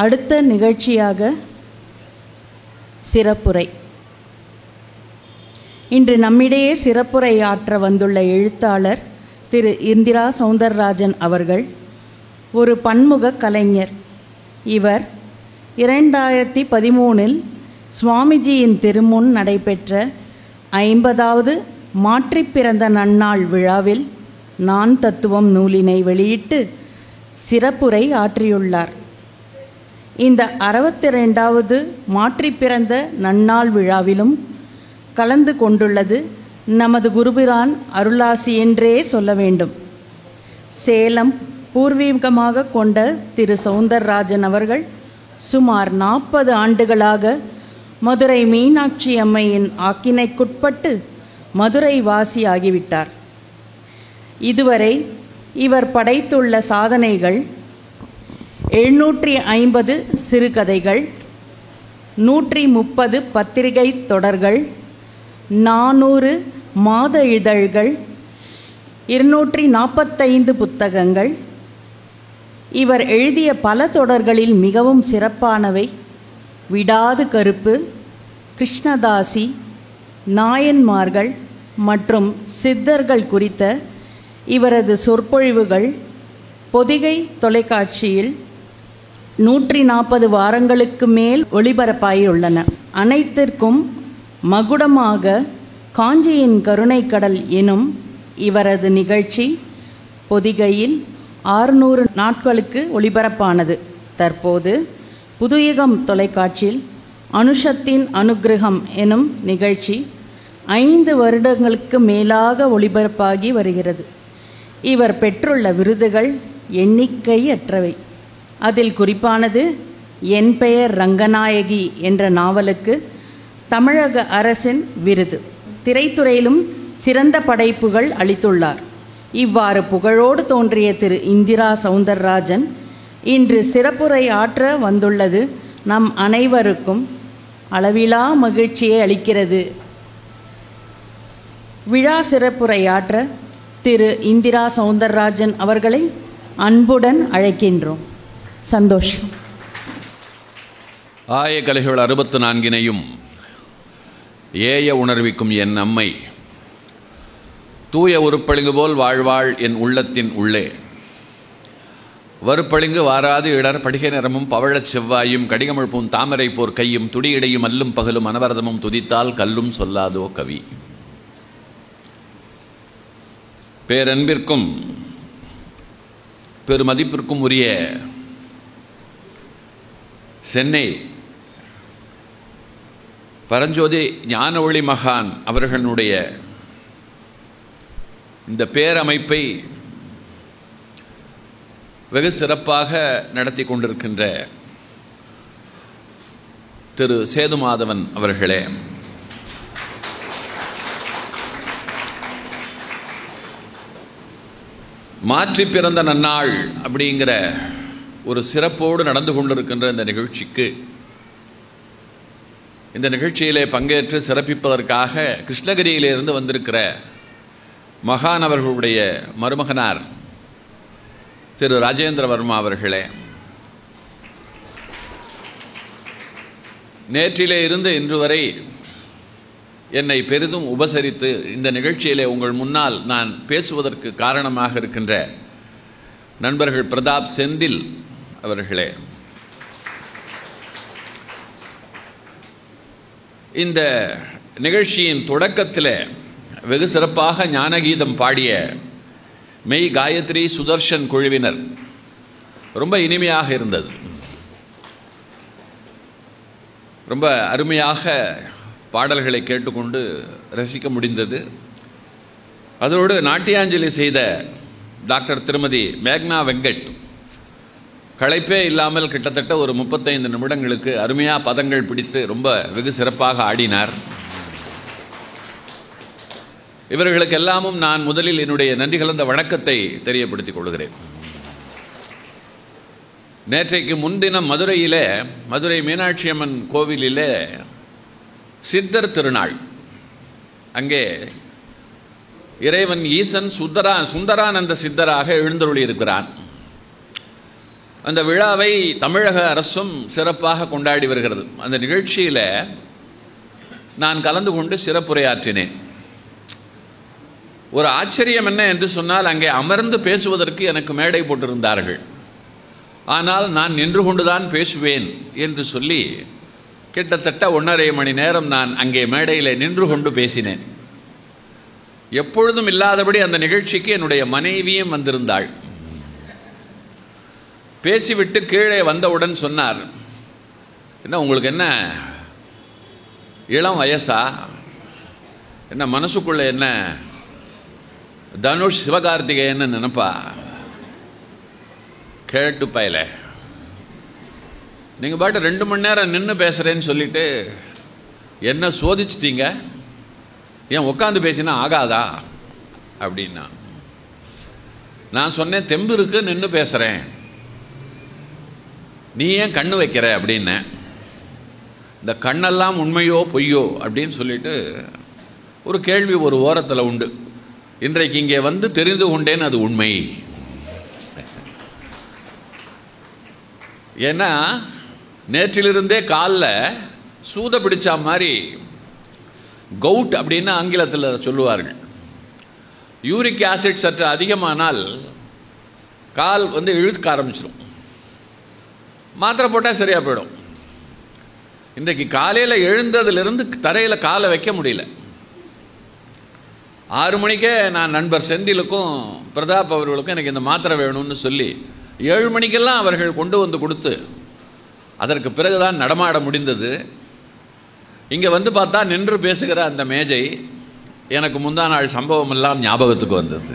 அடுத்த நிகழ்ச்சியாக சிறப்புரை. இன்று நம்மிடையே சிறப்புரை ஆற்ற வந்துள்ள எழுத்தாளர் திரு இந்திரா சௌந்தரராஜன் அவர்கள் ஒரு பன்முக கலைஞர். இவர் 2013 சுவாமிஜியின் திருமுன் நடைபெற்ற 50வது மாற்றிப் பிறந்த நன்னாள் விழாவில் நான் தத்துவம் நூலினை வெளியிட்டு சிறப்புரை ஆற்றியுள்ளார். இந்த 62வது மாற்றிப் பிறந்த நன்னாள் விழாவிலும் கலந்து கொண்டுள்ளது நமது குருபிரான் அருளாசி என்றே சொல்ல வேண்டும். சேலம் பூர்வீகமாக கொண்ட திரு சௌந்தரராஜன் அவர்கள் சுமார் 40 ஆண்டுகளாக மதுரை மீனாட்சி அம்மையின் ஆக்கினைக்குட்பட்டு மதுரை வாசியாகிவிட்டார். இதுவரை இவர் படைத்துள்ள சாதனைகள் 750 சிறுகதைகள், 130 பத்திரிகை தொடர்கள், 400 மாத இதழ்கள், 245 புத்தகங்கள். இவர் எழுதிய பல தொடர்களில் மிகவும் சிறப்பானவை விடாது கருப்பு, கிருஷ்ணதாசி, நாயன்மார்கள் மற்றும் சித்தர்கள் குறித்த இவரது சொற்பொழிவுகள் பொதிகை தொலைக்காட்சியில் 140 வாரங்களுக்கு மேல் ஒளிபரப்பாகியுள்ளன. அனைத்திற்கும் மகுடமாக காஞ்சியின் கருணைக்கடல் எனும் இவரது நிகழ்ச்சி பொதிகையில் 600 நாட்களுக்கு ஒளிபரப்பானது. தற்போது புதுயுகம் தொலைக்காட்சியில் அனுஷத்தின் அனுக்கிரகம் எனும் நிகழ்ச்சி 5 வருடங்களுக்கு மேலாக ஒளிபரப்பாகி வருகிறது. இவர் பெற்றுள்ள விருதுகள் எண்ணிக்கையற்றவை. அதில் குறிப்பானது என் பெயர் ரங்கநாயகி என்ற நாவலுக்கு தமிழக அரசின் விருது. திரைத்துறையிலும் சிறந்த படைப்புகள் அளித்துள்ளார். இவ்வாறு புகழோடு தோன்றிய திரு இந்திரா சௌந்தரராஜன் இன்று சிறப்புரை ஆற்ற வந்துள்ளது நம் அனைவருக்கும் அளவிலா மகிழ்ச்சியை அளிக்கிறது. விழா சிறப்புரையாற்ற திரு இந்திரா சௌந்தரராஜன் அவர்களை அன்புடன் அழைக்கின்றோம். சந்தோஷம். ஆய கலைகள் 64னையும் ஏய உணர்விக்கும் என் அம்மை தூய உருப்பளிங்கு போல் வாழ்வாள் என் உள்ளத்தின் உள்ளே வறுப்பளிங்கு வாராது இடர் படிகை நிறமும் பவழச் செவ்வாயும் கடிகமிழ்ப்பும் தாமரை போர் கையும் துடியிடையும் அல்லும் பகலும் அனவரதமும் துதித்தால் கல்லும் சொல்லாதோ கவி. பேரன்பிற்கும் பெருமதிப்பிற்கும் உரிய சென்னை பரஞ்சோதி ஞான ஒளி மகான் அவர்களுடைய இந்த பேரமைப்பை வெகு சிறப்பாக நடத்தி கொண்டிருக்கின்ற திரு சேதுமாதவன் அவர்களே, மாற்றி பிறந்த நன்னாள் அப்படிங்கிற ஒரு சிறப்போடு நடந்து கொண்டிருக்கின்ற இந்த நிகழ்ச்சிக்கு இந்த நிகழ்ச்சியிலே பங்கேற்று சிறப்பிப்பதற்காக கிருஷ்ணகிரியிலிருந்து வந்திருக்கிற மகான் அவர்களுடைய மருமகனார் திரு ராஜேந்திர வர்மா அவர்களே, நேற்றிலே இருந்து இன்று வரை என்னை பெரிதும் உபசரித்து இந்த நிகழ்ச்சியிலே உங்கள் முன்னால் நான் பேசுவதற்கு காரணமாக இருக்கின்ற நண்பர்கள் பிரதாப் செந்தில் அவர்களே, இந்த நிகழ்ச்சியின் தொடக்கத்தில் வெகு சிறப்பாக ஞானகீதம் பாடிய மெய் காயத்ரி சுதர்ஷன் குழுவினர் ரொம்ப இனிமையாக இருந்தது. ரொம்ப அருமையாக பாடல்களை கேட்டுக்கொண்டு ரசிக்க முடிந்தது. அதோடு நாட்டியாஞ்சலி செய்த டாக்டர் திருமதி மேக்னா வெங்கட் களைப்பே இல்லாமல் கிட்டத்தட்ட ஒரு 35 நிமிடங்களுக்கு அருமையாக பதங்கள் பிடித்து ரொம்ப வெகு சிறப்பாக ஆடினார். இவர்களுக்கு எல்லாமும் நான் முதலில் என்னுடைய நன்றி கலந்த வணக்கத்தை தெரியப்படுத்திக் கொள்கிறேன். நேற்றைக்கு முன்தினம் மதுரை மீனாட்சி அம்மன் கோவிலிலே சித்தர் திருநாள். அங்கே இறைவன் ஈசன் சுந்தரானந்த சித்தராக எழுந்தருளி இருக்கிறான். அந்த விழாவை தமிழக அரசும் சிறப்பாக கொண்டாடி வருகிறது. அந்த நிகழ்ச்சியில் நான் கலந்து கொண்டு சிறப்புரையாற்றினேன். ஒரு ஆச்சரியம் என்ன என்று சொன்னால், அங்கே அமர்ந்து பேசுவதற்கு எனக்கு மேடை போட்டிருந்தார்கள். ஆனால் நான் நின்று கொண்டுதான் பேசுவேன் என்று சொல்லி கிட்டத்தட்ட 1.5 மணி நேரம் நான் அங்கே மேடையில் நின்று கொண்டு பேசினேன். எப்பொழுதும் இல்லாதபடி அந்த நிகழ்ச்சிக்கு என்னுடைய மனைவியும் வந்திருந்தாள். பேசிவிட்டு கீழே வந்தவுடன் சொன்னார், என்ன உங்களுக்கு என்ன இளம் வயசா, என்ன மனசுக்குள்ள என்ன தனுஷ் சிவகார்த்திகேயன்னு நினைப்பா? கேட்டு பயல, நீங்கள் பாட்டு 2 மணி நேரம் நின்று பேசுகிறேன்னு சொல்லிட்டு என்ன சோதிச்சிட்டீங்க, ஏன் உட்காந்து பேசினா ஆகாதா அப்படின்னா. நான் சொன்னேன், தெம்பு இருக்கு நின்று பேசுகிறேன், நீ ஏன் கண்ணு வைக்கிற அப்படின்னு. இந்த கண்ணெல்லாம் உண்மையோ பொய்யோ அப்படின்னு சொல்லிட்டு ஒரு கேள்வி ஒரு ஓரத்தில் உண்டு. இன்றைக்கு இங்கே வந்து தெரிந்து கொண்டேன் அது உண்மை. ஏன்னா நேற்றிலிருந்தே காலில் சூத பிடிச்ச மாதிரி, கவுட் அப்படின்னு ஆங்கிலத்தில் சொல்லுவார்கள். யூரிக் ஆசிட் சற்று அதிகமானால் கால் வந்து இழுக்க ஆரம்பிச்சிடும். மாத்திரை போட்டால் சரியாக போயிடும். இன்றைக்கு காலையில் எழுந்ததிலிருந்து தரையில் காலை வைக்க முடியல. 6 மணிக்கே நான் நண்பர் செந்திலுக்கும் பிரதாப் அவர்களுக்கும் எனக்கு இந்த மாத்திரை வேணும்னு சொல்லி 7 மணிக்கெல்லாம் அவர்கள் கொண்டு வந்து கொடுத்து அதற்கு பிறகுதான் நடமாட முடிந்தது. இங்கே வந்து பார்த்தா நின்று பேசுகிற அந்த மேஜை எனக்கு முந்தா நாள் சம்பவம் எல்லாம் ஞாபகத்துக்கு வந்தது.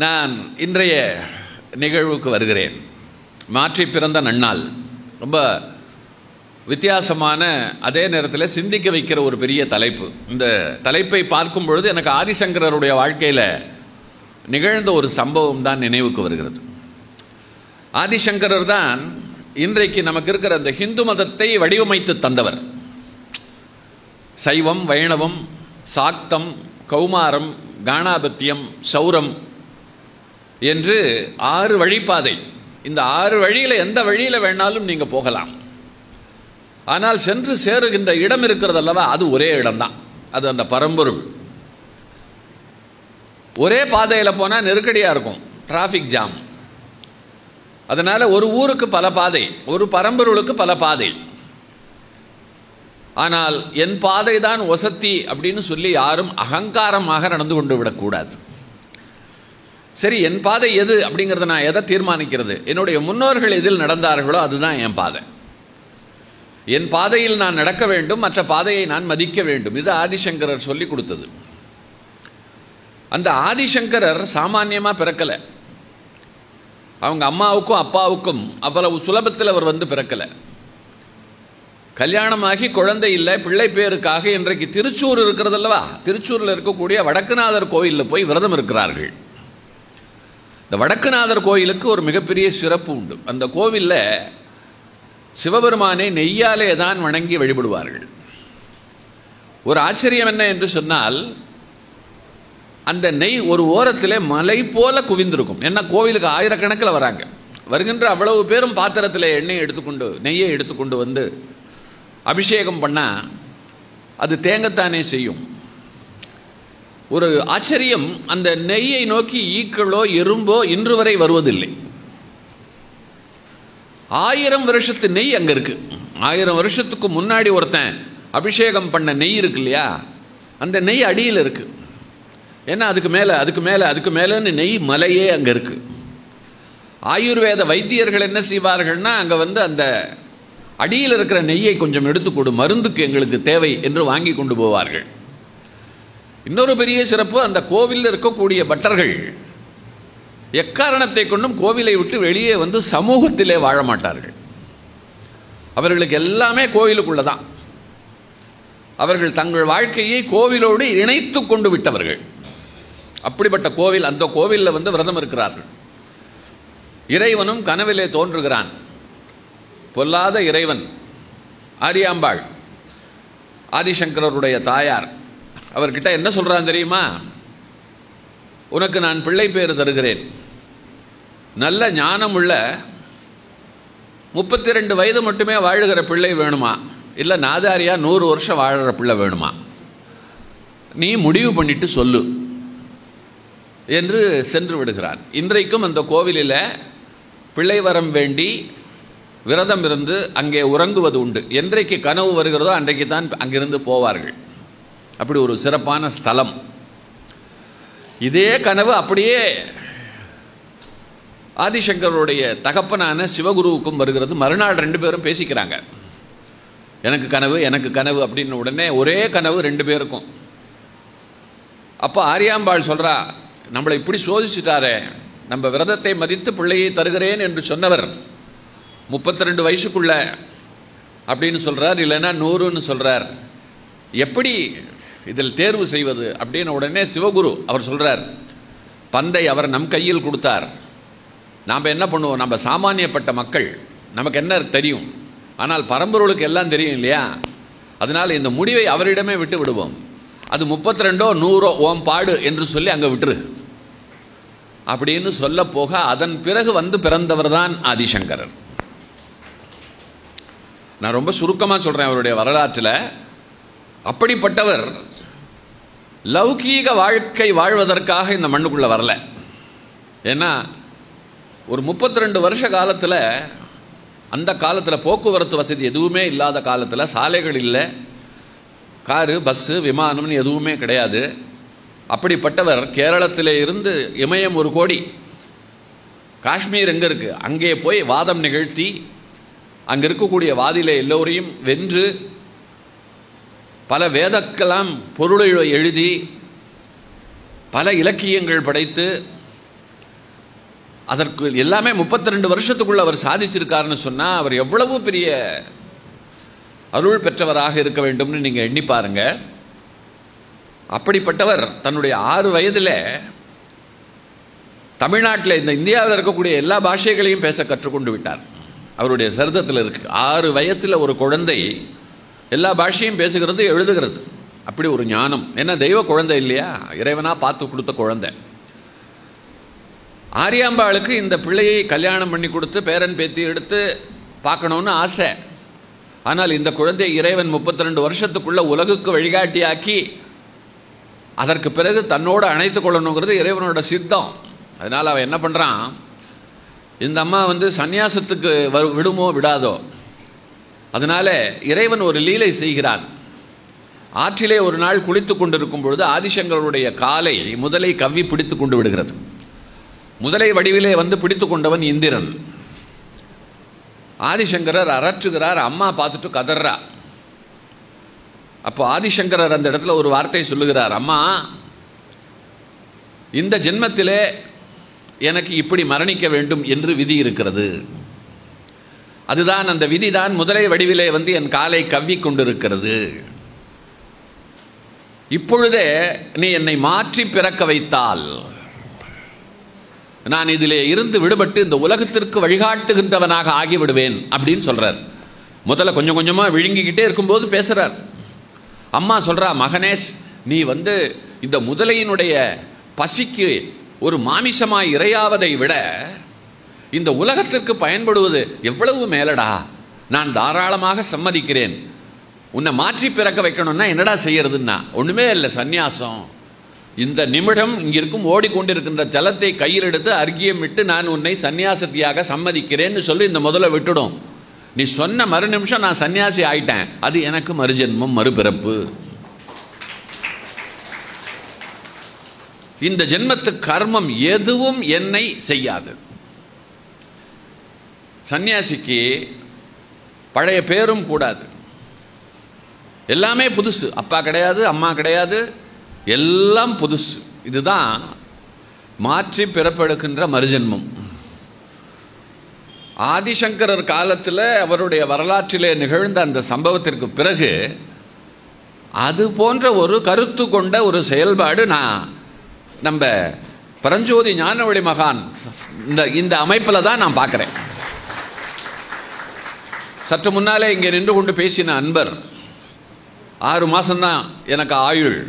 நான் இன்றைய நிகழ்வுக்கு வருகிறேன். மாற்றி பிறந்த நன்னாள். ரொம்ப வித்தியாசமான, அதே நேரத்தில் சிந்திக்க வைக்கிற ஒரு பெரிய தலைப்பு. இந்த தலைப்பை பார்க்கும் பொழுது எனக்கு ஆதிசங்கரருடைய வாழ்க்கையில் நிகழ்ந்த ஒரு சம்பவம் தான் நினைவுக்கு வருகிறது. ஆதிசங்கரர் தான் இன்றைக்கு நமக்கு இருக்கிற அந்த ஹிந்து மதத்தை வடிவமைத்து தந்தவர். சைவம், வைணவம், சாக்தம், கௌமாரம், காணாபத்தியம், சௌரம் என்று 6 வழிப்பாதை. இந்த 6 வழியில் எந்த வழியில் வேணாலும் நீங்கள் போகலாம். ஆனால் சென்று சேருகின்ற இடம் இருக்கிறது அல்லவா, அது ஒரே இடம்தான். அது அந்த பரம்பொருள். ஒரே பாதையில் போனால் நெருக்கடியாக இருக்கும், டிராஃபிக் ஜாம். அதனால் ஒரு ஊருக்கு பல பாதை, ஒரு பரம்பொருளுக்கு பல பாதை. ஆனால் என் பாதை தான் ஒசத்தி அப்படின்னு சொல்லி யாரும் அகங்காரமாக நடந்து கொண்டு விடக்கூடாது. சரி, என் பாதை எது அப்படிங்கிறத நான் எதை தீர்மானிக்கிறது? என்னுடைய முன்னோர்கள் எதில் நடந்தார்களோ அதுதான் என் பாதை. என் பாதையில் நான் நடக்க வேண்டும், மற்ற பாதையை நான் மதிக்க வேண்டும். இது ஆதிசங்கரர் சொல்லி கொடுத்தது. அந்த ஆதிசங்கரர் சாமானியமாக பிறக்கலை. அவங்க அம்மாவுக்கும் அப்பாவுக்கும் அவ்வளவு சுலபத்தில் அவர் வந்து பிறக்கலை. கல்யாணமாகி குழந்தை இல்லை, பிள்ளை பேருக்காக இன்றைக்கு திருச்சூர் இருக்கிறது அல்லவா, திருச்சூரில் இருக்கக்கூடிய வடக்குநாதர் கோயிலில் போய் விரதம் இருக்கிறார்கள். இந்த வடக்குநாதர் கோயிலுக்கு ஒரு மிகப்பெரிய சிறப்பு உண்டு. அந்த கோவிலில் சிவபெருமானை நெய்யாலே தான் வணங்கி வழிபடுவார்கள். ஒரு ஆச்சரியம் என்ன என்று சொன்னால், அந்த நெய் ஒரு ஓரத்திலே மலை போல குவிந்திருக்கும். ஏன்னா கோவிலுக்கு ஆயிரக்கணக்கில் வராங்க. வருகின்ற அவ்வளவு பேரும் பாத்திரத்தில் நெய்யை எடுத்துக்கொண்டு வந்து அபிஷேகம் பண்ணால் அது தேங்கத்தானே செய்யும். ஒரு ஆச்சரியம், அந்த நெய்யை நோக்கி ஈக்களோ எறும்போ இன்று வரை வருவதில்லை. 1000 வருஷத்து நெய் அங்கே இருக்கு. 1000 வருஷத்துக்கு முன்னாடி ஒருத்தன் அபிஷேகம் பண்ண நெய் இருக்கு இல்லையா, அந்த நெய் அடியில் இருக்கு. ஏன்னா அதுக்கு மேலேன்னு நெய் மலையே அங்கே இருக்கு. ஆயுர்வேத வைத்தியர்கள் என்ன செய்வார்கள்னா, அங்கே வந்து அந்த அடியில் இருக்கிற நெய்யை கொஞ்சம் எடுத்துக்கொடு, மருந்துக்கு எங்களுக்கு தேவை என்று வாங்கி கொண்டு போவார்கள். இன்னொரு பெரிய சிறப்பு, அந்த கோவிலில் இருக்கக்கூடிய பட்டர்கள் எக்காரணத்தை கொண்டும் கோவிலை விட்டு வெளியே வந்து சமூகத்திலே வாழ மாட்டார்கள். அவர்களுக்கு எல்லாமே கோவிலுக்குள்ளதான். அவர்கள் தங்கள் வாழ்க்கையை கோவிலோடு இணைத்து கொண்டு விட்டவர்கள். அப்படிப்பட்ட கோவில். அந்த கோவிலில் வந்து விரதம் இருக்கிறார்கள். இறைவனும் கனவிலே தோன்றுகிறான். பொல்லாத இறைவன் ஆரியாம்பாள், ஆதிசங்கரருடைய தாயார். அவர்கிட்ட என்ன சொல்றான் தெரியுமா? உனக்கு நான் பிள்ளை பேறு தருகிறேன், நல்ல ஞானமுள்ள 32 வயது மட்டுமே வாழுகிற பிள்ளை வேணுமா, இல்லை நாதாரியா 100 வருஷம் வாழுகிற பிள்ளை வேணுமா, நீ முடிவு பண்ணிட்டு சொல்லு என்று சென்று விடுகிறான். இன்றைக்கும் அந்த கோவிலில் பிள்ளை வரம் வேண்டி விரதம் இருந்து அங்கே உறங்குவது உண்டு. என்றைக்கு கனவு வருகிறதோ அன்றைக்கு தான் அங்கிருந்து போவார்கள். அப்படி ஒரு சிறப்பான ஸ்தலம். இதே கனவு அப்படியே ஆதிசங்கருடைய தகப்பனான சிவகுருவுக்கும் வருகிறது. மறுநாள் 2 பேரும் பேசிக்கிறாங்க. எனக்கு கனவு எனக்கு கனவு அப்படின்னு உடனே ஒரே கனவு 2 பேருக்கும். அப்போ ஆரியாம்பாள் சொல்கிறா, நம்மளை இப்படி சோதிச்சுட்டாரே, நம்ம விரதத்தை மதித்து பிள்ளையை தருகிறேன் என்று சொன்னவர் 32 வயசுக்குள்ள அப்படின்னு சொல்கிறார், இல்லைன்னா 100ன்னு சொல்கிறார், எப்படி இதில் தேர்வு செய்வது அப்படின்னு உடனே சிவகுரு அவர் சொல்கிறார், பந்தை அவர் நம் கையில் கொடுத்தார். நாம் என்ன பண்ணுவோம், நம்ம சாமானியப்பட்ட மக்கள், நமக்கு என்ன தெரியும், ஆனால் பரம்பொருளுக்கு எல்லாம் தெரியும் இல்லையா, அதனால் இந்த முடிவை அவரிடமே விட்டு விடுவோம். அது 32ஓ 100ஓ ஓம் பாடு என்று சொல்லி அங்கே விட்டுரு அப்படின்னு சொல்ல போக அதன் பிறகு வந்து பிறந்தவர் தான் ஆதிசங்கரர். நான் ரொம்ப சுருக்கமாக சொல்கிறேன் அவருடைய வரலாற்றில். அப்படிப்பட்டவர் லௌகீக வாழ்க்கை வாழ்வதற்காக இந்த மண்ணுக்குள்ளே வரல. ஏன்னா ஒரு 32 வருஷ காலத்தில், அந்த காலத்தில் போக்குவரத்து வசதி எதுவுமே இல்லாத காலத்தில், சாலைகள் இல்லை, காரு பஸ்ஸு விமானம்னு எதுவுமே கிடையாது. அப்படிப்பட்டவர் கேரளத்திலே இருந்து இமயம் 1 கோடி, காஷ்மீர் எங்கே இருக்குது அங்கே போய் வாதம் நிகழ்த்தி அங்கே இருக்கக்கூடிய வாதிலே எல்லோரையும் வென்று பல வேதக்கெல்லாம் பொருளை எழுதி பல இலக்கியங்கள் படைத்து அதற்கு எல்லாமே 32 வருஷத்துக்குள்ள அவர் சாதிச்சிருக்காருன்னு சொன்னால் அவர் எவ்வளவு பெரிய அருள் பெற்றவராக இருக்க வேண்டும்னு நீங்கள் எண்ணி பாருங்க. அப்படிப்பட்டவர் தன்னுடைய 6 வயதில் தமிழ்நாட்டில், இந்த இந்தியாவில் இருக்கக்கூடிய எல்லா பாஷைகளையும் பேச கற்றுக்கொண்டு விட்டார். அவருடைய சரிதத்தில் இருக்கு. 6 வயசில் ஒரு குழந்தை எல்லா பாஷையும் பேசுகிறது, எழுதுகிறது. அப்படி ஒரு ஞானம். ஏன்னா தெய்வ குழந்தை இல்லையா, இறைவனாக பார்த்து கொடுத்த குழந்தை. ஆரியாம்பாளுக்கு இந்த பிள்ளையை கல்யாணம் பண்ணி கொடுத்து பேரன் பேத்தி எடுத்து பார்க்கணுன்னு ஆசை. ஆனால் இந்த குழந்தை இறைவன் 32 வருஷத்துக்குள்ள உலகுக்கு வழிகாட்டியாக்கி அதற்கு பிறகு தன்னோடு அணைத்து கொள்ளணுங்கிறது இறைவனோட சித்தம். அதனால் அவன் என்ன பண்ணுறான், இந்த அம்மா சந்நியாசத்துக்கு விடுமோ விடாதோ, அதனால இறைவன் ஒரு லீலை செய்கிறான். ஆற்றிலே ஒரு நாள் குளித்து கொண்டிருக்கும் பொழுது ஆதிசங்கருடைய காலை முதலை கவ்வி பிடித்து கொண்டு விடுகிறது. முதலை வடிவிலே பிடித்து கொண்டவன் இந்திரன். ஆதிசங்கரர் அரற்றுகிறார். அம்மா பார்த்துட்டு கதறா. அப்போ ஆதிசங்கரர் அந்த இடத்துல ஒரு வார்த்தை சொல்லுகிறார், அம்மா, இந்த ஜென்மத்திலே எனக்கு இப்படி மரணிக்க வேண்டும் என்று விதி இருக்கிறது. அதுதான், அந்த விதிதான் முதலை வடிவிலே என் காலை கவ்வி கொண்டிருக்கிறது. இப்பொழுதே நீ என்னை மாற்றி பிறக்க வைத்தால் நான் இதிலே இருந்து விடுபட்டு இந்த உலகத்திற்கு வழிகாட்டுகின்றவனாக ஆகிவிடுவேன் அப்படின்னு சொல்றார். முதல்ல கொஞ்சம் கொஞ்சமாக விழுங்கிக்கிட்டே இருக்கும்போது பேசுறார். அம்மா சொல்றா, மகனேஷ், நீ இந்த முதலையினுடைய பசிக்கு ஒரு மாமிசமாய் இரையாவதை விட இந்த உலகத்திற்கு பயன்படுவது எவ்வளவு மேலடா, நான் தாராளமாக சம்மதிக்கிறேன். உன்னை மாற்றி பிறக்க வைக்கணும்னா என்னடா செய்யறதுன்னா, ஒன்றுமே இல்லை, சந்நியாசம். இந்த நிமிடம் இங்கிருக்கும் ஓடிக்கொண்டிருக்கின்ற ஜலத்தை கையில் எடுத்து அர்க்கியம் விட்டு நான் உன்னை சன்னியாசத்தியாக சம்மதிக்கிறேன்னு சொல்லி இந்த முதல்ல விட்டுடும். நீ சொன்ன மறு நிமிஷம் நான் சன்னியாசி ஆயிட்டேன், அது எனக்கு மறுஜென்மம், மறுபிறப்பு. இந்த ஜென்மத்து கர்மம் எதுவும் என்னை செய்யாது. சன்னியாசிக்கு பழைய பேரும் கூடாது, எல்லாமே புதுசு. அப்பா கிடையாது, அம்மா கிடையாது, எல்லாம் புதுசு. இதுதான் மாற்றி பிறப்பெடுக்கின்ற மறுஜென்மம். ஆதிசங்கரர் காலத்தில் அவருடைய வரலாற்றிலே நிகழ்ந்த அந்த சம்பவத்திற்கு பிறகு அது போன்ற ஒரு கருத்து கொண்ட ஒரு செயல்பாடு நம்ம பரஞ்சோதி ஞானவழி மகான் இந்த அமைப்பில் தான் நான் பார்க்குறேன். சற்று முன்னாலே இங்கே நின்று கொண்டு பேசின அன்பர், 6 மாதம்தான் எனக்கு ஆயுள்,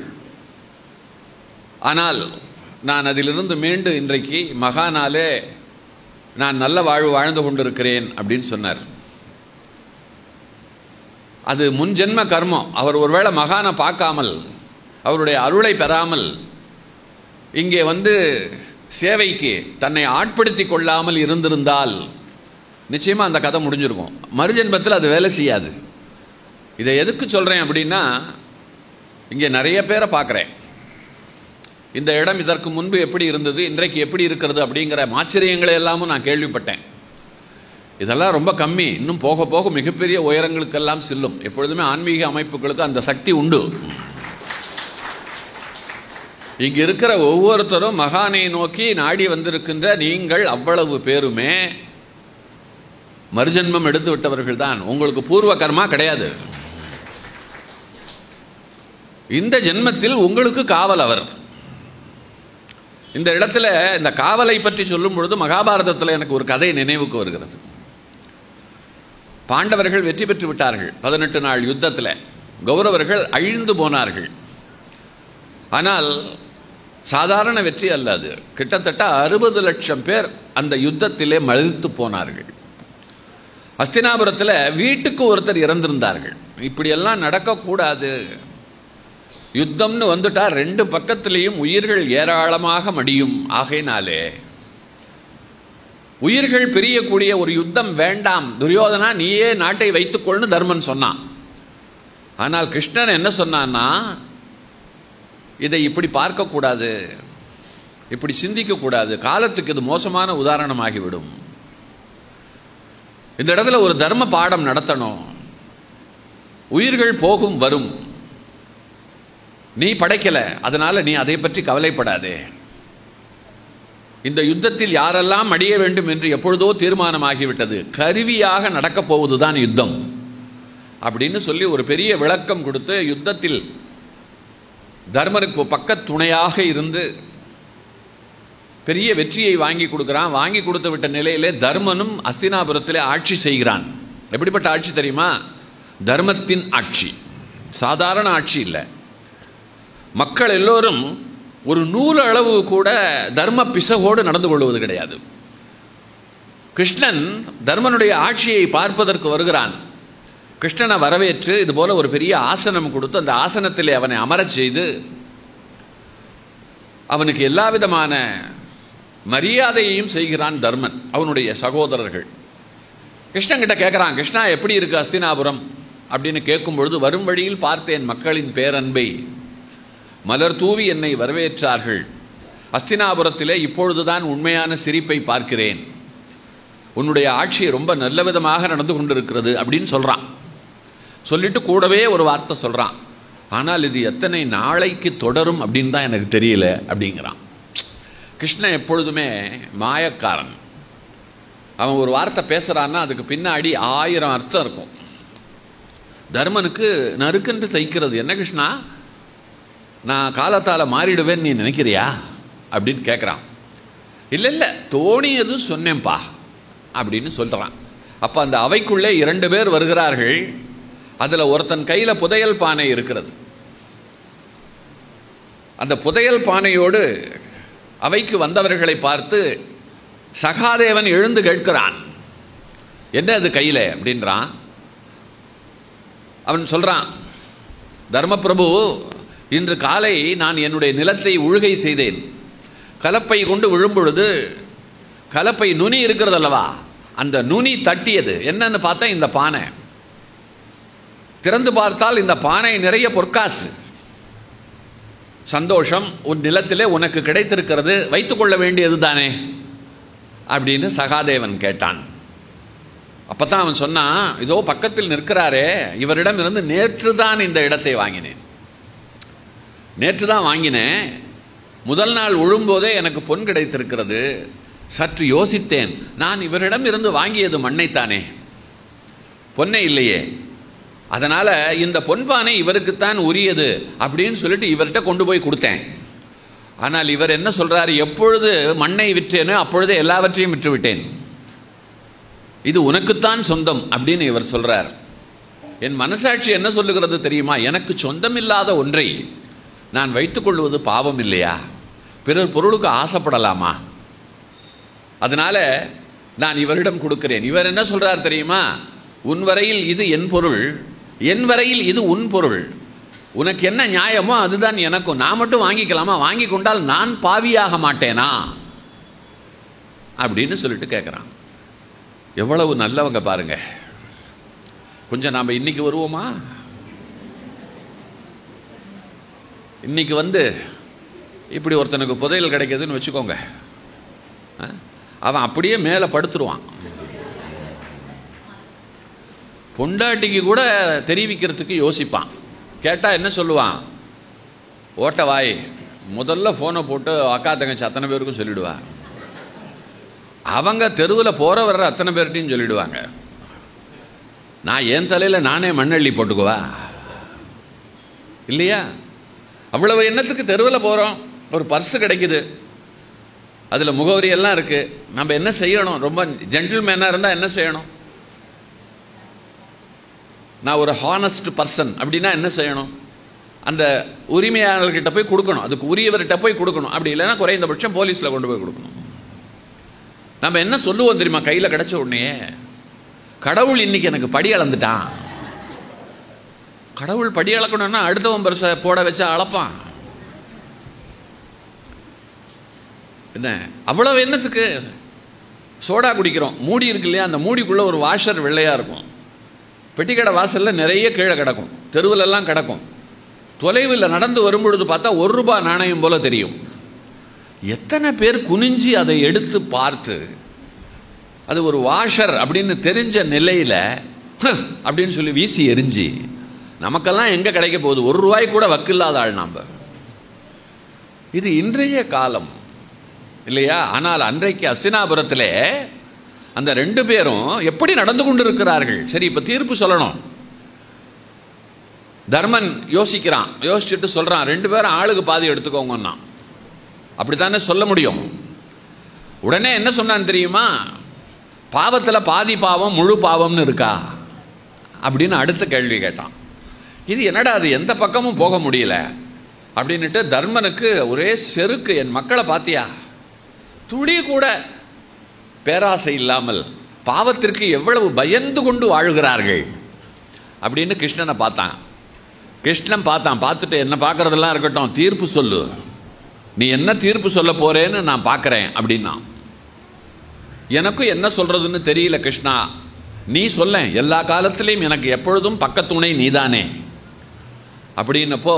ஆனால் நான் அதிலிருந்து மீண்டு இன்றைக்கு மகானாலே நான் நல்ல வாழ்வு வாழ்ந்து கொண்டிருக்கிறேன் அப்படின்னு சொன்னார். அது முன்ஜென்ம கர்மம். அவர் ஒருவேளை மகானை பார்க்காமல், அவருடைய அருளை பெறாமல், இங்கே சேவைக்கு தன்னை ஆட்படுத்தி கொள்ளாமல் இருந்திருந்தால் நிச்சயமாக அந்த கதை முடிஞ்சிருக்கும். மறுஜென்மத்தில் அது வேலை செய்யாது. இதை எதுக்கு சொல்கிறேன் அப்படின்னா, இங்கே நிறைய பேரை பார்க்குறேன். இந்த இடம் இதற்கு முன்பு எப்படி இருந்தது, இன்றைக்கு எப்படி இருக்கிறது அப்படிங்கிற ஆச்சரியங்களை எல்லாமும் நான் கேள்விப்பட்டேன். இதெல்லாம் ரொம்ப கம்மி. இன்னும் போக போக மிகப்பெரிய உயரங்களுக்கெல்லாம் செல்லும். எப்பொழுதுமே ஆன்மீக அமைப்புகளுக்கு அந்த சக்தி உண்டு. இங்கே இருக்கிற ஒவ்வொருத்தரும் மகானை நோக்கி நாடி வந்திருக்கின்ற நீங்கள் அவ்வளவு பேருமே மறுஜன்மம் எடுத்து விட்டவர்கள் தான். உங்களுக்கு பூர்வ கர்மா கிடையாது. இந்த ஜென்மத்தில் உங்களுக்கு காவல் அவர். இந்த இடத்துல இந்த காவலை பற்றி சொல்லும் பொழுது மகாபாரதத்தில் எனக்கு ஒரு கதை நினைவுக்கு வருகிறது. பாண்டவர்கள் வெற்றி பெற்று விட்டார்கள் 18 நாள் யுத்தத்தில். கௌரவர்கள் அழிந்து போனார்கள். ஆனால் சாதாரண வெற்றி அல்ல அது. கிட்டத்தட்ட 60 லட்சம் பேர் அந்த யுத்தத்திலே மரித்து போனார்கள். அஸ்தினாபுரத்தில் வீட்டுக்கு ஒருத்தர் இறந்திருந்தார்கள். இப்படியெல்லாம் நடக்கக்கூடாது. யுத்தம்னு வந்துட்டா 2 பக்கத்திலையும் உயிர்கள் ஏராளமாக மடியும். ஆகையினாலே உயிர்கள் பிரியக்கூடிய ஒரு யுத்தம் வேண்டாம், துரியோதனா நீயே நாட்டை வைத்துக்கொள்னு தர்மன் சொன்னான். ஆனால் கிருஷ்ணன் என்ன சொன்னான்னா, இதை இப்படி பார்க்கக்கூடாது, இப்படி சிந்திக்கக்கூடாது, காலத்துக்கு இது மோசமான உதாரணமாகிவிடும். இந்த இடத்துல ஒரு தர்ம பாடம் நடத்தணும். உயிர்கள் போகும் வரும், நீ படைக்கல, அதனால நீ அதை பற்றி கவலைப்படாதே. இந்த யுத்தத்தில் யாரெல்லாம் அடிய வேண்டும் என்று எப்பொழுதோ தீர்மானமாகிவிட்டது. கருவியாக நடக்கப் போவதுதான் யுத்தம் அப்படின்னு சொல்லி ஒரு பெரிய விளக்கம் கொடுத்து யுத்தத்தில் தர்மருக்கு பக்க துணையாக இருந்து பெரிய வெற்றியை வாங்கி கொடுக்கிறான். வாங்கி கொடுத்து விட்ட நிலையிலே தர்மனும் அஸ்தினாபுரத்திலே ஆட்சி செய்கிறான். எப்படிப்பட்ட ஆட்சி தெரியுமா? தர்மத்தின் ஆட்சி. சாதாரண ஆட்சி இல்லை. மக்கள் எல்லோரும் ஒரு நூல் அளவு கூட தர்ம பிசகோடு நடந்து கொள்வது கிடையாது. கிருஷ்ணன் தர்மனுடைய ஆட்சியை பார்ப்பதற்கு வருகிறான். கிருஷ்ணனை வரவேற்று இது போல ஒரு பெரிய ஆசனம் கொடுத்து அந்த ஆசனத்திலே அவனை அமரச் செய்து அவனுக்கு எல்லா விதமான மரியாதையையும் செய்கிறான் தர்மன். அவனுடைய சகோதரர்கள் கிருஷ்ணன் கிட்ட கேட்குறான், கிருஷ்ணா எப்படி இருக்கு அஸ்தினாபுரம் அப்படின்னு கேட்கும் பொழுது, வரும் வழியில் பார்த்தேன் மக்களின் பேரன்பை, மலர் தூவி என்னை வரவேற்றார்கள். அஸ்தினாபுரத்திலே இப்பொழுதுதான் உண்மையான சிரிப்பை பார்க்கிறேன். உன்னுடைய ஆட்சி ரொம்ப நல்ல விதமாக நடந்து கொண்டிருக்கிறது அப்படின்னு சொல்கிறான். சொல்லிட்டு கூடவே ஒரு வார்த்தை சொல்கிறான், ஆனால் இது எத்தனை நாளைக்கு தொடரும் அப்படின்னு தான் எனக்கு தெரியல அப்படிங்கிறான். கிருஷ்ணன் எப்பொழுதுமே மாயக்காரன். அவன் ஒரு வார்த்தை பேசுகிறான்னா அதுக்கு பின்னாடி 1000 அர்த்தம் இருக்கும். தர்மனுக்கு நறுக்கென்று தைக்கிறது. என்ன கிருஷ்ணா, நான் காலத்தால் மாறிடுவேன்னு நீ நினைக்கிறியா அப்படின்னு கேட்குறான். இல்லை இல்லை, தோணியது சொன்னேன்ப்பா அப்படின்னு சொல்கிறான். அப்போ அந்த அவைக்குள்ளே 2 பேர் வருகிறார்கள். அதில் ஒருத்தன் கையில் புதையல் பானை இருக்கிறது. அந்த புதையல் பானையோடு அவைக்கு வந்தவர்களை பார்த்து சகாதேவன் எழுந்து கேட்கிறான், என்ன அது கையில் அப்படின்றான். அவன் சொல்கிறான், தர்மபிரபு, இன்று காலை நான் என்னுடைய நிலத்தை உழுகை செய்தேன். கலப்பை கொண்டு விழும்பொழுது கலப்பை நுனி இருக்கிறது அல்லவா, அந்த நுனி தட்டியது. என்னன்னு பார்த்தா இந்த பானை. திறந்து பார்த்தால் இந்த பானை நிறைய பொற்காசு. சந்தோஷம், உன் நிலத்திலே உனக்கு கிடைத்திருக்கிறது, வைத்துக்கொள்ள வேண்டியது தானே அப்படின்னு சகாதேவன் கேட்டான். அப்பதான் அவன் சொன்னான், இதோ பக்கத்தில் நிற்கிறாரே, இவரிடம் இருந்து நேற்று தான் இந்த இடத்தை வாங்கினேன். நேற்று தான் வாங்கினேன். முதல் நாள் உழும்போதே எனக்கு பொன் கிடைத்திருக்கிறது. சற்று யோசித்தேன், நான் இவரிடம் இருந்து வாங்கியது மண்ணைத்தானே, பொன்னை இல்லையே. அதனால் இந்த பொன்பானை இவருக்குத்தான் உரியது அப்படின்னு சொல்லிட்டு இவர்கிட்ட கொண்டு போய் கொடுத்தேன். ஆனால் இவர் என்ன சொல்கிறார், எப்பொழுது மண்ணை விற்றேனோ அப்பொழுதே எல்லாவற்றையும் விற்றுவிட்டேன், இது உனக்குத்தான் சொந்தம் அப்படின்னு இவர் சொல்கிறார். என் மனசாட்சி என்ன சொல்லுகிறது தெரியுமா, எனக்கு சொந்தமில்லாத ஒன்றை நான் வைத்துக்கொள்வது பாவம் இல்லையா? பிறர் பொருளுக்கு ஆசைப்படலாமா? அதனால் நான் இவரிடம் கொடுக்கிறேன். இவர் என்ன சொல்றார் தெரியுமா? உன் வரையில் இது என் பொருள், என் வரையில் இது உன் பொருள். உனக்கு என்ன நியாயமோ அதுதான் எனக்கும். நான் மட்டும் வாங்கிக்கலாமா? வாங்கி கொண்டால் நான் பாவியாக மாட்டேனா அப்படின்னு சொல்லிட்டு கேட்குறான். எவ்வளவு நல்லவங்க பாருங்க. கொஞ்சம் நாம் இன்னைக்கு வருவோமா? இன்னைக்கு இப்படி ஒருத்தனுக்கு புதையல் கிடைக்குதுன்னு வச்சுக்கோங்க, அவன் அப்படியே மேலே படுத்துருவான். பொண்டாட்டிக்கு கூட தெரிவிக்கிறதுக்கு யோசிப்பான். கேட்டால் என்ன சொல்லுவான்? ஓட்ட வாய், முதல்ல ஃபோனை போட்டு அக்கா தங்கச்சி அத்தனை பேருக்கும் சொல்லிடுவா. அவங்க தெருவில் போகிற வர்ற அத்தனை பேர்ட்டையும் சொல்லிடுவாங்க. நான் என் தலையில் நானே மண்ணள்ளி போட்டுக்குவா இல்லையா? அவ்வளவு எண்ணத்துக்கு தெருவில் போகிறோம், ஒரு பர்ஸு கிடைக்குது, அதில் முகவரி எல்லாம் இருக்குது. நம்ம என்ன செய்யணும்? ரொம்ப ஜென்டில்மேனாக இருந்தால் என்ன செய்யணும்? நான் ஒரு ஹானஸ்ட் பர்சன் அப்படின்னா என்ன செய்யணும்? அந்த உரிமையாளர்கிட்ட போய் கொடுக்கணும், அதுக்கு உரியவர்கிட்ட போய் கொடுக்கணும். அப்படி இல்லைன்னா குறைந்தபட்சம் போலீஸில் கொண்டு போய் கொடுக்கணும். நம்ம என்ன சொல்லுவோம் தெரியுமா? கையில் கிடைச்ச உடனே, கடவுள் இன்னைக்கு எனக்கு படி அளந்துட்டான். கடவுள் படி அளக்கணும்னா அடுத்தவன் பரிசை போட வச்சா அளப்பான் என்ன? அவ்வளவு எண்ணத்துக்கு சோடா குடிக்கிறோம். மூடி இருக்கு இல்லையா? அந்த மூடிக்குள்ளே ஒரு வாஷர் வெள்ளையாக இருக்கும். பெட்டிக்கடை வாசலில் நிறைய கீழே கிடக்கும், தெருவிலெல்லாம் கிடக்கும். தொலைவில் நடந்து வரும்பொழுது பார்த்தா ₹1 நாணயம் போல தெரியும். எத்தனை பேர் குனிஞ்சி அதை எடுத்து பார்த்து அது ஒரு வாஷர் அப்படின்னு தெரிஞ்ச நிலையில் அப்படின்னு சொல்லி வீசி எரிஞ்சு, நமக்கெல்லாம் எங்கே கிடைக்க போகுது? ₹1 கூட வக்கில்லாத ஆள் நாம். இது இன்றைய காலம் இல்லையா? ஆனால் அன்றைக்கு அஸ்தினாபுரத்திலே அந்த 2 பேரும் எப்படி நடந்து கொண்டிருக்கிறார்கள்? சரி, இப்போ தீர்ப்பு சொல்லணும். தர்மன் யோசிக்கிறான், யோசிச்சுட்டு சொல்றான், 2 பேரும் ஆளுக்கு பாதி எடுத்துக்கோங்கன்னா. அப்படித்தானே சொல்ல முடியும். உடனே என்ன சொன்னான்னு தெரியுமா? பாவத்தில் பாதி பாவம் முழு பாவம்னு இருக்கா அப்படின்னு அடுத்த கேள்வி கேட்டான். இது என்னடா, அது எந்த பக்கமும் போக முடியல அப்படின்னுட்டு தர்மனுக்கு ஒரே செருக்கு. என் மக்களை பார்த்தியா, துளி கூட பேராசை இல்லாமல் பாவத்திற்கு எவ்வளவு பயந்து கொண்டு வாழுகிறார்கள் அப்படின்னு கிருஷ்ணனை பார்த்தான். கிருஷ்ணன் பார்த்துட்டு, என்ன பார்க்கறதெல்லாம் இருக்கட்டும், தீர்ப்பு சொல்லு, நீ என்ன தீர்ப்பு சொல்ல போறேன்னு நான் பார்க்குறேன் அப்படின்னா. எனக்கும் என்ன சொல்றதுன்னு தெரியல கிருஷ்ணா, நீ சொல்ல, எல்லா காலத்திலையும் எனக்கு எப்பொழுதும் பக்கத்துணை நீதானே அப்படின்னப்போ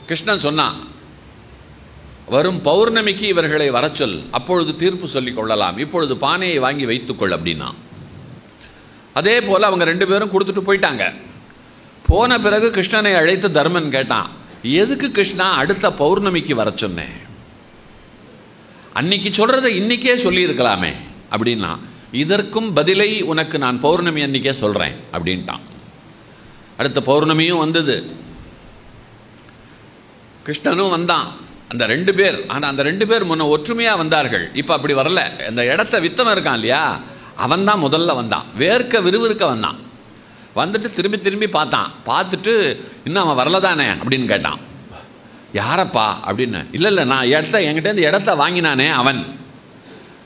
கிருஷ்ணன் சொன்னான், வரும் பௌர்ணமிக்கு இவர்களை வர சொல், அப்பொழுது தீர்ப்பு சொல்லிக் கொள்ளலாம், இப்பொழுது பானையை வாங்கி வைத்துக்கொள் அப்படின்னா. அதே போல் அவங்க 2 பேரும் கொடுத்துட்டு போயிட்டாங்க. போன பிறகு கிருஷ்ணனை அழைத்து தர்மன் கேட்டான், எதுக்கு கிருஷ்ணா அடுத்த பௌர்ணமிக்கு வர சொன்னேன்? அன்னைக்கு சொல்றதை இன்னைக்கே சொல்லி இருக்கலாமே அப்படின்னா. இதற்கும் பதிலை உனக்கு நான் பௌர்ணமி அன்னைக்கே சொல்றேன் அப்படின்ட்டான். அடுத்த பௌர்ணமியும் வந்தது, கிருஷ்ணனும் வந்தான். அந்த 2 பேர், ஆனால் அந்த 2 பேர் முன்ன ஒற்றுமையாக வந்தார்கள். இப்போ அப்படி வரல. அந்த இடத்த வித்தவன் இருக்கான் இல்லையா, அவன் தான் முதல்ல வந்தான். விறுவிறுக்க வந்தான். வந்துட்டு திரும்பி திரும்பி பார்த்தான். பார்த்துட்டு, இன்னும் அவன் வரலதானே அப்படின்னு கேட்டான். யாரப்பா அப்படின்னு. இல்லை நான் என்கிட்ட இடத்த வாங்கினானே அவன்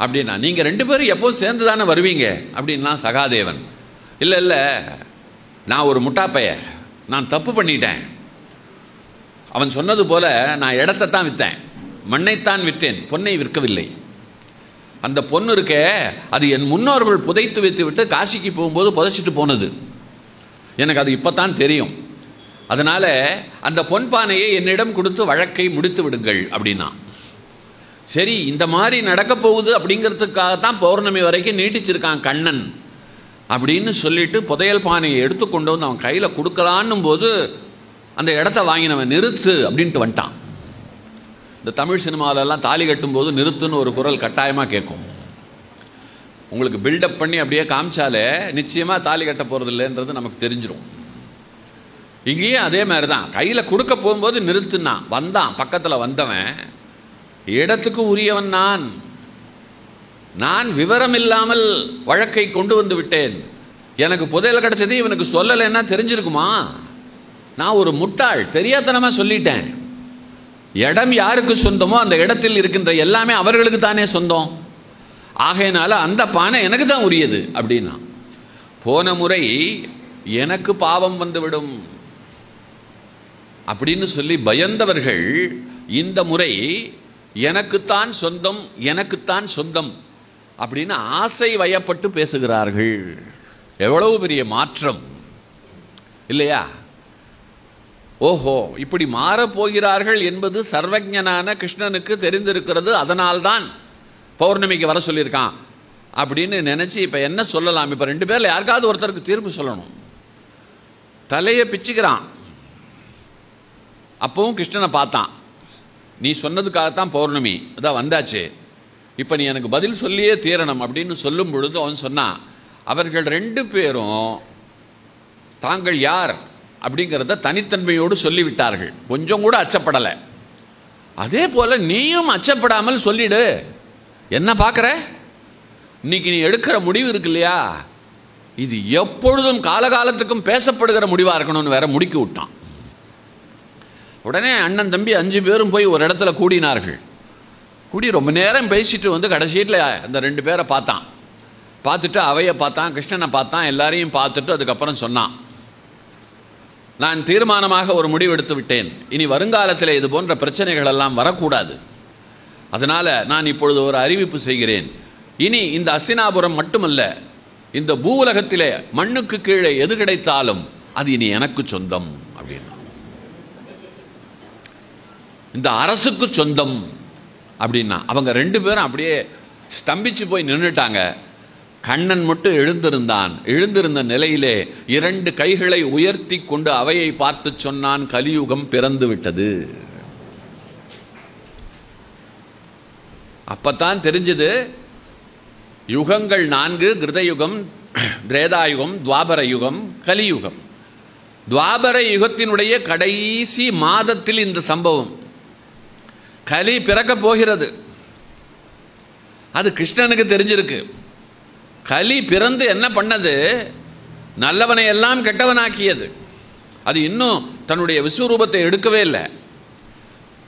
அப்படின்னா. நீங்கள் 2 பேரும் எப்போ சேர்ந்து தானே வருவீங்க அப்படின்னா சகாதேவன். இல்லை நான் ஒரு முட்டாப்பைய, நான் தப்பு பண்ணிட்டேன். அவன் சொன்னது போல நான் இடத்தை தான் விற்றேன், மண்ணைத்தான் விற்றேன், பொன்னை விற்கவில்லை. அந்த பொண்ணு இருக்கே, அது என் முன்னோர்கள் புதைத்து வைத்து விட்டு காசிக்கு போகும்போது புதைச்சிட்டு போனது. எனக்கு அது இப்போ தான் தெரியும். அதனால் அந்த பொன் பானையை என்னிடம் கொடுத்து வழக்கை முடித்து விடுங்கள் அப்படின்னா. சரி, இந்த மாதிரி நடக்க போகுது அப்படிங்கிறதுக்காகத்தான் பௌர்ணமி வரைக்கும் நீட்டிச்சிருக்கான் கண்ணன் அப்படின்னு சொல்லிட்டு புதையல் பானையை எடுத்துக்கொண்டு வந்து அவன் கையில் கொடுக்கலான்னும் போது அந்த இடத்த வாங்கினவன் நிறுத்து அப்படின்ட்டு வந்துட்டான். இந்த தமிழ் சினிமாவிலெல்லாம் தாலி கட்டும்போது நிறுத்துன்னு ஒரு குரல் கட்டாயமாக கேட்கும். உங்களுக்கு பில்டப் பண்ணி அப்படியே காமிச்சாலே நிச்சயமாக தாலி கட்ட போகிறது இல்லைன்றது நமக்கு தெரிஞ்சிடும். இங்கேயும் அதே மாதிரி தான். கையில் கொடுக்க போகும்போது நிறுத்துனா வந்தான். பக்கத்தில் வந்தவன், இடத்துக்கு உரியவன் நான் விவரம் இல்லாமல் வழக்கை கொண்டு வந்து விட்டேன். எனக்கு புதையல் கிடைச்சது இவனுக்கு சொல்லலைன்னா தெரிஞ்சிருக்குமா? நான் ஒரு முட்டாள், தெரியாதனமாக சொல்லிட்டேன். இடம் யாருக்கு சொந்தமோ அந்த இடத்தில் இருக்கின்ற எல்லாமே அவர்களுக்கு தானே சொந்தம். ஆகையினால அந்த பானை எனக்கு தான் உரியது அப்படின்னா. போன முறை எனக்கு பாவம் வந்துவிடும் அப்படின்னு சொல்லி பயந்தவர்கள் இந்த முறை எனக்குத்தான் சொந்தம், எனக்குத்தான் சொந்தம் அப்படின்னு ஆசை வயப்பட்டு பேசுகிறார்கள். எவ்வளவு பெரிய மாற்றம் இல்லையா? ஓஹோ, இப்படி மாறப்போகிறார்கள் என்பது சர்வஜனான கிருஷ்ணனுக்கு தெரிந்திருக்கிறது. அதனால்தான் பௌர்ணமிக்கு வர சொல்லியிருக்கான் அப்படின்னு நினைச்சு இப்ப என்ன சொல்லலாம்? இப்ப 2 பேர்ல யாருக்காவது ஒருத்தருக்கு தீர்ப்பு சொல்லணும். தலையை பிச்சுக்கிறான். அப்பவும் கிருஷ்ணனை பார்த்தான். நீ சொன்னதுக்காகத்தான் பௌர்ணமி அதான் வந்தாச்சு, இப்ப நீ எனக்கு பதில் சொல்லியே தீரணும் அப்படின்னு சொல்லும் பொழுது அவன் சொன்னான், அவர்கள் 2 பேரும் தாங்கள் யார் அப்படிங்கிறத தனித்தன்மையோடு சொல்லிவிட்டார்கள். கொஞ்சம் கூட அச்சப்படலை. அதே போல நீயும் அச்சப்படாமல் சொல்லிடு. என்ன பார்க்குற? இன்னைக்கு நீ எடுக்கிற முடிவு இருக்கு இல்லையா, இது எப்பொழுதும் காலகாலத்துக்கும் பேசப்படுகிற முடிவாக இருக்கணும்னு வேற முடுக்கி விட்டான். உடனே அண்ணன் தம்பி 5 பேரும் போய் ஒரு இடத்துல கூடினார்கள். கூடி ரொம்ப நேரம் பேசிட்டு வந்து கடைசியில் அந்த 2 பேரை பார்த்தான். பார்த்துட்டு அவையை பார்த்தான், கிருஷ்ணனை பார்த்தான், எல்லாரையும் பார்த்துட்டு அதுக்கப்புறம் சொன்னான், நான் தீர்மானமாக ஒரு முடிவு எடுத்து விட்டேன். இனி வருங்காலத்தில் இது போன்ற பிரச்சனைகள் எல்லாம் வரக்கூடாது. அதனால நான் இப்பொழுது ஒரு அறிவிப்பு செய்கிறேன். இனி இந்த அஸ்தினாபுரம் மட்டுமல்ல, இந்த பூவுலகத்திலே மண்ணுக்கு கீழே எது கிடைத்தாலும் அது இனி எனக்கு சொந்தம் அப்படின்னா. இந்த அரசுக்கு சொந்தம் அப்படின்னா அவங்க 2 பேரும் அப்படியே ஸ்தம்பிச்சு போய் நின்றுட்டாங்க. கண்ணன் மட்டும் எழுந்திருந்தான். எழுந்திருந்த நிலையிலே 2 கைகளை உயர்த்தி கொண்டு அவையை பார்த்து சொன்னான், கலியுகம் பிறந்து விட்டது. அப்பத்தான் தெரிஞ்சது, யுகங்கள் 4: கிருதயுகம், திரேதாயுகம், துவாபர யுகம், கலியுகம். துவாபர யுகத்தினுடைய கடைசி மாதத்தில் இந்த சம்பவம். கலி பிறக்க போகிறது. அது கிருஷ்ணனுக்கு தெரிஞ்சிருக்கு. கலி பிறந்து என்ன பண்ணது? நல்லவனை எல்லாம் கெட்டவனாக்கியது. அது இன்னும் தன்னுடைய விஸ்வரூபத்தை எடுக்கவே இல்லை.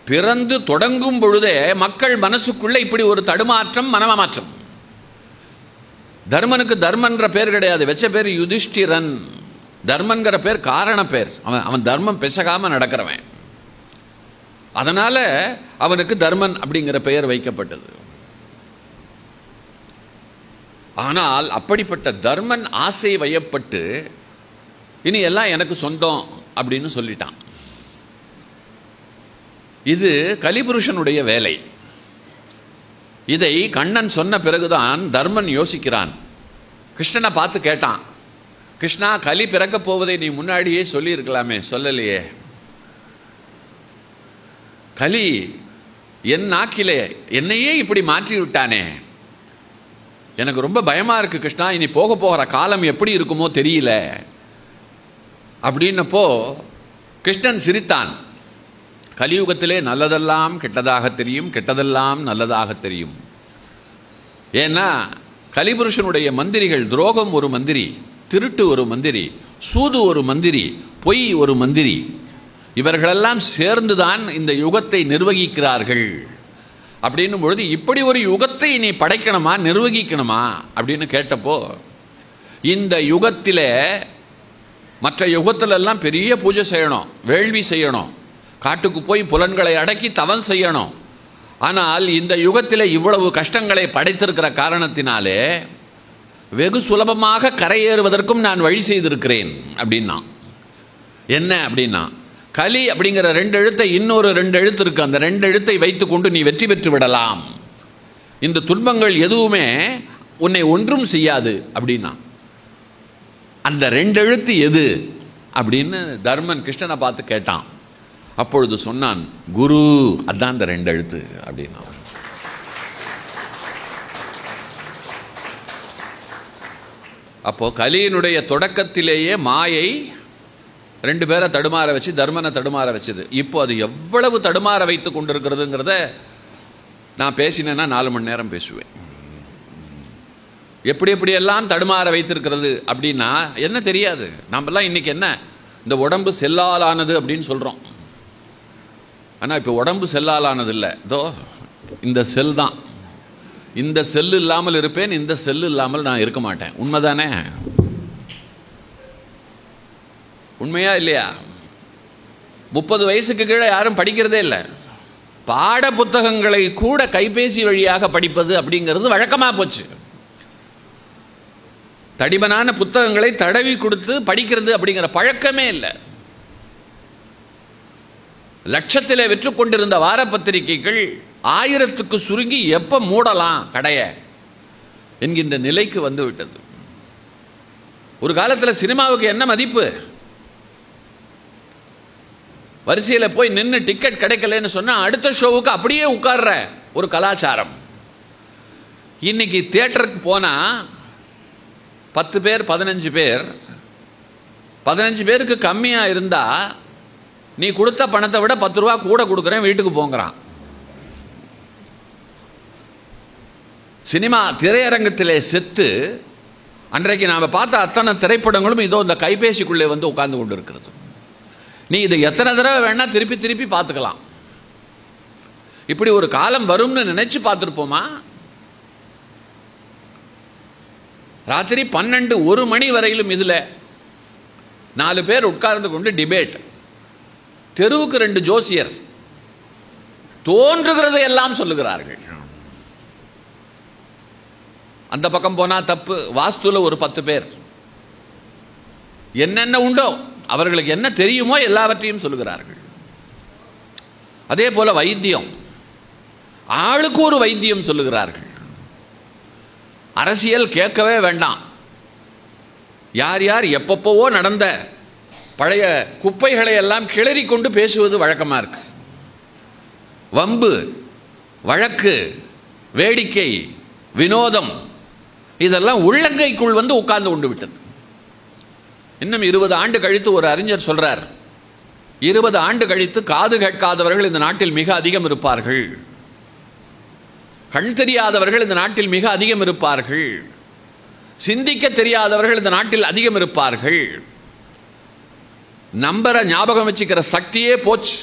பிறந்து தொடங்கும் பொழுதே மக்கள் மனசுக்குள்ள இப்படி ஒரு தடுமாற்றம், மனமாற்றம். தர்மனுக்கு தர்மன்ற பேர் கிடையாது, வெச்ச பேர் யுதிஷ்டிரன். தர்மன்கிற பேர் காரண பேர். அவன் தர்மம் பெசகாம நடக்கிறவன். அதனால அவனுக்கு தர்மன் அப்படிங்கிற பெயர் வைக்கப்பட்டது. ஆனால் அப்படிப்பட்ட தர்மன் ஆசை வயப்பட்டு இனி எல்லாம் எனக்கு சொந்தம் அப்படின்னு சொல்லிட்டான். இது கலிபுருஷனுடைய வேலை. இதை கண்ணன் சொன்ன பிறகுதான் தர்மன் யோசிக்கிறான். கிருஷ்ணனை பார்த்து கேட்டான், கிருஷ்ணா, கலி பிறக்க போவதை நீ முன்னாடியே சொல்லி இருக்கலாமே, சொல்லலையே. கலி என் நாக்கிலே என்னையே இப்படி மாற்றி விட்டானே, எனக்கு ரொம்ப பயமா இருக்கு கிருஷ்ணா, இனி போக போகிற காலம் எப்படி இருக்குமோ தெரியல அப்படின்னப்போ கிருஷ்ணன் சிரித்தான். கலியுகத்திலே நல்லதெல்லாம் கெட்டதாக தெரியும், கெட்டதெல்லாம் நல்லதாக தெரியும். ஏன்னா கலிபுருஷனுடைய மந்திரிகள், துரோகம் ஒரு மந்திரி, திருட்டு ஒரு மந்திரி, சூது ஒரு மந்திரி, பொய் ஒரு மந்திரி, இவர்களெல்லாம் சேர்ந்துதான் இந்த யுகத்தை நிர்வகிக்கிறார்கள். அப்படின்னும் பொழுது இப்படி ஒரு யுகத்தை நீ படைக்கணுமா, நிர்வகிக்கணுமா அப்படின்னு கேட்டப்போ, இந்த யுகத்திலே மற்ற யுகத்திலெல்லாம் பெரிய பூஜை செய்யணும், வேள்வி செய்யணும், காட்டுக்கு போய் புலன்களை அடக்கி தவம் செய்யணும். ஆனால் இந்த யுகத்தில் இவ்வளவு கஷ்டங்களை படைத்திருக்கிற காரணத்தினாலே வெகு சுலபமாக கரையேறுவதற்கும் நான் வழி செய்திருக்கிறேன் அப்படின்னா. என்ன அப்படின்னா, கலி அப்படிங்கிற 2 எழுத்தை இன்னொரு 2 எழுத்து இருக்கு, அந்த 2 எழுத்தை வைத்துக் கொண்டு நீ வெற்றி பெற்று விடலாம். இந்த துன்பங்கள் எதுவுமே உன்னை ஒன்றும் செய்யாது அப்படின்னா. அந்த 2 எழுத்து எது அப்படின்னு தர்மன் கிருஷ்ணனை பார்த்து கேட்டான். அப்பொழுது சொன்னான், குரு, அதான் அந்த 2 எழுத்து அப்படின்னா. அப்போ கலியினுடைய தொடக்கத்திலேயே மாயை 2 பேரை தடுமாற வச்சு, தர்மனை தடுமாற வச்சது. இப்போ அது எவ்வளவு தடுமாற வைத்து கொண்டிருக்கிறதுங்கிறத நான் பேசினேன்னா 4 மணி நேரம் பேசுவேன். எப்படி எப்படியெல்லாம் தடுமாற வைத்திருக்கிறது அப்படின்னா என்ன தெரியாது. நாமெல்லாம் இன்னைக்கு என்ன, இந்த உடம்பு செல்லாலானது அப்படின்னு சொல்கிறோம். ஆனால் இப்போ உடம்பு செல்லாலானது இல்லை, இதோ இந்த செல் தான். இந்த செல்லு இல்லாமல் இருப்பேன், இந்த செல்லு இல்லாமல் நான் இருக்க மாட்டேன். உண்மைதானே? உண்மையா இல்லையா? 30 வயசுக்கு கீழே யாரும் படிக்கிறதே இல்லை. பாட புத்தகங்களை கூட கைபேசி வழியாக படிப்பது அப்படிங்கிறது வழக்கமாக போச்சு. தடிமனான புத்தகங்களை தடவி கொடுத்து படிக்கிறது அப்படிங்கிற பழக்கமே இல்லை. லட்சத்திலே விற்று கொண்டிருந்த வார பத்திரிகைகள் 1000க்கு சுருங்கி எப்ப மூடலாம் கடைய என்கின்ற நிலைக்கு வந்து விட்டது. ஒரு காலத்தில் சினிமாவுக்கு என்ன மதிப்பு? வரிசையில் போய் நின்று டிக்கெட் கிடைக்கலன்னு சொன்னா அடுத்த ஷோவுக்கு அப்படியே உட்கார்ற ஒரு கலாச்சாரம். இன்னைக்கு தியேட்டருக்கு போனா 10 பேர் 15 பேர், 15 பேருக்கு கம்மியா இருந்தா நீ கொடுத்த பணத்தை விட 10 ரூபா கூட கொடுக்குறேன், வீட்டுக்கு போங்கிறான். சினிமா திரையரங்கத்திலே செத்து அன்றைக்கு நாம பார்த்த அத்தனை திரைப்படங்களும் இதோ இந்த கைபேசிக்குள்ளே வந்து உட்கார்ந்து கொண்டு இருக்கிறது. நீ இதை எத்தனை தடவை வேணா திருப்பி திருப்பி பார்த்துக்கலாம். இப்படி ஒரு காலம் வரும்னு நினைச்சு பார்த்துருப்போமா? ராத்திரி 12-1 மணி வரையிலும் இதுல 4 பேர் உட்கார்ந்து கொண்டு டிபேட். தெருவுக்கு 2 ஜோசியர் தோன்றுகிறதை எல்லாம் சொல்லுகிறார்கள். அந்த பக்கம் போனா தப்பு, வாஸ்துல ஒரு 10 பேர், என்னென்ன உண்டோ அவர்களுக்கு என்ன தெரியுமோ எல்லாவற்றையும் சொல்லுகிறார்கள். அதே போல வைத்தியம், ஆளுக்கு ஒரு வைத்தியம் சொல்லுகிறார்கள். அரசியல் கேட்கவே வேண்டாம். யார் யார் எப்பப்போவோ நடந்த பழைய குப்பைகளை எல்லாம் கிளறி கொண்டு பேசுவது வழக்கமா இருக்கு. வம்பு, வழக்கு, வேடிக்கை, வினோதம் இதெல்லாம் உள்ளங்கைக்குள் வந்து உட்கார்ந்து கொண்டு விட்டது. இன்னும் 20 ஆண்டு கழித்து ஒரு அறிஞர் சொல்றார், 20 ஆண்டு கழித்து காது கேட்காதவர்கள் இந்த நாட்டில் மிக அதிகம் இருப்பார்கள், கண் தெரியாதவர்கள் இந்த நாட்டில் மிக அதிகம் இருப்பார்கள், சிந்திக்க தெரியாதவர்கள் இந்த நாட்டில் அதிகம் இருப்பார்கள். நம்பரை ஞாபகம் வச்சுக்கிற சக்தியே போச்சு.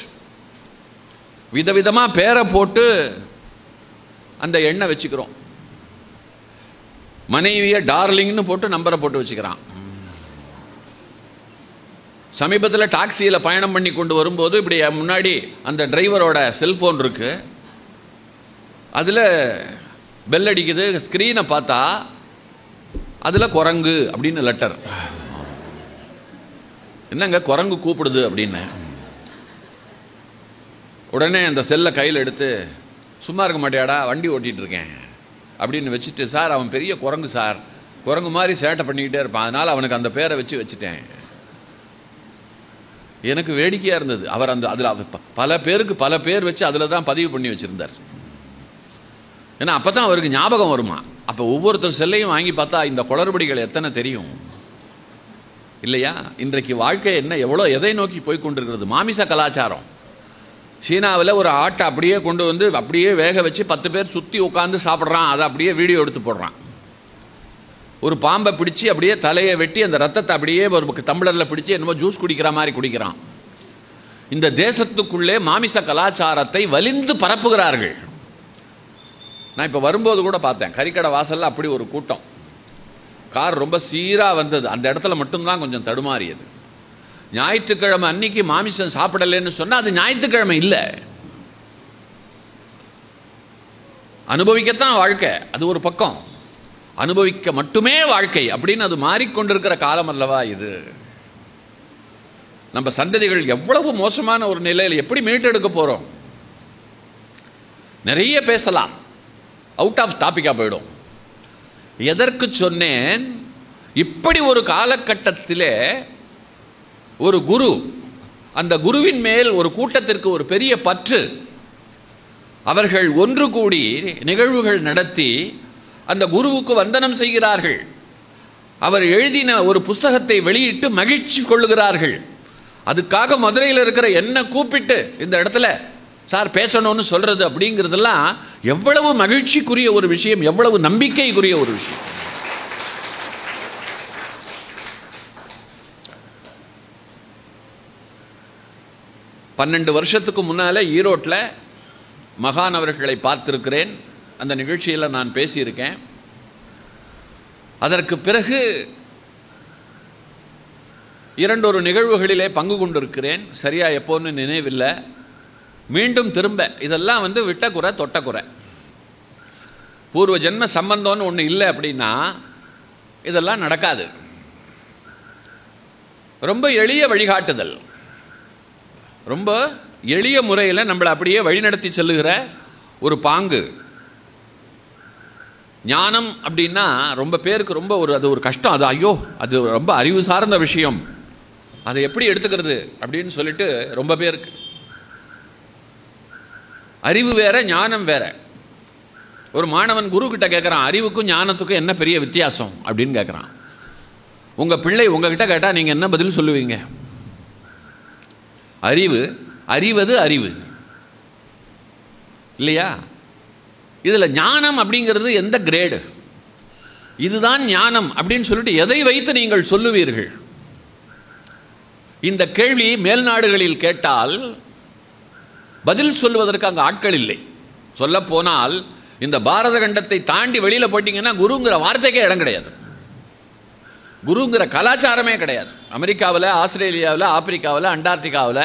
விதவிதமா பேரை போட்டு அந்த எண்ணை வச்சுக்கிறோம். மனைவியை டார்லிங்னு போட்டு நம்பரை போட்டு வச்சுக்கிறான். சமீபத்தில் டாக்ஸியில் பயணம் பண்ணி கொண்டு வரும்போது இப்படி முன்னாடி அந்த டிரைவரோட செல்போன் இருக்கு, அதில் பெல் அடிக்குது. ஸ்கிரீனை பார்த்தா அதில் குரங்கு அப்படின்னு லெட்டர். என்னங்க குரங்கு கூப்பிடுது அப்படின்னு. உடனே அந்த செல்லை கையில் எடுத்து, சும்மா இருக்க மாட்டியாடா, வண்டி ஓட்டிகிட்டு இருக்கேன் அப்படின்னு வச்சுட்டு, சார் அவன் பெரிய குரங்கு சார், குரங்கு மாதிரி சேட்டை பண்ணிக்கிட்டே இருப்பான், அதனால் அவனுக்கு அந்த பேரை வச்சுட்டேன். எனக்கு வேடிக்கையாக இருந்தது. அவர் அந்த அதில் பல பேருக்கு பல பேர் வச்சு அதில் தான் பதிவு பண்ணி வச்சுருந்தார். ஏன்னா அப்போ தான் அவருக்கு ஞாபகம் வருமா. அப்போ ஒவ்வொருத்தர் செல்லையும் வாங்கி பார்த்தா இந்த குளறுபடிகள் எத்தனை தெரியும் இல்லையா? இன்றைக்கு வாழ்க்கை என்ன எவ்வளோ எதை நோக்கி போய் கொண்டிருக்கிறது. மாமிச கலாச்சாரம். சீனாவில் ஒரு ஆட்டை அப்படியே கொண்டு வந்து அப்படியே வேக வச்சு 10 பேர் சுற்றி உட்காந்து சாப்பிட்றான், அதை அப்படியே வீடியோ எடுத்து போடுறான். ஒரு பாம்பை பிடிச்சி அப்படியே தலையை வெட்டி அந்த ரத்தத்தை அப்படியே ஒரு டம்ளரில் பிடிச்சி என்னமோ ஜூஸ் குடிக்கிற மாதிரி குடிக்கிறான். இந்த தேசத்துக்குள்ளே மாமிச கலாச்சாரத்தை வலிந்து பரப்புகிறார்கள். நான் இப்போ வரும்போது கூட பார்த்தேன், கறிக்கடை வாசலில் அப்படி ஒரு கூட்டம். கார் ரொம்ப சீராக வந்தது, அந்த இடத்துல மட்டும்தான் கொஞ்சம் தடுமாறியது. ஞாயிற்றுக்கிழமை அன்னைக்கு மாமிசம் சாப்பிடலன்னு சொன்னால் அது ஞாயிற்றுக்கிழமை இல்லை. அனுபவிக்கத்தான் வாழ்க்கை, அது ஒரு பக்கம். அனுபவிக்க மட்டுமே வாழ்க்கை அப்படின்னு அது மாறிக்கொண்டிருக்கிற காலம் அல்லவா இது. நம்ம சந்ததிகள் எவ்வளவு மோசமான ஒரு நிலையில் எப்படி மீட்டெடுக்க போறோம்? நிறைய பேசலாம், அவுட் ஆஃப் டாபிக்கா போயிடும். எதற்கு சொன்னேன்? இப்படி ஒரு காலகட்டத்திலே ஒரு குரு, அந்த குருவின் மேல் ஒரு கூட்டத்திற்கு ஒரு பெரிய பற்று, அவர்கள் ஒன்று கூடி நிகழ்வுகள் நடத்தி அந்த குருவுக்கு வந்தனம் செய்கிறார்கள். அவர் எழுதின ஒரு புஸ்தகத்தை வெளியிட்டு மகிழ்ச்சி கொள்ளுகிறார்கள். அதுக்காக மதுரையில் இருக்கிற என்ன கூப்பிட்டு இந்த இடத்துல சார் பேசணும்னு சொல்றது அப்படிங்கிறதெல்லாம் எவ்வளவு மகிழ்ச்சிக்குரிய ஒரு விஷயம், எவ்வளவு நம்பிக்கைக்குரிய ஒரு விஷயம். பன்னெண்டு வருஷத்துக்கு முன்னால ஈரோட்டில் மகான் அவர்களை பார்த்திருக்கிறேன். அந்த நிகழ்ச்சியில் நான் பேசியிருக்கேன். அதற்கு பிறகு 2 நிகழ்வுகளிலே பங்கு கொண்டிருக்கிறேன். சரியா எப்போன்னு நினைவில்லை. மீண்டும் திரும்ப இதெல்லாம் விட்ட குறை தொட்ட குறை. பூர்வ ஜென்ம சம்பந்தம்னு ஒன்று இல்லை அப்படின்னா இதெல்லாம் நடக்காது. ரொம்ப எளிய வழிகாட்டுதல், ரொம்ப எளிய முறையில் நம்மளை அப்படியே வழிநடத்தி செல்லுகிற ஒரு பாங்கு. ஞானம் அப்படின்னா ரொம்ப பேருக்கு ரொம்ப அது ஒரு கஷ்டம். அது ஐயோ அது ரொம்ப அறிவு சார்ந்த விஷயம், அதை எப்படி எடுத்துக்கிறது அப்படின்னு சொல்லிட்டு ரொம்ப பேருக்கு. அறிவு வேற, ஞானம் வேற. ஒரு மாணவன் குரு கிட்ட கேட்குறான், அறிவுக்கும் ஞானத்துக்கும் என்ன பெரிய வித்தியாசம் அப்படின்னு கேட்குறான். உங்கள் பிள்ளை உங்ககிட்ட கேட்டால் நீங்கள் என்ன பதில் சொல்லுவீங்க? அறிவது அறிவு இல்லையா? இதில் ஞானம் அப்படிங்கிறது எந்த கிரேடு? இதுதான் ஞானம் அப்படின்னு சொல்லிட்டு எதை வைத்து நீங்கள் சொல்லுவீர்கள்? இந்த கேள்வி மேல்நாடுகளில் கேட்டால் பதில் சொல்லுவதற்கு அங்கே ஆட்கள் இல்லை. சொல்ல போனால் இந்த பாரத கண்டத்தை தாண்டி வெளியில் போயிட்டீங்கன்னா குருங்கிற வார்த்தைக்கே இடம் கிடையாது. குருங்கிற கலாச்சாரமே கிடையாது. அமெரிக்காவில், ஆஸ்திரேலியாவில், ஆப்பிரிக்காவில், அண்டார்டிகாவில்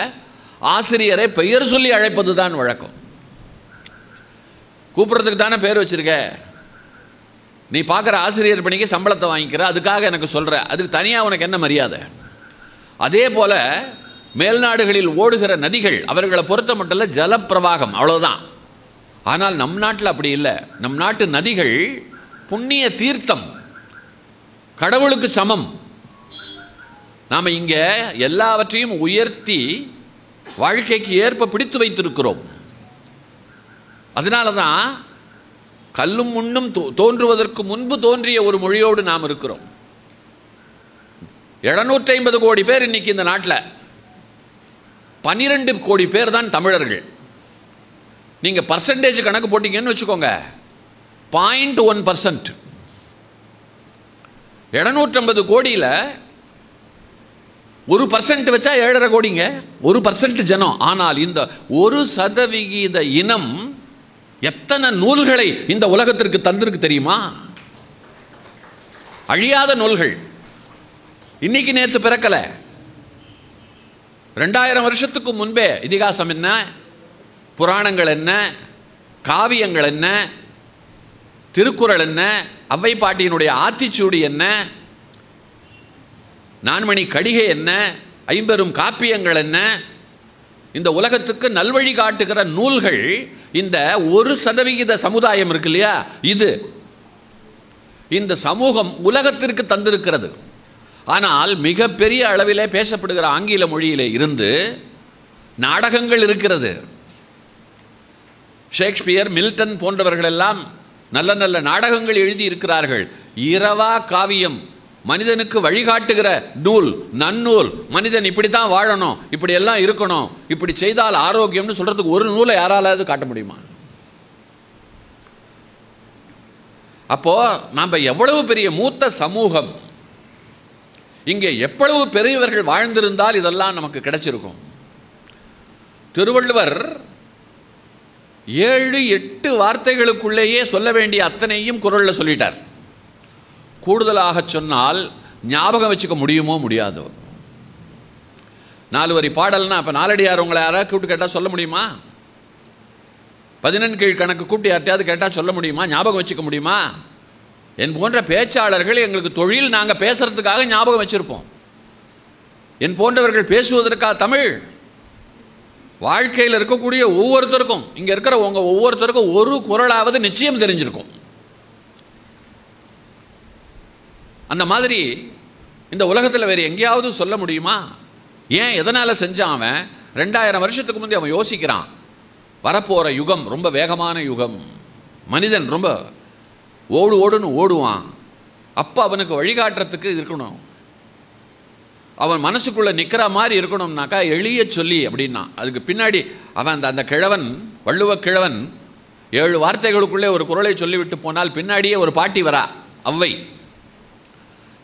ஆசிரியரை பெயர் சொல்லி அழைப்பது தான் வழக்கம். கூப்பிட்றதுக்கு தானே பேர் வச்சிருக்க, நீ பார்க்குற ஆசிரியர் பணிக்கு சம்பளத்தை வாங்கிக்கிற, அதுக்காக எனக்கு சொல்கிற, அதுக்கு தனியாக உனக்கு என்ன மரியாதை? அதே போல மேல்நாடுகளில் ஓடுகிற நதிகள் அவர்களை பொறுத்த மட்டும் ஜலப்பிரவாகம், அவ்வளோதான். ஆனால் நம் நாட்டில் அப்படி இல்லை. நம் நாட்டு நதிகள் புண்ணிய தீர்த்தம், கடவுளுக்கு சமம். நாம் இங்கே எல்லாவற்றையும் உயர்த்தி வாழ்க்கைக்கு ஏற்ப பிடித்து வைத்திருக்கிறோம். அதனால தான் கல்லும் முன்னும் தோன்றுவதற்கு முன்பு தோன்றிய ஒரு மொழியோடு நாம் இருக்கிறோம். 750 கோடி பேர் இன்னைக்கு இந்த நாட்டில், 12 கோடி பேர் தான் தமிழர்கள். நீங்கள் பர்சன்டேஜ் கணக்கு போட்டீங்கன்னு வச்சுக்கோங்க, 0.1%. 750 கோடியில் 1% வச்சா 7.5 கோடிங்க, 1% ஜனம். ஆனால் இந்த 1% இனம் எத்தனை நூல்களை இந்த உலகத்திற்கு தந்திருக்கு தெரியுமா? அழியாத நூல்கள். இன்னைக்கு நேற்று பிறக்கல, 2000 வருஷத்துக்கு முன்பே இதிகாசம் என்ன, புராணங்கள் என்ன, காவியங்கள் என்ன, திருக்குறள் என்ன, அவ்வை பாட்டியினுடைய ஆத்திச்சூடி என்ன, நான்மணி கடிகை என்ன, ஐம்பெரும் காப்பியங்கள் என்ன, இந்த உலகத்துக்கு நல்வழி காட்டுகிற நூல்கள் இந்த 1% சமுதாயம் இருக்கு இல்லையா, இது இந்த சமூகம் உலகத்திற்கு தந்திருக்கிறது. ஆனால் மிகப்பெரிய அளவிலே பேசப்படுகிற ஆங்கில மொழியிலே இருந்து நாடகங்கள் இருக்கிறது. ஷேக்ஸ்பியர், மில்டன் போன்றவர்கள் எல்லாம் நல்ல நல்ல நாடகங்கள் எழுதி இருக்கிறார்கள். இரவா காவியம், மனிதனுக்கு வழிகாட்டுகிற நூல், நன்னூல். மனிதன் இப்படித்தான் வாழணும், இப்படி எல்லாம் இருக்கணும், இப்படி செய்தால் ஆரோக்கியம்னு சொல்றதுக்கு ஒரு நூலை யாராலாவது காட்ட முடியுமா? அப்போ நாம் எவ்வளவு பெரிய மூத்த சமூகம், இங்கே எவ்வளவு பெரியவர்கள் வாழ்ந்திருந்தால் இதெல்லாம் நமக்கு கிடைச்சிருக்கும். திருவள்ளுவர் 7-8 வார்த்தைகளுக்குள்ளேயே சொல்ல வேண்டிய அத்தனையும் குறள்ல சொல்லிட்டார். கூடுதலாக சொன்னால் ஞாபகம் வச்சுக்க முடியுமோ முடியாதோ? 4 வரி பாடல்னா அப்ப நாலடியார் உங்களை யாராவது கூப்பிட்டு கேட்டால் சொல்ல முடியுமா? 11 கீழ் கணக்கு கூப்பிட்டு யார்ட்டையாவது கேட்டால் சொல்ல முடியுமா? ஞாபகம் வச்சுக்க முடியுமா? என் போன்ற பேச்சாளர்கள் எங்களுக்கு தொழில், நாங்கள் பேசுறதுக்காக ஞாபகம் வச்சிருப்போம். என் போன்றவர்கள் பேசுவதற்காக தமிழ். வாழ்க்கையில் இருக்கக்கூடிய ஒவ்வொருத்தருக்கும், இங்க இருக்கிற உங்க ஒவ்வொருத்தருக்கும் ஒரு குறளாவது நிச்சயம் தெரிஞ்சிருக்கும். அந்த மாதிரி இந்த உலகத்தில் வேறு எங்கேயாவது சொல்ல முடியுமா? ஏன், எதனால செஞ்சான் அவன்? 2000 வருஷத்துக்கு முந்தைய அவன் யோசிக்கிறான். வரப்போற யுகம் ரொம்ப வேகமான யுகம், மனிதன் ரொம்ப ஓடுன்னு ஓடுவான். அப்போ அவனுக்கு வழிகாட்டுறதுக்கு இருக்கணும், அவன் மனசுக்குள்ள நிற்கிற மாதிரி இருக்கணும்னாக்கா எளிய சொல்லி அப்படின்னா. அதுக்கு பின்னாடி அவன் அந்த கிழவன், வள்ளுவ கிழவன் 7 வார்த்தைகளுக்குள்ளே ஒரு குறளை சொல்லிவிட்டு போனால் பின்னாடியே ஒரு பாட்டி வரா, அவ்வை.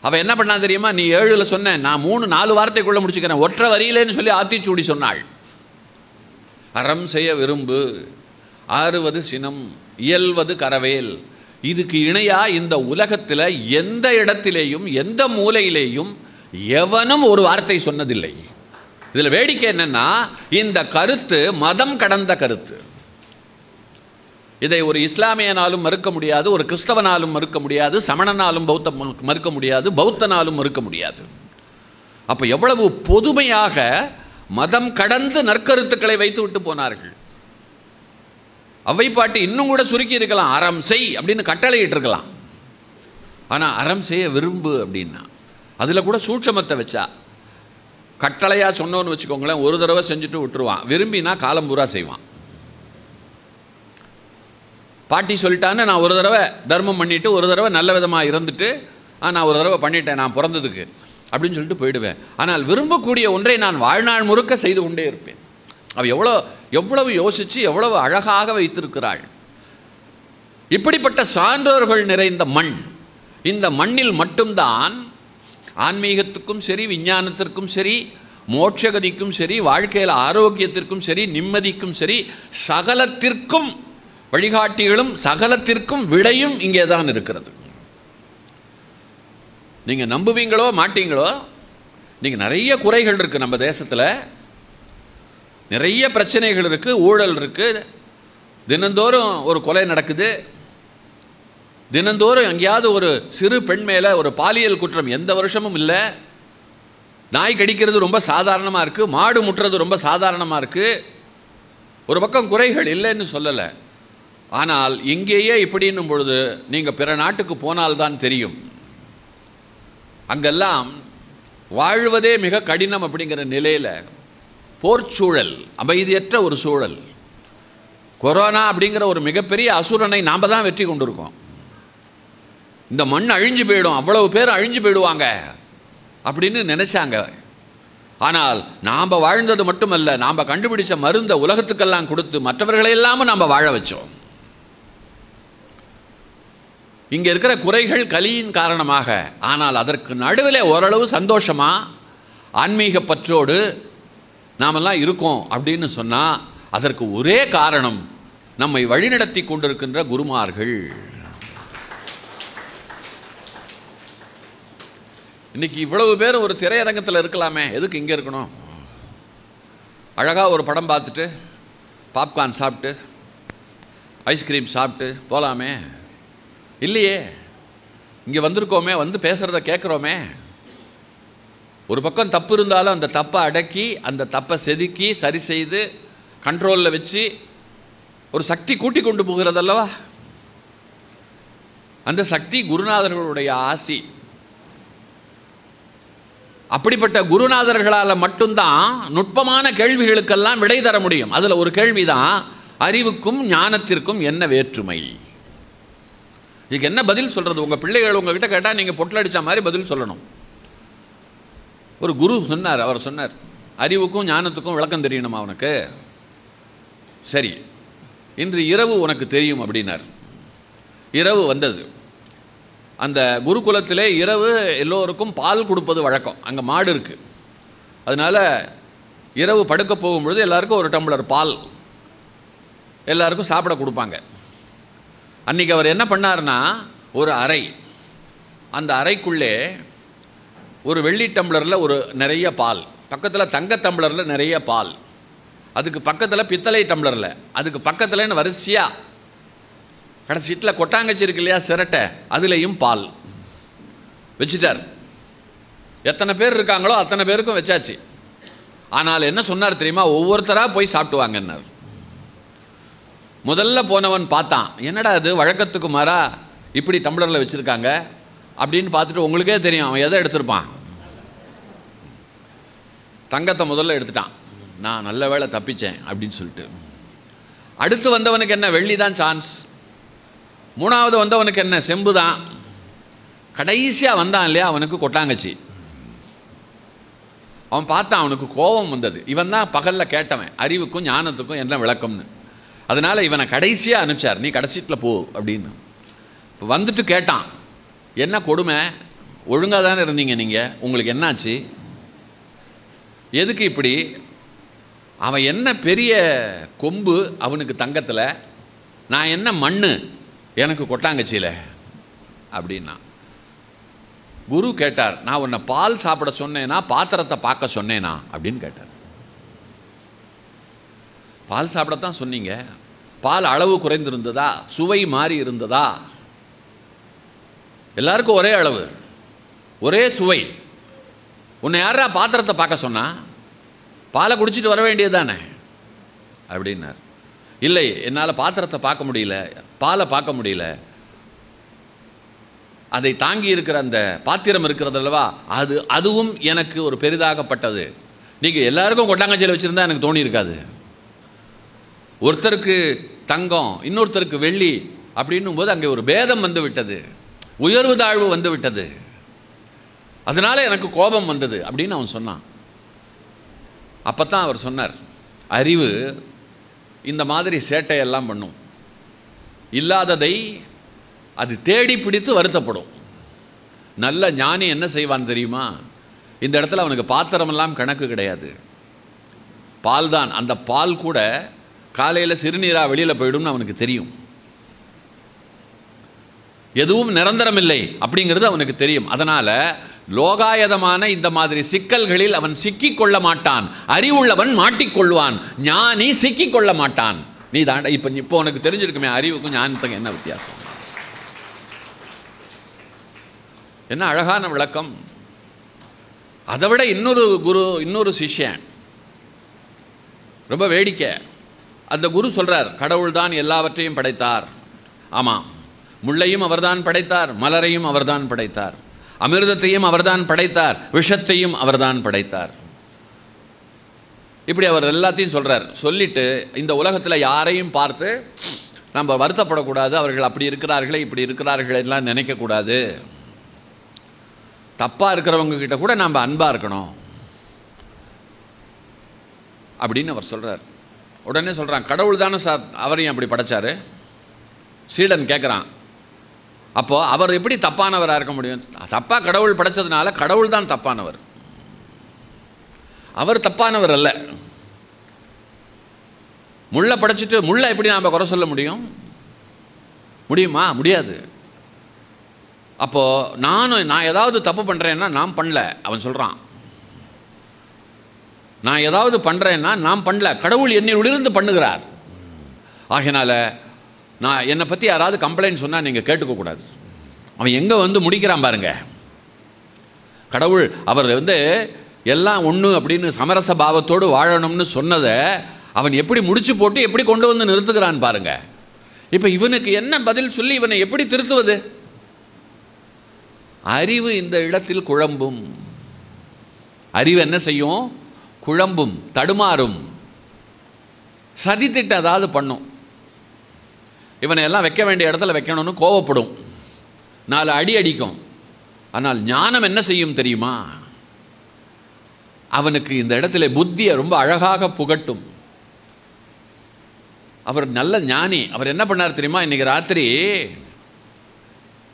அவன் என்ன பண்ணா தெரியுமா? நீ 7ல் சொன்ன, நான் 3-4 வார்த்தைக்குள்ள முடிச்சுக்கிறேன், ஒற்றை வரியிலேன்னு சொல்லி ஆத்திச்சூடி சொன்னாள். அறம் செய்ய விரும்பு, ஆறுவது சினம், இயல்வது கரவேல். இதுக்கு இணையா இந்த உலகத்தில் எந்த இடத்திலேயும் எந்த மூலையிலேயும் எவனும் ஒரு வார்த்தை சொன்னதில்லை. இதில் வேடிக்கை என்னன்னா, இந்த கருத்து மதம் கடந்த கருத்து. இதை ஒரு இஸ்லாமியனாலும் மறுக்க முடியாது, ஒரு கிறிஸ்தவனாலும் மறுக்க முடியாது, சமணனாலும் மறுக்க முடியாது, பௌத்தனாலும் மறுக்க முடியாது. அப்ப எவ்வளவு பொதுமையாக மதம் கடந்து நற்கருத்துக்களை வைத்து விட்டு போனார்கள். அவை பாட்டி இன்னும் கூட சுருக்கி இருக்கலாம், அறம் செய் அப்படின்னு கட்டளையிட்டு இருக்கலாம். ஆனா அறம் செய்ய விரும்பு அப்படின்னா அதுல கூட சூட்சமத்தை வச்சா, கட்டளையா சொன்னோன்னு வச்சுக்கோங்களேன், ஒரு தடவை செஞ்சுட்டு விட்டுருவான். விரும்பினா காலம் பூரா செய்வான். பாட்டி சொல்லிட்டான்னு நான் ஒரு தடவை தர்மம் பண்ணிட்டு ஒரு தடவை நல்ல விதமாக இருந்துட்டு நான் ஒரு தடவை பண்ணிட்டேன் நான் பிறந்ததுக்கு அப்படின்னு சொல்லிட்டு போயிடுவேன். ஆனால் விரும்பக்கூடிய ஒன்றை நான் வாழ்நாள் முழுக்க செய்து கொண்டே இருப்பேன். அவ எவ்வளவு யோசிச்சு எவ்வளவு அழகாக வைத்திருக்கிறாள். இப்படிப்பட்ட சான்றோர்கள் நிறைந்த மண். இந்த மண்ணில் மட்டும்தான் ஆன்மீகத்துக்கும் சரி, விஞ்ஞானத்திற்கும் சரி, மோட்சகதிக்கும் சரி, வாழ்க்கையில் ஆரோக்கியத்திற்கும் சரி, நிம்மதிக்கும் சரி, சகலத்திற்கும் வழிகாட்டிகளும் சகலத்திற்கும் விடையும் இங்கே தான் இருக்கிறது. நீங்க நம்புவீங்களோ மாட்டீங்களோ, நீங்க நிறைய குறைகள் இருக்கு நம்ம தேசத்தில், நிறைய பிரச்சனைகள் இருக்கு, ஊழல் இருக்கு, தினந்தோறும் ஒரு கொலை நடக்குது, தினந்தோறும் எங்கேயாவது ஒரு சிறு பெண் மேல ஒரு பாலியல் குற்றம் எந்த வருஷமும் இல்லை, நாய் கடிக்கிறது ரொம்ப சாதாரணமா இருக்கு, மாடு முட்டுறது ரொம்ப சாதாரணமா இருக்கு. ஒரு பக்கம் குறைகள் இல்லைன்னு சொல்லலை. ஆனால் இங்கேயே இப்படின்னும் பொழுது நீங்க பிற நாட்டுக்கு போனால்தான் தெரியும். அங்கெல்லாம் வாழ்வதே மிக கடினம் அப்படிங்கிற நிலையில போர்ச்சூழல், அமைதியற்ற ஒரு சூழல். கொரோனா அப்படிங்கிற ஒரு மிகப்பெரிய அசுரனை நாம தான் வெற்றி கொண்டிருக்கோம். இந்த மண் அழிஞ்சு போயிடும், அவ்வளவு பேர் அழிஞ்சு போயிடுவாங்க அப்படின்னு நினைச்சாங்க. ஆனால் நாம வாழ்ந்தது மட்டுமல்ல, நாம கண்டுபிடிச்ச மருந்த உலகத்துக்கெல்லாம் கொடுத்து மற்றவர்களை எல்லாமும் நாம வாழ வச்சோம். இங்க இருக்கிற குறைகள் கலியின் காரணமாக, ஆனால் அதற்கு நடுவில் ஓரளவு சந்தோஷமா ஆன்மீக பற்றோடு நாமெல்லாம் இருக்கோம் அப்படின்னு சொன்னா அதற்கு ஒரே காரணம் நம்மை வழிநடத்தி கொண்டிருக்கின்ற குருமார்கள். இன்னைக்கு இவ்வளவு பேர் ஒரு திரையரங்கத்தில் இருக்கலாமே, எதுக்கு இங்கே இருக்கணும்? அழகாக ஒரு படம் பார்த்துட்டு பாப்கார்ன் சாப்பிட்டு ஐஸ்கிரீம் சாப்பிட்டு போகலாமே. இல்லையே, இங்கே வந்திருக்கோமே, வந்து பேசுகிறத கேட்குறோமே. ஒரு பக்கம் தப்பு இருந்தாலும் அந்த தப்பை அடக்கி அந்த தப்பை செதுக்கி சரி செய்து கண்ட்ரோலில் வச்சு ஒரு சக்தி கூட்டி கொண்டு போகிறதல்லவா. அந்த சக்தி குருநாதர்களுடைய ஆசி. அப்படிப்பட்ட குருநாதர்களால் மட்டும்தான் நுட்பமான கேள்விகளுக்கெல்லாம் விடை தர முடியும். அதில் ஒரு கேள்விதான், அறிவுக்கும் ஞானத்திற்கும் என்ன வேற்றுமை? இதுக்கு என்ன பதில் சொல்றது? உங்க பிள்ளைகள் உங்ககிட்ட கேட்டா நீங்க பொட்டல் அடிச்ச மாதிரி பதில் சொல்லணும். ஒரு குரு சொன்னார், அவர் சொன்னார், அறிவுக்கும் ஞானத்துக்கும் விளக்கம் தெரியணுமா உனக்கு? சரி, இன்று இரவு உனக்கு தெரியும் அப்படின்னார். இரவு வந்தது. அந்த குருகுலத்திலே இரவு எல்லோருக்கும் பால் கொடுப்பது வழக்கம். அங்கே மாடு இருக்கு. அதனால இரவு படுக்க போகும்பொழுது எல்லாருக்கும் ஒரு டம்ளர் பால் எல்லாருக்கும் சாப்பிட கொடுப்பாங்க. அன்னைக்கு அவர் என்ன பண்ணார்னா, ஒரு அறை, அந்த அறைக்குள்ளே ஒரு வெள்ளி டம்ளரில் ஒரு நிறைய பால், பக்கத்தில் தங்க டம்ளரில் நிறைய பால், அதுக்கு பக்கத்தில் பித்தளை டம்ளரில், அதுக்கு பக்கத்தில் வரிசையாக கடைசி சீட்டில் கொட்டாங்கச்சி இருக்கு இல்லையா, சிரட்டை, அதுலேயும் பால் வச்சுட்டார். எத்தனை பேர் இருக்காங்களோ அத்தனை பேருக்கும் வச்சாச்சு. ஆனால் என்ன சொன்னார் தெரியுமா? ஒவ்வொருத்தராக போய் சாப்பிட்டுவாங்கன்னார். முதல்ல போனவன் பார்த்தான், என்னடா அது வழக்கத்துக்கு மாறா இப்படி டம்ளரில் வச்சுருக்காங்க அப்படின்னு பார்த்துட்டு உங்களுக்கே தெரியும் அவன் எதை எடுத்திருப்பான். தங்கத்தை முதல்ல எடுத்துட்டான். நான் நல்ல வேளை தப்பிச்சேன் அப்படின்னு சொல்லிட்டு. அடுத்து வந்தவனுக்கு என்ன, வெள்ளி தான் சான்ஸ். மூணாவது வந்தவனுக்கு என்ன, செம்பு தான். கடைசியாக வந்தான் இல்லையா, அவனுக்கு கொட்டாங்கச்சி. அவன் பார்த்தான், அவனுக்கு கோபம் வந்தது. இவன் தான் பகலில் கேட்டவன் அறிவுக்கும் ஞானத்துக்கும் என்ன விளக்கம்னு. அதனால இவனை கடைசியாக அனுப்பிச்சார், நீ கடைசீட்டில் போ அப்படின்னு. இப்போ வந்துட்டு கேட்டான், என்ன கொடுமை, ஒழுங்காக தானே இருந்தீங்க நீங்கள், உங்களுக்கு என்னாச்சு, எதுக்கு இப்படி? அவன் என்ன பெரிய கொம்பு அவனுக்கு தங்கத்தில், நான் என்ன மண்ணு எனக்கு கொட்டாங்கச்சியில் அப்படின்னா. குரு கேட்டார், நான் உன்னை பால் சாப்பிட சொன்னேனா பாத்திரத்தை பார்க்க சொன்னேனா அப்படின்னு கேட்டார். பால் சாப்பிடத்தான் சொன்னீங்க. பால் அளவு குறைந்திருந்ததா, சுவை மாறி இருந்ததா? எல்லாருக்கும் ஒரே அளவு, ஒரே சுவை. உன்னை யாரா பாத்திரத்தை பார்க்க சொன்னா? பாலை குடிச்சிட்டு வர வேண்டியதுதானே அப்படின்னார். இல்லை, என்னால் பாத்திரத்தை பார்க்க முடியல, பாலை பார்க்க முடியல. அதை தாங்கி இருக்கிற அந்த பாத்திரம் இருக்கிறது அல்லவா, அதுவும் எனக்கு ஒரு பெரிதாகப்பட்டது. நீங்கள் எல்லாருக்கும் கொட்டாங்கச்சியில் வச்சுருந்தா எனக்கு தோணி இருக்காது. ஒருத்தருக்கு தங்கம், இன்னொருத்தருக்கு வெள்ளி அப்படின்னும் போது அங்கே ஒரு பேதம் வந்து விட்டது, உயர்வு தாழ்வு வந்து விட்டது. அதனால எனக்கு கோபம் வந்தது அப்படின்னு அவன் சொன்னான். அப்பத்தான் அவர் சொன்னார், அறிவு இந்த மாதிரி சேட்டையெல்லாம் பண்ணும். இல்லாததை அது தேடி பிடித்து வருத்தப்படும். நல்ல ஞானி என்ன செய்வான் தெரியுமா? இந்த இடத்துல அவனுக்கு பாத்திரமெல்லாம் கணக்கு கிடையாது, பால் தான். அந்த பால் கூட காலையில் சிறுநீராக வெளியில் போயிடும்னு அவனுக்கு தெரியும். எதுவும் நிரந்தரம் இல்லை அப்படிங்கிறது அவனுக்கு தெரியும். அதனால லோகாயதமான இந்த மாதிரி சிக்கல்களில் அவன் சிக்கிக் கொள்ள மாட்டான். அறிவுள்ளவன் மாட்டிக்கொள்வான், ஞானி சிக்கிக் கொள்ள மாட்டான். நீ தாண்ட இப்போ உனக்கு தெரிஞ்சிருக்குமே அறிவுக்கும் ஞானத்துக்கும் என்ன வித்தியாசம். என்ன அழகான விளக்கம். அதை விட இன்னொரு குரு, இன்னொரு சிஷ்யன் ரொம்ப வேடிக்கை. அந்த குரு சொல்றார், கடவுள் தான் எல்லாவற்றையும் படைத்தார். ஆமாம், முள்ளையும் அவர்தான் படைத்தார், மலரையும் அவர்தான் படைத்தார், அமிர்தத்தையும் அவர்தான் படைத்தார், விஷத்தையும் அவர்தான் படைத்தார். இப்படி அவர் எல்லாத்தையும் சொல்றார். சொல்லிட்டு இந்த உலகத்தில் யாரையும் பார்த்து நம்ம வருத்தப்படக்கூடாது, அவர்கள் அப்படி இருக்கிறார்களே இப்படி இருக்கிறார்கள் எல்லாம் நினைக்கக்கூடாது, தப்பா இருக்கிறவங்க கிட்ட கூட நாம் அன்பா இருக்கணும் அப்படின்னு அவர் சொல்றார். உடனே சொல்றான், கடவுள் தானே சார் அவரையும் அப்படி படைச்சாரு. சீடன் கேட்குறான், அப்போ அவர் எப்படி தப்பானவராக இருக்க முடியும்? தப்பா கடவுள் படைச்சதுனால கடவுள் தான் தப்பானவர், அவர் தப்பானவர் அல்ல. முள்ளை படைச்சிட்டு முள்ளை எப்படி நாம் குறை சொல்ல முடியும்? முடியுமா? முடியாது. அப்போ நான் ஏதாவது தப்பு பண்றேன்னா நான் பண்ணல அவன் சொல்றான். நான் ஏதாவது பண்றேன்னா நான் பண்ணல, கடவுள் என்னிலிருந்து பண்ணுகிறார். ஆகையினால நான் என்னை பற்றி யாராவது கம்ப்ளைண்ட் சொன்னால் நீங்கள் கேட்டுக்க கூடாது. அவன் எங்கே வந்து முடிக்கிறான் பாருங்க. கடவுள் அவர் எல்லாம் ஒன்று அப்படின்னு சமரச பாவத்தோடு வாழணும்னு சொன்னதை அவன் எப்படி முடிச்சு போட்டு எப்படி கொண்டு வந்து நிறுத்துகிறான் பாருங்க. இப்போ இவனுக்கு என்ன பதில் சொல்லி இவனை எப்படி திருத்துவது? அறிவு இந்த இடத்தில் குழம்பும். அறிவு என்ன செய்யும்? குழம்பும், தடுமாறும், சதித்திட்டு ஏதாவது பண்ணும். இவனை எல்லாம் வைக்க வேண்டிய இடத்துல வைக்கணும்னு கோவப்படும், 4 அடி அடிக்கும். ஆனால் ஞானம் என்ன செய்யும் தெரியுமா? அவனுக்கு இந்த இடத்துல புத்தியை ரொம்ப அழகாக புகட்டும். அவர் நல்ல ஞானி. அவர் என்ன பண்ணார் தெரியுமா? இன்னைக்கு ராத்திரி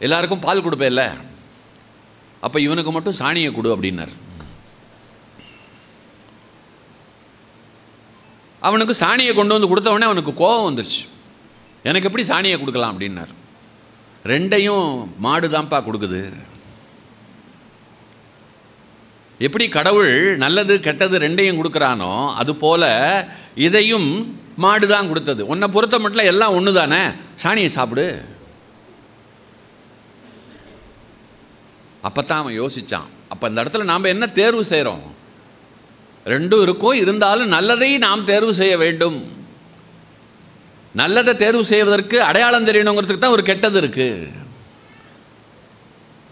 எல்லாருக்கும் பால் கொடுப்பேல்ல, அப்ப இவனுக்கு மட்டும் சாணியை கொடு அப்படின்னார். அவனுக்கு சாணியை கொண்டு வந்து கொடுத்தவொடனே அவனுக்கு கோபம் வந்துருச்சு. எனக்கு எப்படி சாணியை கொடுக்கலாம் அப்படின்னார். 2ஐயும் மாடு தான்ப்பா கொடுக்குது. எப்படி கடவுள் நல்லது கெட்டது 2ஐயும் கொடுக்குறானோ அது போல இதையும் மாடு தான் கொடுத்தது. உன்னை பொறுத்த மட்டும் எல்லாம் ஒன்று தானே, சாணியை சாப்பிடு. அப்பத்தான் அவன் யோசிச்சான். அப்ப இந்த இடத்துல நாம் என்ன தேர்வு செய்கிறோம்? 2 இருக்கும், இருந்தாலும் நல்லதை நாம் தேர்வு செய்ய வேண்டும். நல்லதை தேர்வு செய்வதற்கு அடையாளம் தெரியணுங்கிறதுக்கு தான் ஒரு கெட்டது இருக்கு.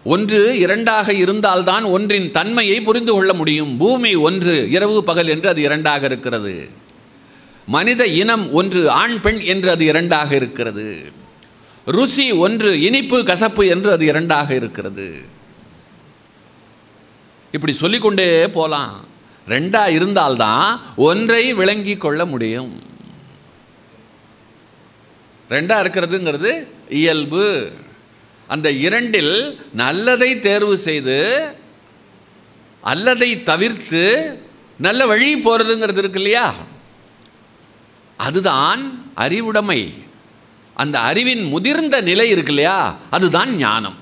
1 2ஆக இருந்தால்தான் ஒன்றின் தன்மையை புரிந்து கொள்ள முடியும். பூமி 1 இரவு பகல் என்று அது 2ஆக இருக்கிறது. மனித இனம் 1 ஆண் பெண் என்று அது 2ஆக இருக்கிறது. ருசி 1 இனிப்பு கசப்பு என்று அது 2ஆக இருக்கிறது. இப்படி சொல்லிக்கொண்டே போலாம். 2ஆ இருந்தால்தான் ஒன்றை விளங்கி கொள்ள முடியும். 2ஆ இருக்கிறதுங்கிறது இயல்பு. அந்த 2இல் நல்லதை தேர்வு செய்து அல்லதை தவிர்த்து நல்ல வழி போறதுங்கிறது இருக்கு இல்லையா, அதுதான் அறிவுடைமை. அந்த அறிவின் முதிர்ந்த நிலை இருக்கு இல்லையா, அதுதான் ஞானம்.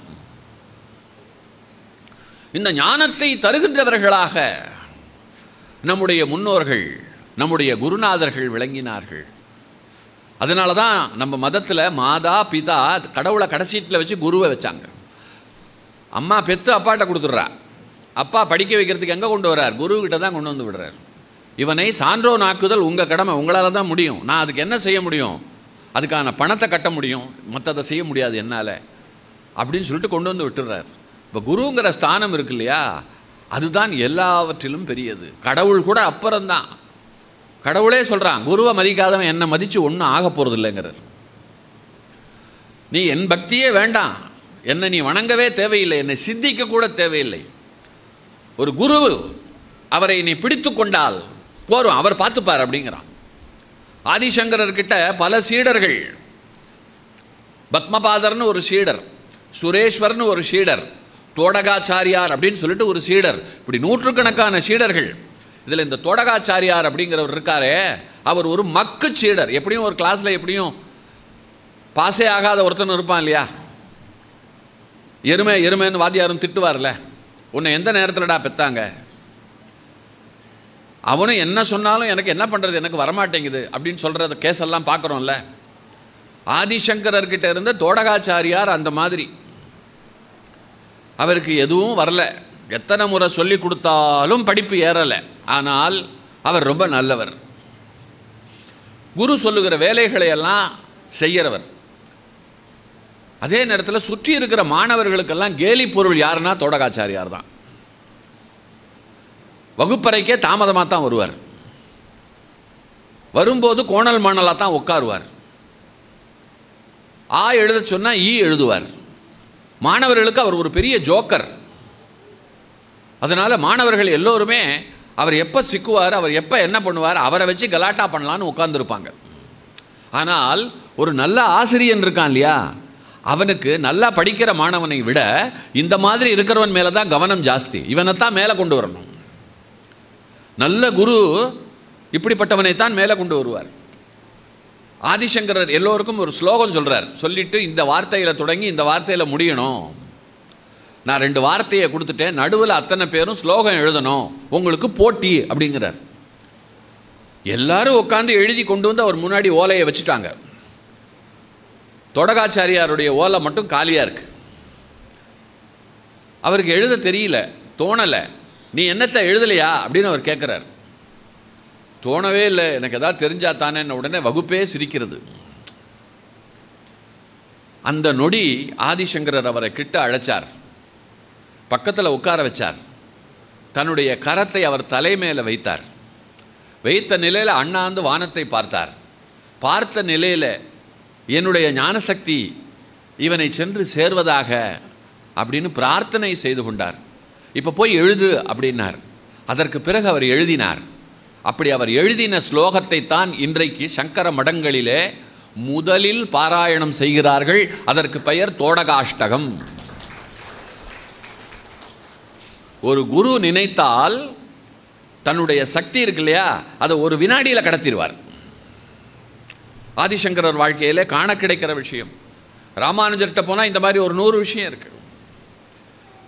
இந்த ஞானத்தை தருகின்றவர்களாக நம்முடைய முன்னோர்கள், நம்முடைய குருநாதர்கள் விளங்கினார்கள். அதனால தான் நம்ம மதத்தில் மாதா பிதா கடவுளை கடைசீட்டில் வச்சு குருவை வச்சாங்க. அம்மா பெற்று அப்பாட்ட கொடுத்துட்றா, அப்பா படிக்க வைக்கிறதுக்கு எங்கே கொண்டு வர்றார்? குருக்கிட்ட தான் கொண்டு வந்து விடுறார். இவனை சான்றோன் ஆக்குதல் உங்கள் கடமை, உங்களால் தான் முடியும். நான் அதுக்கு என்ன செய்ய முடியும்? அதுக்கான பணத்தை கட்ட முடியும், மற்றதை செய்ய முடியாது என்னால் அப்படின்னு சொல்லிட்டு கொண்டு வந்து விட்டுறார். இப்போ குருங்கிற ஸ்தானம் இருக்கு இல்லையா, அதுதான் எல்லாவற்றிலும் பெரியது. கடவுள் கூட அப்புறம்தான். கடவுளே சொல்கிறான், குருவை மதிக்காதவன் என்னை மதித்து ஒன்றும் ஆக போகிறது இல்லைங்கிறார். நீ என் பக்தியே வேண்டாம், என்னை நீ வணங்கவே தேவையில்லை, என்னை சிந்திக்க கூட தேவையில்லை. ஒரு குரு அவரை நீ பிடித்து கொண்டால் போரும், அவர் பார்த்துப்பார் அப்படிங்கிறான். ஆதிசங்கரர்கிட்ட பல சீடர்கள், பத்மபாதர்னு ஒரு சீடர், சுரேஸ்வர்னு ஒரு சீடர், தோடகாச்சாரியார் அப்படின்னு சொல்லிட்டு ஒரு சீடர், இப்படி நூற்றுக்கணக்கான சீடர்கள். இதில் இந்த தோடகாச்சாரியார் அப்படிங்கிறவர் இருக்காரே, அவர் ஒரு மக்கு சீடர். எப்படியும் ஒரு கிளாஸில் எப்படியும் பாஸே ஆகாத ஒருத்தன் இருப்பான் இல்லையா, எருமை எருமைன்னு வாத்தியாரும் திட்டுவார்ல, உன்னை எந்த நேரத்தில்டா பெத்தாங்க, அவனும் என்ன சொன்னாலும் எனக்கு என்ன பண்ணுறது, எனக்கு வரமாட்டேங்குது அப்படின்னு சொல்கிற கேஸெல்லாம் பார்க்குறோம்ல. ஆதிசங்கரர்கிட்ட இருந்த தோடகாச்சாரியார் அந்த மாதிரி. அவருக்கு எதுவும் வரல, எத்தனை முறை சொல்லி கொடுத்தாலும் படிப்பு ஏறலை. ஆனால் அவர் ரொம்ப நல்லவர், குரு சொல்லுகிற வேலைகளை எல்லாம் செய்கிறவர். அதே நேரத்தில் சுற்றி இருக்கிற மாணவர்களுக்கெல்லாம் கேலி பொருள் யாருன்னா தோடகாச்சாரியார் தான். வகுப்பறைக்கே தாமதமாக தான் வருவார், வரும்போது கோணல் மாணலாக தான் உட்காருவார், ஆ எழுத சொன்னால் ஈ எழுதுவார். மாணவர்களுக்கு அவர் ஒரு பெரிய ஜோக்கர். அதனால் மாணவர்கள் எல்லோருமே அவர் எப்போ சிக்குவார், அவர் எப்போ என்ன பண்ணுவார், அவரை வச்சு கலாட்டா பண்ணலான்னு உட்கார்ந்துருப்பாங்க. ஆனால் ஒரு நல்ல ஆசிரியன் இருக்கான் இல்லையா, அவனுக்கு நல்லா படிக்கிற மாணவனை விட இந்த மாதிரி இருக்கிறவன் மேலே தான் கவனம் ஜாஸ்தி, இவனைத்தான் மேலே கொண்டு வரணும். நல்ல குரு இப்படிப்பட்டவனைத்தான் மேலே கொண்டு வருவார். ஆதிசங்கரர் எல்லோருக்கும் ஒரு ஸ்லோகம் சொல்கிறார், சொல்லிட்டு இந்த வார்த்தையில் தொடங்கி இந்த வார்த்தையில் முடியணும், நான் 2 வார்த்தையை கொடுத்துட்டேன், நடுவில் அத்தனை பேரும் ஸ்லோகம் எழுதணும், உங்களுக்கு போட்டி அப்படிங்கிறார். எல்லாரும் உட்காந்து எழுதி கொண்டு வந்து அவர் முன்னாடி ஓலையை வச்சுட்டாங்க. தோடகாச்சாரியாருடைய ஓலை மட்டும் காலியாக இருக்கு. அவருக்கு எழுத தெரியல, தோணலை. நீ என்னத்தை எழுதலையா அப்படின்னு அவர் கேட்குறார். தோணவே இல்லை, எனக்கு எதாவது தெரிஞ்சா தானே. உடனே வகுப்பே சிரிக்கிறது. அந்த நொடி ஆதிசங்கரர் அவரை கிட்ட அழைச்சார், பக்கத்தில் உட்கார வச்சார், தன்னுடைய கரத்தை அவர் தலை மேலே வைத்தார். வைத்த நிலையில் அண்ணாந்து வானத்தை பார்த்தார். பார்த்த நிலையில் என்னுடைய ஞானசக்தி இவனை சென்று சேர்வதாக அப்படின்னு பிரார்த்தனை செய்து கொண்டார். இப்போ போய் எழுது அப்படின்னார். அதற்கு பிறகு அவர் எழுதினார். அப்படி அவர் எழுதின ஸ்லோகத்தை தான் இன்றைக்கு சங்கர மடங்களிலே முதலில் பாராயணம் செய்கிறார்கள். அதற்கு பெயர் தோடகாஷ்டகம். ஒரு குரு நினைத்தால் தன்னுடைய சக்தி இருக்கு இல்லையா, அதை ஒரு வினாடியில் கடத்திடுவார். ஆதிசங்கரர் வாழ்க்கையிலே காண கிடைக்கிற விஷயம். ராமானுஜர்கிட்ட போனால் இந்த மாதிரி ஒரு 100 விஷயம் இருக்கு.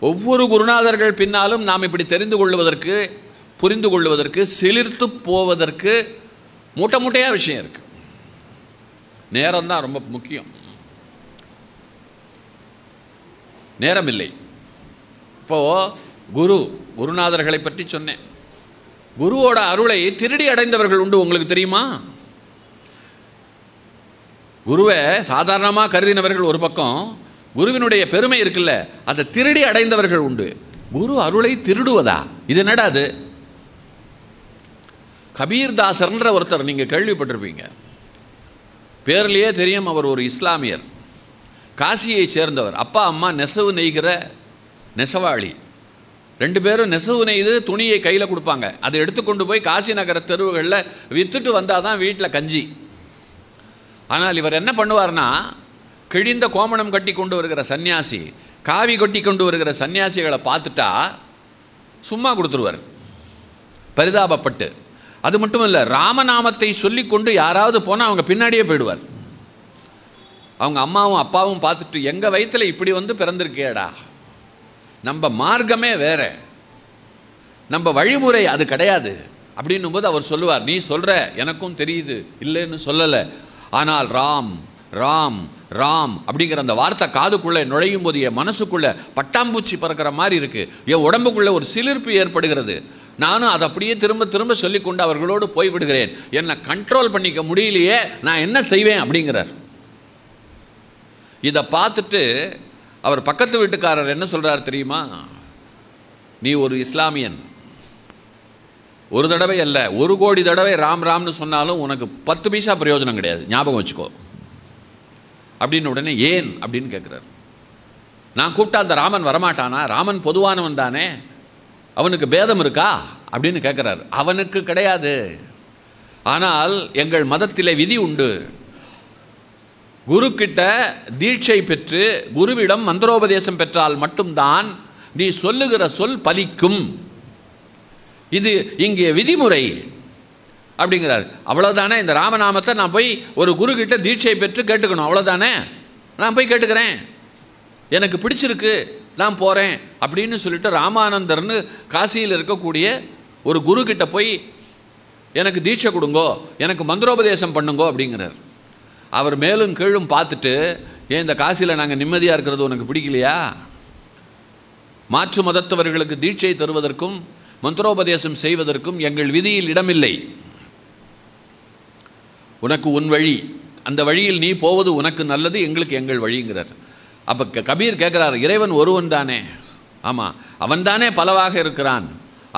ஒவ்வொரு குருநாதர்கள் பின்னாலும் நாம் இப்படி தெரிந்து கொள்வதற்கு, புரிந்து கொள்வதற்கு, சிலிர்த்து போவதற்கு மூட்டை மூட்டையாக விஷயம் இருக்கு. நேரம் தான் ரொம்ப முக்கியம். நேரம் இல்லை. இப்போது குருநாதர்களை பற்றி சொன்னேன். குருவோட அருளை திருடி அடைந்தவர்கள் உண்டு, உங்களுக்கு தெரியுமா? குருவை சாதாரணமாக கருதினவர்கள் ஒரு பக்கம், குருவினுடைய பெருமை இருக்குல்ல, அதை திருடி அடைந்தவர்கள் உண்டு. குரு அருளை திருடுவதா? இது என்னடா அது? கபீர்தாசர்ன்ற ஒருத்தர் நீங்கள் கேள்விப்பட்டிருப்பீங்க, பேர்லேயே தெரியும். அவர் ஒரு இஸ்லாமியர், காசியை சேர்ந்தவர். அப்பா அம்மா நெசவு நெய்கிற நெசவாளி. 2 பேரும் நெசவு நெய்து துணியை கையில் கொடுப்பாங்க. அதை எடுத்துக்கொண்டு போய் காசி நகர தெருவுகளில் விற்றுட்டு வந்தால் தான் வீட்டில் கஞ்சி. ஆனால் இவர் என்ன பண்ணுவார்னா, கிழிந்த கோமணம் கட்டி கொண்டு வருகிற சன்னியாசி, காவி கட்டி கொண்டு வருகிற சன்னியாசிகளை பார்த்துட்டா சும்மா கொடுத்துருவார் பரிதாபப்பட்டு. அது மட்டும் இல்லை, ராமநாமத்தை சொல்லிக்கொண்டு யாராவது போனால் அவங்க பின்னாடியே போயிடுவார். அவங்க அம்மாவும் அப்பாவும் பார்த்துட்டு எங்கள் வயிற்றில் இப்படி வந்து பிறந்திருக்கேடா, நம்ம மார்க்கமே வேற, நம்ம வழிமுறை அது கிடையாது அப்படின்னும் போது அவர் சொல்லுவார், நீ சொல்ற எனக்கும் தெரியுது, இல்லைன்னு சொல்லலை, ஆனால் ராம் ராம் ராம் அப்படிங்கிற அந்த வார்த்தை காதுக்குள்ளே நுழையும் போது என் மனசுக்குள்ள பட்டாம்பூச்சி பறக்கிற மாதிரி இருக்கு, என் உடம்புக்குள்ள ஒரு சிலிர்ப்பு ஏற்படுகிறது. நானும் அதை அப்படியே திரும்ப திரும்ப சொல்லிக்கொண்டு அவர்களோடு போய்விடுகிறேன். என்னை கண்ட்ரோல் பண்ணிக்க முடியலையே, நான் என்ன செய்வேன் அப்படிங்கிறார். இதை பார்த்துட்டு அவர் பக்கத்து வீட்டுக்காரர் என்ன சொல்றார் தெரியுமா, நீ ஒரு இஸ்லாமியன், ஒரு தடவை அல்ல 1 கோடி தடவை ராம் ராம்னு சொன்னாலும் உனக்கு 10 பைசா பிரயோஜனம் கிடையாது, ஞாபகம் வச்சுக்கோ அப்படின்னு. உடனே ஏன் அப்படின்னு கேட்குறாரு. நான் கூப்பிட்டா அந்த ராமன் வரமாட்டானா, ராமன் பொதுவானவன் தானே, அவனுக்கு பேதம் இருக்கா அப்படின்னு கேட்குறாரு. அவனுக்கு கிடையாது, ஆனால் எங்கள் மதத்திலே விதி உண்டு, குரு கிட்ட தீட்சை பெற்று குருவிடம் மந்திரோபதேசம் பெற்றால் மட்டும்தான் நீ சொல்லுகிற சொல் பலிக்கும், இது இங்கே விதிமுறை அப்படிங்கிறார். அவ்வளோதானே, இந்த ராமநாமத்தை நான் போய் ஒரு குரு கிட்ட தீட்சை பெற்று கேட்டுக்கணும், அவ்வளோதானே, நான் போய் கேட்டுக்கிறேன், எனக்கு பிடிச்சிருக்கு, நான் போகிறேன் அப்படின்னு சொல்லிட்டு ராமானந்தர்னு காசியில் இருக்கக்கூடிய ஒரு குரு கிட்ட போய் எனக்கு தீட்சை கொடுங்கோ, எனக்கு மந்திரோபதேசம் பண்ணுங்கோ அப்படிங்கிறார். அவர் மேலும் கீழும் பார்த்துட்டு, ஏன் இந்த காசியில் நாங்கள் நிம்மதியாக இருக்கிறது உனக்கு பிடிக்கலையா, மாற்று மதத்தவர்களுக்கு தீட்சை தருவதற்கும் மந்திரோபதேசம் செய்வதற்கும் எங்கள் விதியில் இடமில்லை, உனக்கு உன் வழி, அந்த வழியில் நீ போவது உனக்கு நல்லது, எங்களுக்கு எங்கள் வழிங்கிறார். அப்போ கபீர் கேட்குறார், இறைவன் ஒருவன் தானே, ஆமாம் அவன் தானே பலவாக இருக்கிறான்,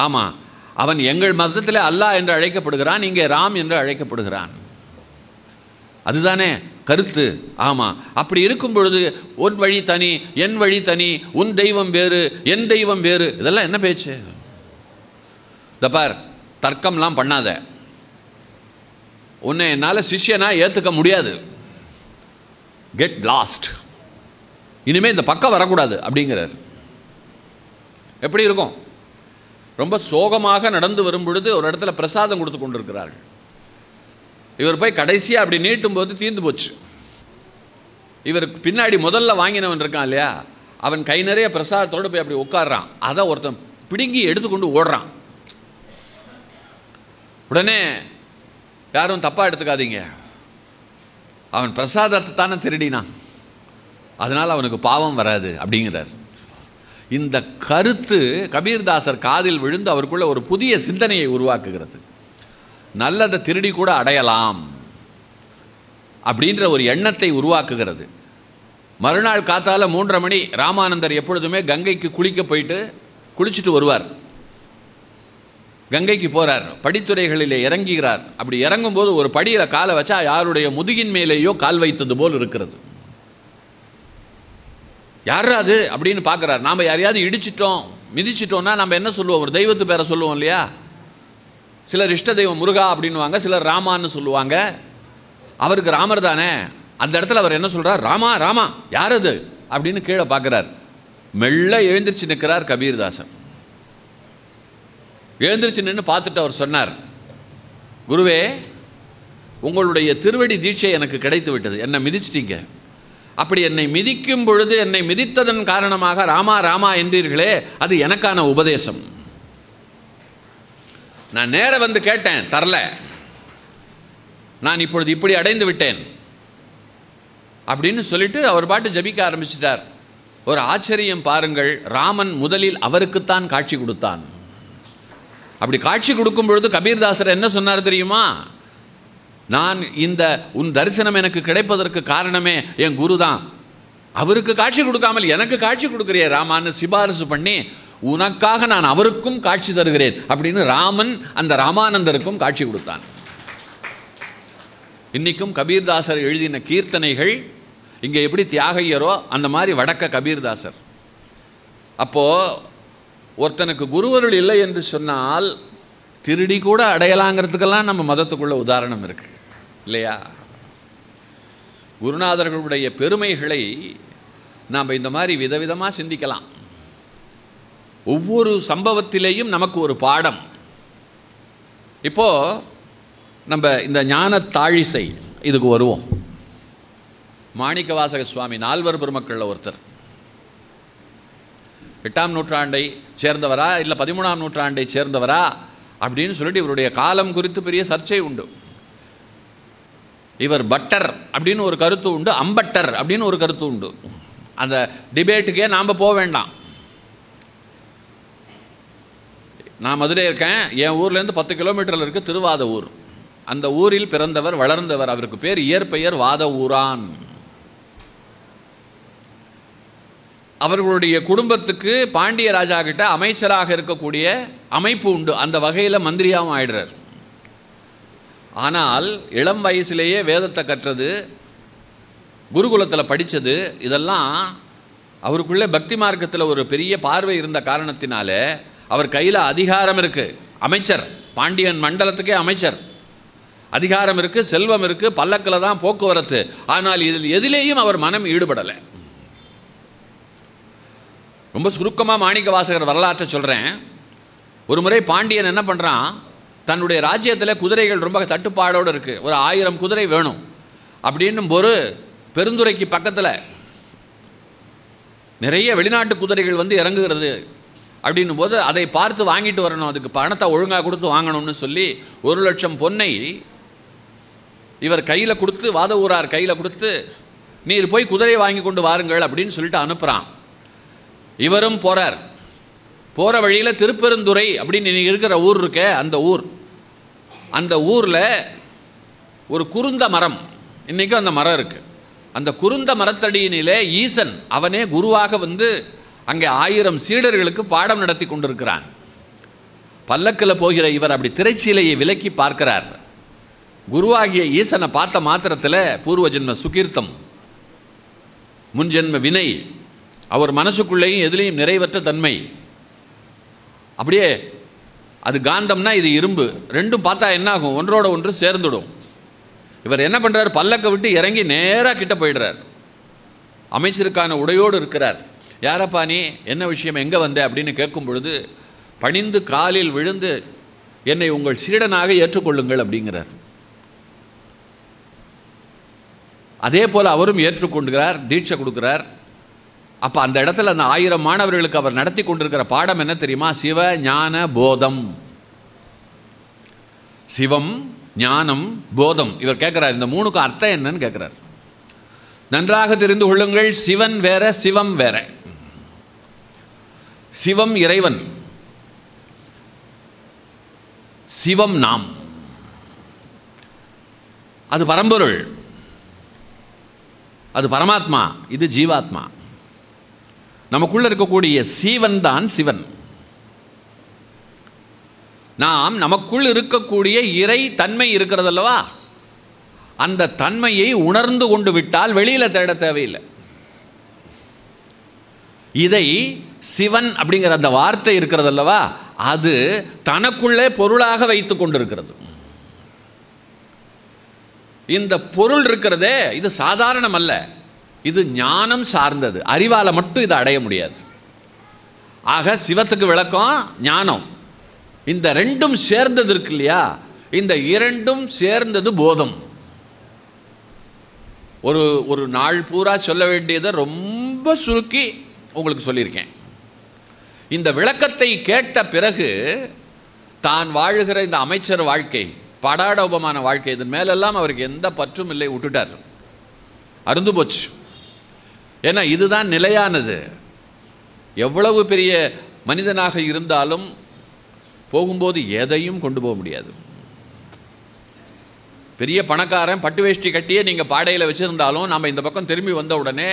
ஆமாம் அவன் எங்கள் மதத்தில் அல்லாஹ் என்று அழைக்கப்படுகிறான், இங்கே ராம் என்று அழைக்கப்படுகிறான், அதுதானே கருத்து, ஆமாம். அப்படி இருக்கும் பொழுது உன் வழி தனி என் வழி தனி, உன் தெய்வம் வேறு என் தெய்வம் வேறு, இதெல்லாம் என்ன பேச்சு? தப்பார், தர்க்கம்லாம் பண்ணாத, உன்னை என்னால் சிஷ்யனா ஏற்றுக்க முடியாது, கெட் லாஸ்ட், இனிமேல் இந்த பக்கம் வரக்கூடாது அப்படிங்கிறார். எப்படி இருக்கும்? ரொம்ப சோகமாக நடந்து வரும் பொழுது ஒரு இடத்துல பிரசாதம் கொடுத்து கொண்டிருக்கிறார்கள். இவர் போய் கடைசியாக அப்படி நீட்டும் போது தீர்ந்து போச்சு. இவருக்கு பின்னாடி முதல்ல வாங்கினவன் இருக்கான் இல்லையா, அவன் கை நிறைய பிரசாதத்தோடு போய் அப்படி உட்கார்றான், அதை ஒருத்தன் பிடுங்கி எடுத்துக்கொண்டு ஓடுறான். உடனே யாரும் தப்பாக எடுத்துக்காதீங்க, அவன் பிரசாதத்தை தானே திருடினான், அதனால் அவனுக்கு பாவம் வராது அப்படிங்கிறார். இந்த கருத்து கபீர்தாசர் காதில் விழுந்து அவருக்குள்ள ஒரு புதிய சிந்தனையை உருவாக்குகிறது. நல்லதை திருடி கூட அடையலாம் அப்படின்ற ஒரு எண்ணத்தை உருவாக்குகிறது. மறுநாள் காத்தால 3:30 மணி ராமானந்தர் எப்பொழுதுமே கங்கைக்கு குளிக்க போயிட்டு குளிச்சுட்டு வருவார். கங்கைக்கு போறார், படித்துறைகளிலே இறங்குகிறார். அப்படி இறங்கும் போது ஒரு படியில காலை வச்சா யாருடைய முதுகின் மேலேயோ கால் வைத்தது போல் இருக்கிறது. யாரா அது அப்படின்னு பார்க்கிறார். நாம யாரையாவது இடிச்சிட்டோம் மிதிச்சிட்டோம்னா நம்ம என்ன சொல்லுவோம், ஒரு தெய்வத்து பேரை சொல்லுவோம் இல்லையா. சிலர் இஷ்ட தெய்வம் முருகா அப்படின்வாங்க, சிலர் ராமான்னு சொல்லுவாங்க. அவருக்கு ராமர் தானே. அந்த இடத்துல அவர் என்ன சொல்றார், ராமா ராமா யார் அது அப்படின்னு கீழே பார்க்கிறார். மெல்ல எழுந்திருச்சு நிற்கிறார் கபீர்தாசன். எழுந்திருச்சு நின்று பார்த்துட்டு அவர் சொன்னார், குருவே உங்களுடைய திருவடி தீட்சை எனக்கு கிடைத்து விட்டது, என்னை மிதிச்சிட்டீங்க. அப்படி என்னை மிதிக்கும் பொழுது என்னை மிதித்ததன் காரணமாக ராமா ராமா என்றீர்களே, அது எனக்கான உபதேசம். நான் நேர வந்து கேட்டேன், தரல, நான் இப்பொழுது இப்படி அடைந்து விட்டேன் அப்படின்னு சொல்லிட்டு அவர் பாட்டு ஜபிக்க ஆரம்பிச்சிட்டார். ஒரு ஆச்சரியம் பாருங்கள், ராமன் முதலில் அவருக்குத்தான் காட்சி கொடுத்தான். அப்படி காட்சி கொடுக்கும் பொழுது கபீர்தாசர் என்ன சொன்னார் தெரியுமா, நான் இந்த உன் தரிசனம் எனக்கு கிடைப்பதற்கு காரணமே என் குரு தான். அவருக்கு காட்சி கொடுக்காமல் எனக்கு காட்சி கொடுக்கிறிய ராமான்னு சிபாரிசு பண்ணி உனக்காக நான் அவருக்கும் காட்சி தருகிறேன் அப்படின்னு ராமன் அந்த ராமானந்தருக்கும் காட்சி கொடுத்தான். இன்னைக்கும் கபீர்தாசர் எழுதின கீர்த்தனைகள் இங்கே எப்படி தியாகையரோ அந்த மாதிரி வடக்க கபீர்தாசர். அப்போ ஒருத்தனுக்கு குருவருள் இல்லை என்று சொன்னால் திருடி கூட அடையலாங்கிறதுக்கெல்லாம் நம்ம மதத்துக்குள்ள உதாரணம் இருக்கு இல்லையா. குருநாதர்களுடைய பெருமைகளை நாம் இந்த மாதிரி விதவிதமாக சிந்திக்கலாம். ஒவ்வொரு சம்பவத்திலேயும் நமக்கு ஒரு பாடம். இப்போ நம்ம இந்த ஞான தாழிசை இதுக்கு வருவோம். மாணிக்கவாசக சுவாமி நால்வர் பெருமக்களில் ஒருத்தர். 8ஆம் நூற்றாண்டை சேர்ந்தவரா இல்லை 13ஆம் நூற்றாண்டை சேர்ந்தவரா அப்படின்னு சொல்லிட்டு இவருடைய காலம் குறித்து பெரிய சர்ச்சை உண்டு. இவர் பட்டர் அப்படின்னு ஒரு கருத்து உண்டு, அம்பட்டர் அப்படின்னு ஒரு கருத்து உண்டு. அந்த டிபேட்டுக்கே நாம் போக வேண்டாம். நான் மதுரை இருக்கேன், என் ஊர்லேருந்து 10 கிலோமீட்டரில் இருக்குது திருவாத ஊர். அந்த ஊரில் பிறந்தவர் வளர்ந்தவர். அவருக்கு பேர் இயற்பெயர் வாத ஊரான். அவர்களுடைய குடும்பத்துக்கு பாண்டிய ராஜா கிட்ட அமைச்சராக இருக்கக்கூடிய அமைப்பு உண்டு. அந்த வகையில் மந்திரியாகவும் ஆயிடுறார். ஆனால் இளம் வயசிலேயே வேதத்தை கற்றது, குருகுலத்தில் படித்தது, இதெல்லாம் அவருக்குள்ளே பக்தி மார்க்கத்தில் ஒரு பெரிய பார்வை இருந்த காரணத்தினால அவர் கையில் அதிகாரம் இருக்குது. அமைச்சர், பாண்டியன் மண்டலத்துக்கே அமைச்சர், அதிகாரம் இருக்குது, செல்வம் இருக்குது, பல்லக்கில் தான் போக்குவரத்து. ஆனால் இதில் எதிலேயும் அவர் மனம் ஈடுபடலை. ரொம்ப சுருக்கமாக மாணிக்கவாசகர் வரலாற்றை சொல்கிறேன். ஒரு முறை பாண்டியன் என்ன பண்ணுறான், தன்னுடைய ராஜ்யத்தில் குதிரைகள் ரொம்ப தட்டுப்பாடோடு இருக்குது, ஒரு 1000 குதிரை வேணும் அப்படின்னும் ஒரு பெருந்துறைக்கு பக்கத்தில் நிறைய வெளிநாட்டு குதிரைகள் வந்து இறங்குகிறது. அப்படின்னும் போது அதை பார்த்து வாங்கிட்டு வரணும், அதுக்கு பணத்தை ஒழுங்காக கொடுத்து வாங்கணும்னு சொல்லி 1,00,000 பொன்னை இவர் கையில் கொடுத்து, வாத ஊரார் கையில் கொடுத்து, நீர் போய் குதிரை வாங்கி கொண்டு வாருங்கள் அப்படின்னு சொல்லிட்டு அனுப்புகிறான். இவரும் போகிறார். போகிற வழியில் திருப்பெருந்துறை அப்படின்னு இருக்கிற ஊர் இருக்க, அந்த ஊரில் ஒரு குருந்த மரம், இன்றைக்கும் அந்த மரம் இருக்குது. அந்த குருந்த மரத்தடியினிலே ஈசன் அவனே குருவாக வந்து அங்கே 1000 சீடர்களுக்கு பாடம் நடத்தி கொண்டிருக்கிறான். பல்லக்கில் போகிற இவர் அப்படி திரைச்சீலையை விலக்கி பார்க்கிறார். குருவாகிய ஈசனை பார்த்த மாத்திரத்தில் பூர்வ ஜென்ம சுகீர்த்தம், முன்ஜென்ம வினை, அவர் மனசுக்குள்ளேயும் எதிலையும் நிறைவற்ற தன்மை. அப்படியே அது காந்தம்னா இது இரும்பு, ரெண்டும் பார்த்தா என்ன ஆகும், ஒன்றோட ஒன்று சேர்ந்துடும். இவர் என்ன பண்ணுறார், பல்லக்கை விட்டு இறங்கி நேராக கிட்ட போயிடுறார். அமைச்சருக்கான உடையோடு இருக்கிறார். யாரப்பா நீ, என்ன விஷயம், எங்கே வந்த அப்படின்னு கேட்கும் பொழுது பணிந்து காலில் விழுந்து என்னை உங்கள் சீடனாக ஏற்றுக்கொள்ளுங்கள் அப்படிங்கிறார். அதே போல் அவரும் ஏற்றுக்கொண்டுகிறார், தீட்சை கொடுக்கிறார். அப்போ அந்த இடத்துல அந்த 1000 மாணவர்களுக்கு அவர் நடத்தி கொண்டிருக்கிற பாடம் என்ன தெரியுமா, சிவ ஞான போதம். சிவம், ஞானம், போதம். இவர் கேட்கிறார், இந்த 3க்கும் அர்த்தம் என்னன்னு கேட்கிறார். நன்றாக தெரிந்து கொள்ளுங்கள், சிவன் வேற, சிவம் வேற. சிவம் இறைவன், சிவம் நாம், அது பரம்பொருள், அது பரமாத்மா, இது ஜீவாத்மா. நமக்குள்ள இருக்கக்கூடிய சீவன் தான் சிவன். நாம் நமக்குள் இருக்கக்கூடிய இறை தன்மை இருக்கிறது அல்லவா, அந்த தன்மையை உணர்ந்து கொண்டு விட்டால் வெளியில தேட தேவையில்லை. இதை சிவன் அப்படிங்கிற அந்த வார்த்தை இருக்கிறது அல்லவா, அது தனக்குள்ளே பொருளாக வைத்துக் கொண்டிருக்கிறது. இந்த பொருள் இருக்கிறதே, இது சாதாரணம் அல்ல, இது ஞானம் சார்ந்தது. அறிவால மட்டும் இதை அடைய முடியாது. ஆக சிவத்துக்கு விளக்கம் ஞானம். இந்த ரெண்டும் சேர்ந்தது இருக்கு இல்லையா, இந்த இரண்டும் சேர்ந்தது போதம். ஒரு நாள் பூரா சொல்ல வேண்டியதை ரொம்ப சுருக்கி உங்களுக்கு சொல்லியிருக்கேன். இந்த விளக்கத்தை கேட்ட பிறகு தான் வாழுகிற இந்த அமைச்சர் வாழ்க்கை, படாடோபமான வாழ்க்கை, இதன் மேலெல்லாம் அவருக்கு எந்த பற்றும் இல்லை, விட்டுட்டார், அருந்து போச்சு. ஏன்னா இதுதான் நிலையானது. எவ்வளவு பெரிய மனிதனாக இருந்தாலும் போகும்போது எதையும் கொண்டு போக முடியாது. பெரிய பணக்காரன் பட்டு வேஷ்டி கட்டியே நீங்கள் பாடையில் வச்சுருந்தாலும் நம்ம இந்த பக்கம் திரும்பி வந்த உடனே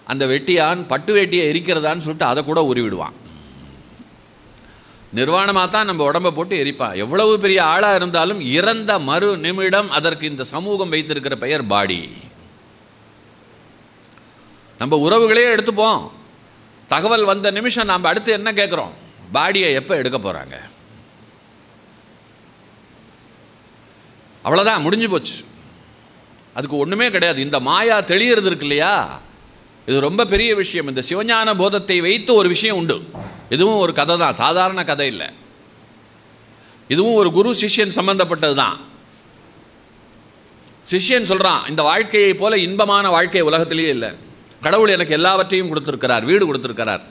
அந்த வெட்டியான் பட்டு வேட்டியை எரிக்கிறதான்னு சொல்லிட்டு அதை கூட உருவிடுவான். நிர்வாணமாக தான் நம்ம உடம்பை போட்டு எரிப்பான். எவ்வளவு பெரிய ஆளாக இருந்தாலும் இறந்த மறு நிமிடம் அதற்கு இந்த சமூகம் வைத்திருக்கிற பெயர் பாடி. நம்ம உறவுகளே எடுத்துப்போம், தகவல் வந்த நிமிஷம் நாம் அடுத்து என்ன கேட்குறோம், பாடியை எப்போ எடுக்க போகிறாங்க, அவ்வளோதான், முடிஞ்சு போச்சு. அதுக்கு ஒன்றுமே கிடையாது. இந்த மாயா தெளியறது இருக்கு இல்லையா, இது ரொம்ப பெரிய விஷயம். இந்த சிவஞான போதத்தை வைத்து ஒரு விஷயம் உண்டு. இதுவும் ஒரு கதை தான், சாதாரண கதை இல்லை. இதுவும் ஒரு குரு சிஷ்யன் சம்பந்தப்பட்டது தான். சிஷ்யன் சொல்கிறான், இந்த வாழ்க்கையை போல இன்பமான வாழ்க்கை உலகத்திலேயே இல்லை. கடவுள் எனக்கு எல்லாவற்றையும் கொடுத்துருக்கிறார். வீடு கொடுத்துருக்கிறார்,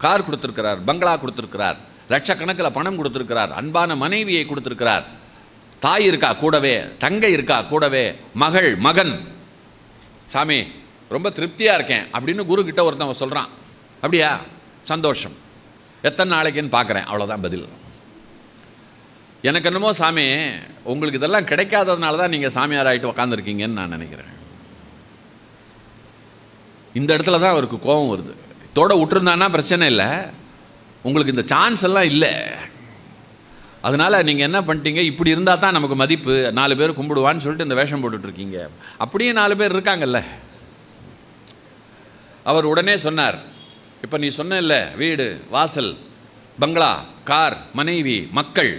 கார் கொடுத்துருக்கிறார், பங்களா கொடுத்துருக்கிறார், லட்சக்கணக்கில் பணம் கொடுத்துருக்கிறார், அன்பான மனைவியை கொடுத்துருக்கிறார், தாய் இருக்கா கூடவே, தங்கை இருக்கா கூடவே, மகள் மகன். சாமி ரொம்ப திருப்தியாக இருக்கேன் அப்படின்னு குரு கிட்ட ஒருத்தன் சொல்கிறான். அப்படியா, சந்தோஷம், எத்தனை நாளைக்குன்னு பார்க்குறேன், அவ்வளோதான் பதில். எனக்கு என்னமோ சாமி உங்களுக்கு இதெல்லாம் கிடைக்காததுனால தான் நீங்கள் சாமியார் ஆகிட்டு உக்காந்துருக்கீங்கன்னு நான் நினைக்கிறேன். இந்த இடத்துல தான் அவருக்கு கோபம் வருது. தோட விட்டுருந்தான்னா பிரச்சனை இல்லை, உங்களுக்கு இந்த சான்ஸ் எல்லாம் இல்லை. அதனால் நீங்கள் என்ன பண்ணிட்டீங்க, இப்படி இருந்தால் தான் நமக்கு மதிப்பு, 4 பேர் கும்பிடுவான்னு சொல்லிட்டு இந்த வேஷம் போட்டுட்ருக்கீங்க. அப்படியே 4 பேர் இருக்காங்கல்ல. அவர் உடனே சொன்னார், இப்போ நீ சொன்ன இல்லை, வீடு வாசல் பங்களா கார் மனைவி மக்கள்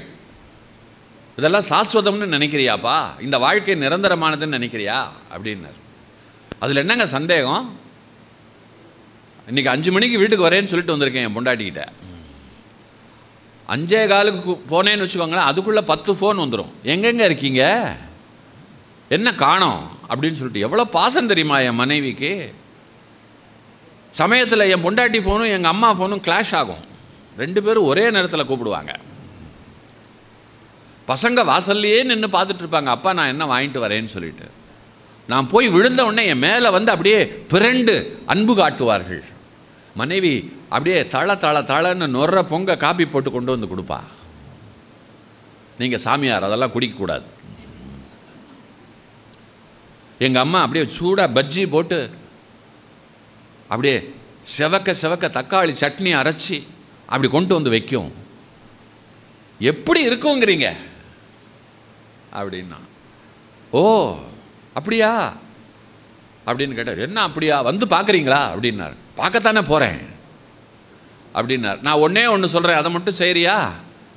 இதெல்லாம் சாஸ்வதம்னு நினைக்கிறியாப்பா, இந்த வாழ்க்கை நிரந்தரமானதுன்னு நினைக்கிறியா அப்படின்னார். அதில் என்னங்க சந்தேகம், இன்றைக்கி 5 மணிக்கு வீட்டுக்கு வரேன்னு சொல்லிட்டு வந்திருக்கேன் என் பொண்டாட்டிக்கிட்ட. 5:15 போனேன்னு வச்சுக்கோங்களேன், அதுக்குள்ளே 10 ஃபோன் வந்துடும். எங்கெங்கே இருக்கீங்க, என்ன காணோம் அப்படின்னு சொல்லிட்டு. எவ்வளோ பாசம் தெரியுமா என் மனைவிக்கு. சமயத்தில் என் பொண்டாட்டி ஃபோனும் எங்கள் அம்மா ஃபோனும் கிளாஷ் ஆகும். 2 பேரும் ஒரே நேரத்தில் கூப்பிடுவாங்க. பசங்க வாசல்லையே நின்று பார்த்துட்டு இருப்பாங்க, அப்பா நான் என்ன வாங்கிட்டு வரேன்னு சொல்லிட்டு. நான் போய் விழுந்த உடனே என் மேலே வந்து அப்படியே பிறண்டு அன்பு காட்டுவார்கள். மனைவி அப்படியே தளன்னு நொற பொங்க காப்பி போட்டு கொண்டு வந்து கொடுப்பா. நீங்கள் சாமியார் அதெல்லாம் குடிக்கக்கூடாது. எங்கள் அம்மா அப்படியே சூடாக பஜ்ஜி போட்டு அப்படியே செவக்க தக்காளி சட்னி அரைச்சி அப்படி கொண்டு வந்து வைக்கும். எப்படி இருக்குங்கிறீங்க அப்படின்னா, ஓ அப்படியா அப்படின்னு கேட்டார். என்ன அப்படியா, வந்து பார்க்குறீங்களா அப்படின்னார். பார்க்கத்தானே போகிறேன் அப்படின்னார். நான் ஒன்று சொல்கிறேன், அதை மட்டும் செய்கிறியா,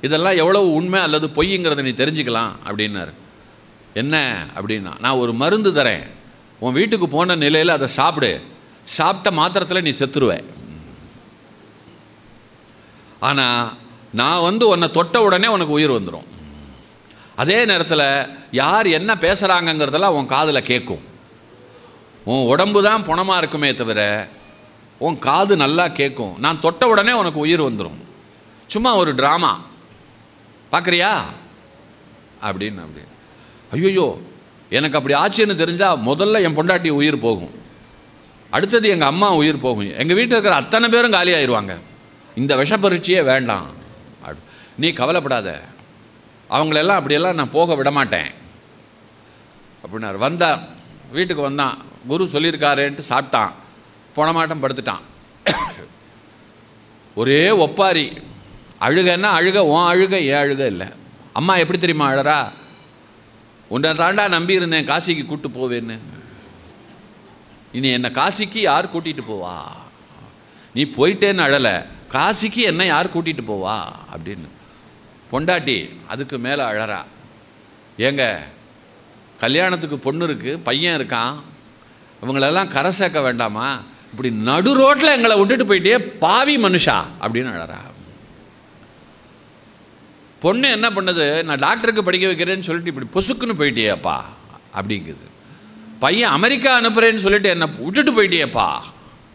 இதெல்லாம் எவ்வளவு உண்மை அல்லது பொய்ங்கிறத நீ தெரிஞ்சுக்கலாம் அப்படின்னார். என்ன அப்படின்னா, நான் ஒரு மருந்து தரேன், உன் வீட்டுக்கு போன நிலையில் அதை சாப்பிடு, சாப்பிட்ட மாத்திரத்தில் நீ செத்துருவேன். ஆனால் நான் வந்து உன்னை தொட்ட உடனே உனக்கு உயிர் வந்துடும். அதே நேரத்தில் யார் என்ன பேசுகிறாங்கங்கிறதெல்லாம் உன் காதில் கேட்கும். உன் உடம்பு தான் புணமாக இருக்குமே தவிர உன் காது நல்லா கேட்கும். நான் தொட்ட உடனே உனக்கு உயிர் வந்துடும். சும்மா ஒரு ட்ராமா பார்க்குறியா அப்படின்னு. அப்படி ஐயோ எனக்கு அப்படி ஆச்சுன்னு தெரிஞ்சால் முதல்ல என் பொண்டாட்டி உயிர் போகும், அடுத்தது எங்கள் அம்மா உயிர் போகும், எங்கள் வீட்டில் இருக்கிற அத்தனை பேரும் காலி ஆயிடுவாங்க. இந்த விஷப்பரீட்சையே வேண்டாம், நீ கவலைப்படாத, அவங்களெல்லாம் அப்படியெல்லாம் நான் போக விட மாட்டேன் அப்படின்னார். வந்தான், வீட்டுக்கு வந்தான், குரு சொல்லியிருக்காருன்ட்டு சாப்பிட்டான், போனமாட்டம் படுத்துட்டான். ஒரே ஒப்பாரி, அழுகன்னா அழுக, உன் அழுக ஏன் அழுக இல்லை. அம்மா எப்படி தெரியுமா அழறா, உன்னை தாண்டா நம்பி இருந்தேன் காசிக்கு கூட்டு போவேன்னு, இனி என்னை காசிக்கு யார் கூட்டிகிட்டு போவா, நீ போயிட்டேன்னு அழலை, காசிக்கு என்ன யார் கூட்டிகிட்டு போவா அப்படின்னு. பொண்டாட்டி அதுக்கு மேலே அழறா, ஏங்க கல்யாணத்துக்கு பொண்ணு இருக்குது, பையன் இருக்கான், இவங்களெல்லாம் கரை சேர்க்க வேண்டாமா, இப்படி நடு ரோட்டில் எங்களை விட்டுட்டு போயிட்டே பாவி மனுஷா அப்படின்னு அழறா. பொண்ணு என்ன பண்ணுது, நான் டாக்டருக்கு படிக்க வைக்கிறேன்னு சொல்லிட்டு இப்படி பொசுக்குன்னு போயிட்டேப்பா அப்படிங்குது. பையன் அமெரிக்கா அனுப்புகிறேன்னு சொல்லிட்டு என்னை விட்டுட்டு போயிட்டேப்பா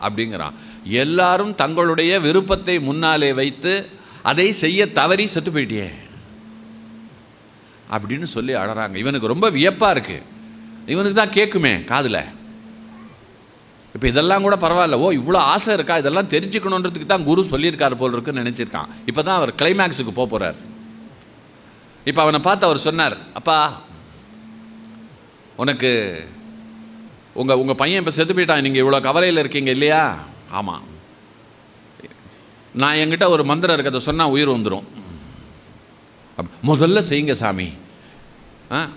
அப்படிங்கிறான். எல்லாரும் தங்களுடைய விருப்பத்தை முன்னாலே வைத்து அதை செய்ய தவறி செத்து போயிட்டியே அப்படின்னு சொல்லி அழறாங்க. இவனுக்கு ரொம்ப வியப்பாக இருக்குது, இவனுக்கு தான் கேட்குமே காதில். இப்போ இதெல்லாம் கூட பரவாயில்ல, ஓ இவ்வளோ ஆசை இருக்கா, இதெல்லாம் தெரிஞ்சுக்கணுன்றதுக்கு தான் குரு சொல்லியிருக்காரு போல் இருக்குன்னு நினச்சிருக்கான். இப்போ தான் அவர் கிளைமேக்ஸுக்கு போக போகிறார். இப்போ அவனை பார்த்து அவர் சொன்னார், அப்பா உனக்கு உங்கள் பையன் இப்போ செத்து போயிட்டான், நீங்கள் இவ்வளோ கவலையில் இருக்கீங்க இல்லையா. ஆமாம், நான் என்கிட்ட ஒரு மந்திரம் இருக்கு, அதை சொன்னால் உயிர் வந்துடும். முதல்ல செய்யுங்க சாமி,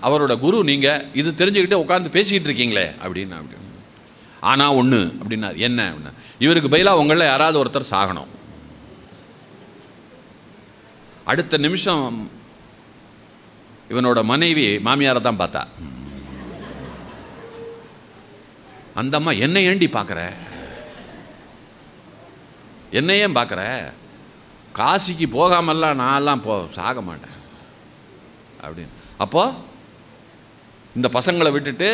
அவரோட குரு நீங்கள், இது தெரிஞ்சுக்கிட்டு உட்காந்து பேசிக்கிட்டு இருக்கீங்களே அப்படின்னு. அப்படி ஆனால் ஒன்று அப்படின்னா என்ன அப்படின்னா, இவருக்கு பதிலாக உங்களில் யாராவது ஒருத்தர் சாகணும். அடுத்த நிமிஷம் இவனோட மனைவி மாமியாரை தான் பார்த்தா. அந்த அம்மா என்ன ஏண்டி பார்க்குற, என்னையே பார்க்குற, காசிக்கு போகாமல்லாம் நான்லாம் சாக மாட்டேன் அப்படின்னு. அப்போ இந்த பசங்களை விட்டுட்டு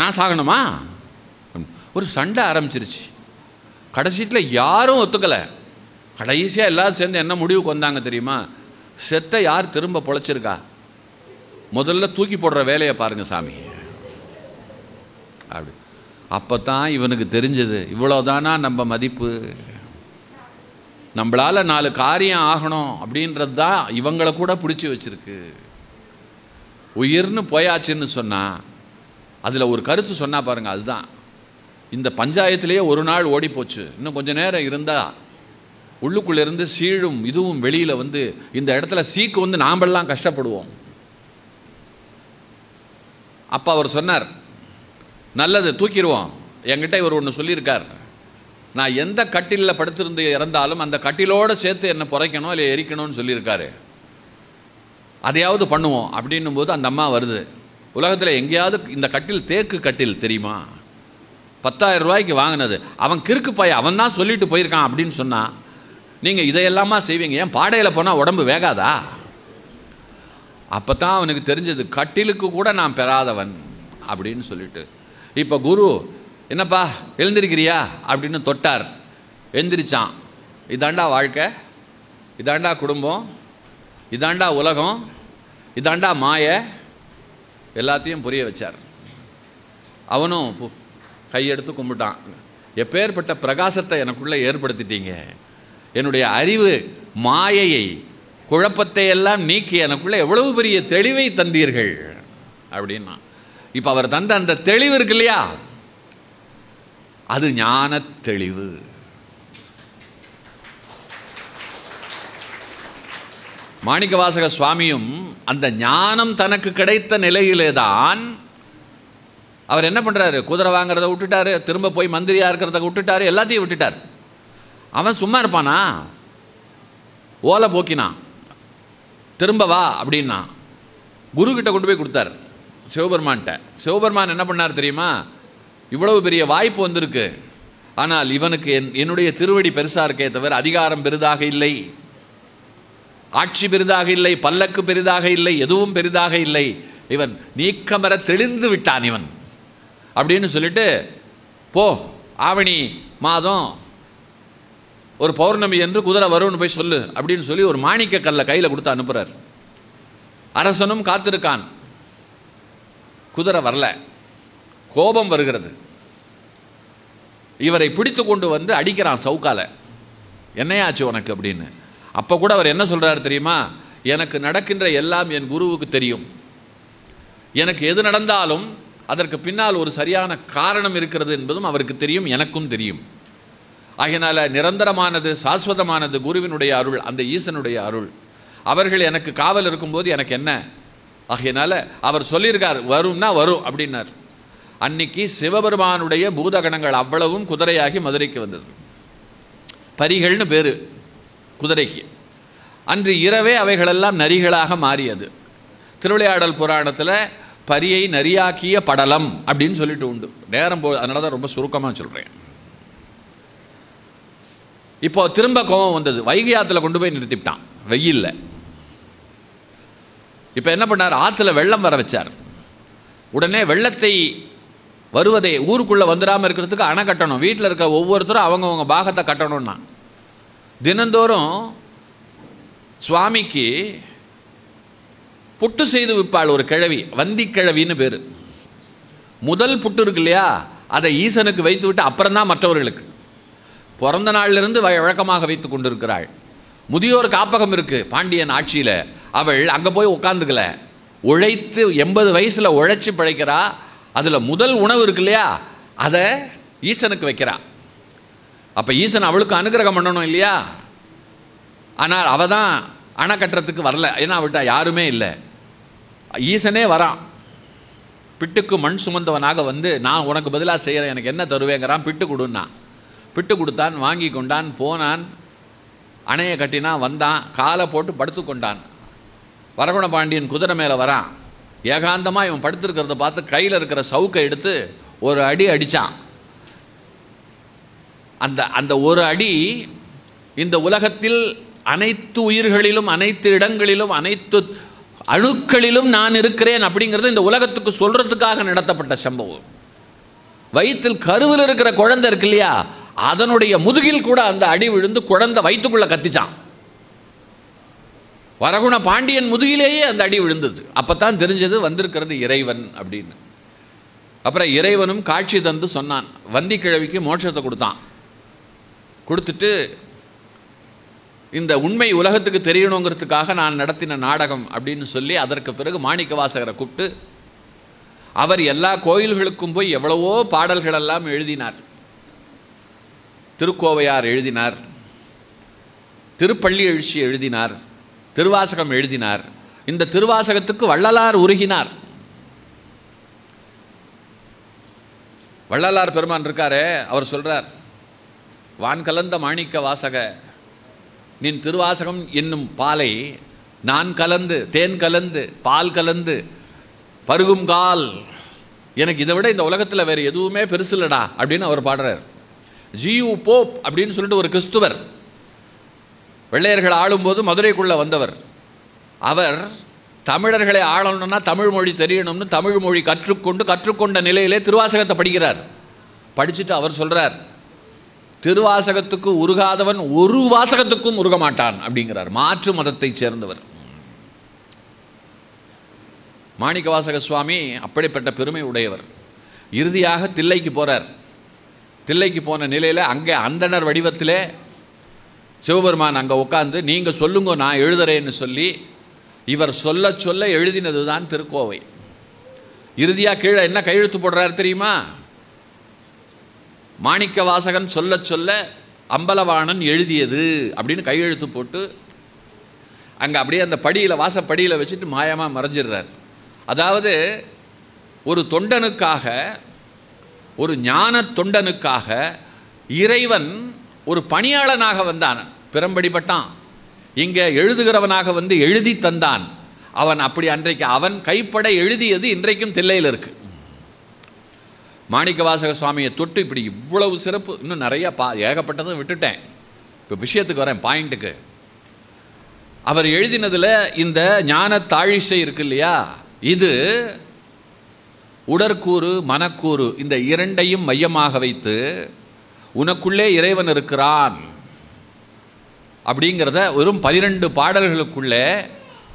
நான் சாகணுமா? ஒரு சண்டை ஆரம்பிச்சிருச்சு. கடைசியில் யாரும் ஒத்துக்கலை. கடைசியாக எல்லாரும் சேர்ந்து என்ன முடிவுக்கு வந்தாங்க தெரியுமா? செத்த யார் திரும்ப பொழைச்சிருக்கா, முதல்ல தூக்கி போடுற வேலையை பாருங்க சாமி அப்படி. அப்போ தான் இவனுக்கு தெரிஞ்சது, இவ்வளோதானா நம்ம மதிப்பு, நம்மளால் 4 காரியம் ஆகணும் அப்படின்றது தான் இவங்களை கூட பிடிச்சி வச்சிருக்கு. உயிர்னு போயாச்சுன்னு சொன்னால் அதில் ஒரு கருத்து சொன்னால் பாருங்கள், அதுதான் இந்த பஞ்சாயத்திலேயே ஒரு நாள் ஓடி போச்சு. இன்னும் கொஞ்சம் நேரம் இருந்தால் உள்ளுக்குள்ளேருந்து சீழும் இதுவும் வெளியில் வந்து இந்த இடத்துல சீக்கு வந்து நாமெல்லாம் கஷ்டப்படுவோம். அப்போ அவர் சொன்னார், நல்லது தூக்கிடுவோம். என்கிட்ட இவர் ஒன்று சொல்லியிருக்கார், நான் எந்த கட்டிலில் படுத்திருந்து இறந்தாலும் அந்த கட்டிலோடு சேர்த்து என்னை புதைக்கணும் இல்லை எரிக்கணும்னு சொல்லியிருக்காரு, அதையாவது பண்ணுவோம் அப்படின்னும் போது அந்த அம்மா வருது. உலகத்தில் எங்கேயாவது இந்த கட்டில் தேக்கு கட்டில் தெரியுமா, 10,000 ரூபாய்க்கு வாங்கினது, அவன் கிறுக்கு பாய், அவன் தான் சொல்லிட்டு போயிருக்கான் அப்படின்னு சொன்னால் நீங்கள் இதையெல்லாமா செய்வீங்க? ஏன் பாடையில் போனால் உடம்பு வேகாதா? அப்போ தான் அவனுக்கு தெரிஞ்சது, கட்டிலுக்கு கூட நான் பெறாதவன் அப்படின்னு சொல்லிட்டு. இப்போ குரு என்னப்பா எழுந்திருக்கிறியா அப்படின்னு தொட்டார். எழுந்திரிச்சான். இதாண்டா வாழ்க்கை, இதாண்டா குடும்பம், இதாண்டா உலகம், இதாண்டா மாய, எல்லாத்தையும் புரிய வச்சார். அவனும் கையெடுத்து கும்பிட்டான். எப்பேற்பட்ட பிரகாசத்தை எனக்குள்ளே ஏற்படுத்திட்டீங்க, என்னுடைய அறிவு மாயையை குழப்பத்தை எல்லாம் நீக்கி எனக்குள்ளே எவ்வளவு பெரிய தெளிவை தந்தீர்கள் அப்படின்னா. இப்போ அவர் தந்த அந்த தெளிவு இருக்கு இல்லையா, அது ஞான தெளிவு. மாணிக்கவாசக சுவாமியும் அந்த ஞானம் தனக்கு கிடைத்த நிலையிலே தான் அவர் என்ன பண்ணுறாரு, குதிரை வாங்கிறத விட்டுட்டாரு, திரும்ப போய் மந்திரியாக இருக்கிறத விட்டுட்டாரு, எல்லாத்தையும் விட்டுட்டார். அவன் சும்மா இருப்பானா? ஓலை போக்கினான், திரும்ப வா அப்படின்னா குருக்கிட்ட கொண்டு போய் கொடுத்தார் சிவபெருமான்கிட்ட. சிவபெருமான் என்ன பண்ணார் தெரியுமா, இவ்வளவு பெரிய வாய்ப்பு வந்திருக்கு, ஆனால் இவனுக்கு என்னுடைய திருவடி பெருசாக இருக்கே தவிர அதிகாரம் பெரிதாக இல்லை, ஆட்சி பெரிதாக இல்லை, பல்லக்கு பெரிதாக இல்லை, எதுவும் பெரிதாக இல்லை, இவன் நீக்கமர தெளிந்து விட்டான் இவன் அப்படின்னு சொல்லிட்டு, போ ஆவணி மாதம் ஒரு பௌர்ணமி என்று குதிரை வரும்னு போய் சொல்லு அப்படின்னு சொல்லி ஒரு மாணிக்க கல்லை கையில் கொடுத்து அனுப்புகிறார். அரசனும் காத்திருக்கான். குதிரை வரல, கோபம் வருகிறது. இவரை பிடித்து கொண்டு வந்து அடிக்கிறான் சவுக்கால. என்னையாச்சு உனக்கு அப்படின்னு. அப்போ கூட அவர் என்ன சொல்கிறார் தெரியுமா, எனக்கு நடக்கின்ற எல்லாம் என் குருவுக்கு தெரியும், எனக்கு எது நடந்தாலும் அதற்கு பின்னால் ஒரு சரியான காரணம் இருக்கிறது என்பதும் அவருக்கு தெரியும், எனக்கும் தெரியும். ஆகையினால நிரந்தரமானது சாஸ்வதமானது குருவினுடைய அருள், அந்த ஈசனுடைய அருள். அவர்கள் எனக்கு காவல் இருக்கும்போது எனக்கு என்ன? ஆகையினால அவர் சொல்லியிருக்கார், வரும்னா வரும் அப்படின்னார். அன்னைக்கு சிவபெருமானுடைய பூதகணங்கள் அவ்வளவும் குதிரையாகி மதுரைக்கு வந்தது. பரிகள்னு பேரு குதிரைக்கு. அன்று இரவே அவைகளெல்லாம் நரிகளாக மாறியது. திருவிளையாடல் புராணத்தில் பரியை நரியாக்கிய படலம் அப்படின்னு சொல்லிட்டு உண்டு. நேரம் அதனால தான் ரொம்ப சுருக்கமாக சொல்கிறேன். இப்போ திரும்ப கோபம் வந்தது. வைகை ஆற்றுல கொண்டு போய் நிறுத்திவிட்டான் வெயில்ல. இப்போ என்ன பண்ணார், ஆற்றுல வெள்ளம் வர வச்சார். உடனே வெள்ளத்தை வருவதை ஊருக்குள்ளே வந்துடாமல் இருக்கிறதுக்கு அணை கட்டணும். வீட்டில் இருக்க ஒவ்வொருத்தரும் அவங்கவுங்க பாகத்தை கட்டணும்னா தினந்தோறும் சுவாமிக்கு புட்டு செய்து விற்பாள் ஒரு கிழவி, வந்தி கிழவின்னு பேர். முதல் புட்டு இருக்கு இல்லையா, அதை ஈசனுக்கு வைத்து விட்டு அப்புறம்தான் மற்றவர்களுக்கு. பிறந்த நாளிலிருந்து வழக்கமாக வைத்து கொண்டிருக்கிறாள். முதியோர் காப்பகம் இருக்கு பாண்டியன் ஆட்சியில். அவள் அங்கே போய் உட்காந்துக்கல, உழைத்து 80 வயசில் உழைச்சி பிழைக்கிறா. அதில் முதல் உணவு இருக்கு இல்லையா, அதை ஈசனுக்கு வைக்கிறா. அப்போ ஈசன் அவளுக்கு அனுகிரகம் பண்ணணும் இல்லையா. ஆனால் அவள் தான் அணை கட்டுறதுக்கு வரல, ஏன்னா அவள்கிட்ட யாருமே இல்லை. ஈசனே வரான், பிட்டுக்கு மண் சுமந்தவனாக வந்து, நான் உனக்கு பதிலாக செய்கிறேன், எனக்கு என்ன தருவேங்கிறான். பிட்டு கொடுன்னா. பிட்டு கொடுத்தான், வாங்கி கொண்டான், போனான், அணையை கட்டினான், வந்தான், காலை போட்டு படுத்து கொண்டான். வரகுண பாண்டியன் குதிரை மேலே வரான். ஏகாந்தமாக இவன் படுத்துருக்கிறத பார்த்து கையில் இருக்கிற சவுக்கை எடுத்து ஒரு அடி அடித்தான். அந்த ஒரு அடி இந்த உலகத்தில் அனைத்து உயிர்களிலும், அனைத்து இடங்களிலும், அனைத்து அணுக்களிலும் நான் இருக்கிறேன் அப்படிங்கிறது இந்த உலகத்துக்கு சொல்றதுக்காக நடத்தப்பட்ட சம்பவம். வயிற்றில் கருவில் இருக்கிற குழந்தை இருக்கு இல்லையா, அதனுடைய முதுகில் கூட அந்த அடி விழுந்து குழந்தை வயிற்றுக்குள்ள கத்திச்சான். வரகுண பாண்டியன் முதுகிலேயே அந்த அடி விழுந்தது. அப்பத்தான் தெரிஞ்சது வந்திருக்கிறது இறைவன் அப்படின்னு. அப்புறம் இறைவனும் காட்சி தந்து சொன்னான். வந்தி கிழவிக்கு மோட்சத்தை கொடுத்தான். கொடுத்துட்டு இந்த உண்மை உலகத்துக்கு தெரியணுங்கிறதுக்காக நான் நடத்தின நாடகம் அப்படின்னு சொல்லி அதற்கு பிறகு மாணிக்கவாசகரை கூப்பிட்டு அவர் எல்லா கோயில்களுக்கும் போய் எவ்வளவோ பாடல்கள் எல்லாம் எழுதினார். திருக்கோவையார் எழுதினார், திருப்பள்ளி எழுச்சி எழுதினார், திருவாசகம் எழுதினார். இந்த திருவாசகத்துக்கு வள்ளலார் உருகினார். வள்ளலார் பெருமான் இருக்காரே, அவர் சொல்றார், வான் கலந்த மாணிக்க வாசக நின் திருவாசகம் என்னும் பாலை நான் கலந்து தேன் கலந்து பால் கலந்து பருகும் கால், எனக்கு இதை விட இந்த உலகத்தில் வேறு எதுவுமே பெருசு இல்லடா அப்படின்னு அவர் பாடுறார். ஜியு போப் அப்படின்னு சொல்லிட்டு ஒரு கிறிஸ்துவர் வெள்ளையர்கள் ஆளும்போது மதுரைக்குள்ள வந்தவர். அவர் தமிழர்களை ஆளணும்னா தமிழ் மொழி தெரியணும்னு தமிழ் மொழி கற்றுக்கொண்ட நிலையிலே திருவாசகத்தை படிக்கிறார். படிச்சுட்டு அவர் சொல்றார், திருவாசகத்துக்கு உருகாதவன் ஒரு வாசகத்துக்கும் உருக மாட்டான் அப்படிங்கிறார். மாற்று மதத்தை சேர்ந்தவர் மாணிக்கவாசக சுவாமி. அப்படிப்பட்ட பெருமை உடையவர். இறுதியாக தில்லைக்கு போறார். தில்லைக்கு போன நிலையில் அங்கே அந்தணர் வடிவத்திலே சிவபெருமான் அங்கே உட்கார்ந்து நீங்க சொல்லுங்க நான் எழுதுறேன்னு சொல்லி இவர் சொல்ல சொல்ல எழுதினது தான் திருக்கோவை. இறுதியாக கீழே என்ன கையெழுத்து போடுறார் தெரியுமா? மாணிக்க வாசகன் சொல்ல சொல்ல அம்பலவாணன் எழுதியது அப்படின்னு கையெழுத்து போட்டு அங்கே அப்படியே அந்த படியில் வாசப்படியில் வச்சுட்டு மாயமாக மறைஞ்சிடுறார். அதாவது ஒரு தொண்டனுக்காக, ஒரு ஞான தொண்டனுக்காக இறைவன் ஒரு பணியாளனாக வந்தான். பிறம்படிப்பட்டான். இங்கே எழுதுகிறவனாக வந்து எழுதி தந்தான். அவன் அப்படி அன்றைக்கு அவன் கைப்பட எழுதியது இன்றைக்கும் தில்லையில் இருக்கு. மாணிக்கவாசக சுவாமியை தொட்டு இப்படி இவ்வளவு சிறப்பு. இன்னும் நிறைய ஏகப்பட்டதும் விட்டுட்டேன். இப்போ விஷயத்துக்கு வரேன், பாயிண்ட்டுக்கு. அவர் எழுதினதுல இந்த ஞான தாழிசை இருக்கு இல்லையா, இது உடற்கூறு மனக்கூறு இந்த இரண்டையும் மையமாக வைத்து உனக்குள்ளே இறைவன் இருக்கிறான் அப்படிங்கிறத வெறும் 12 பாடல்களுக்குள்ளே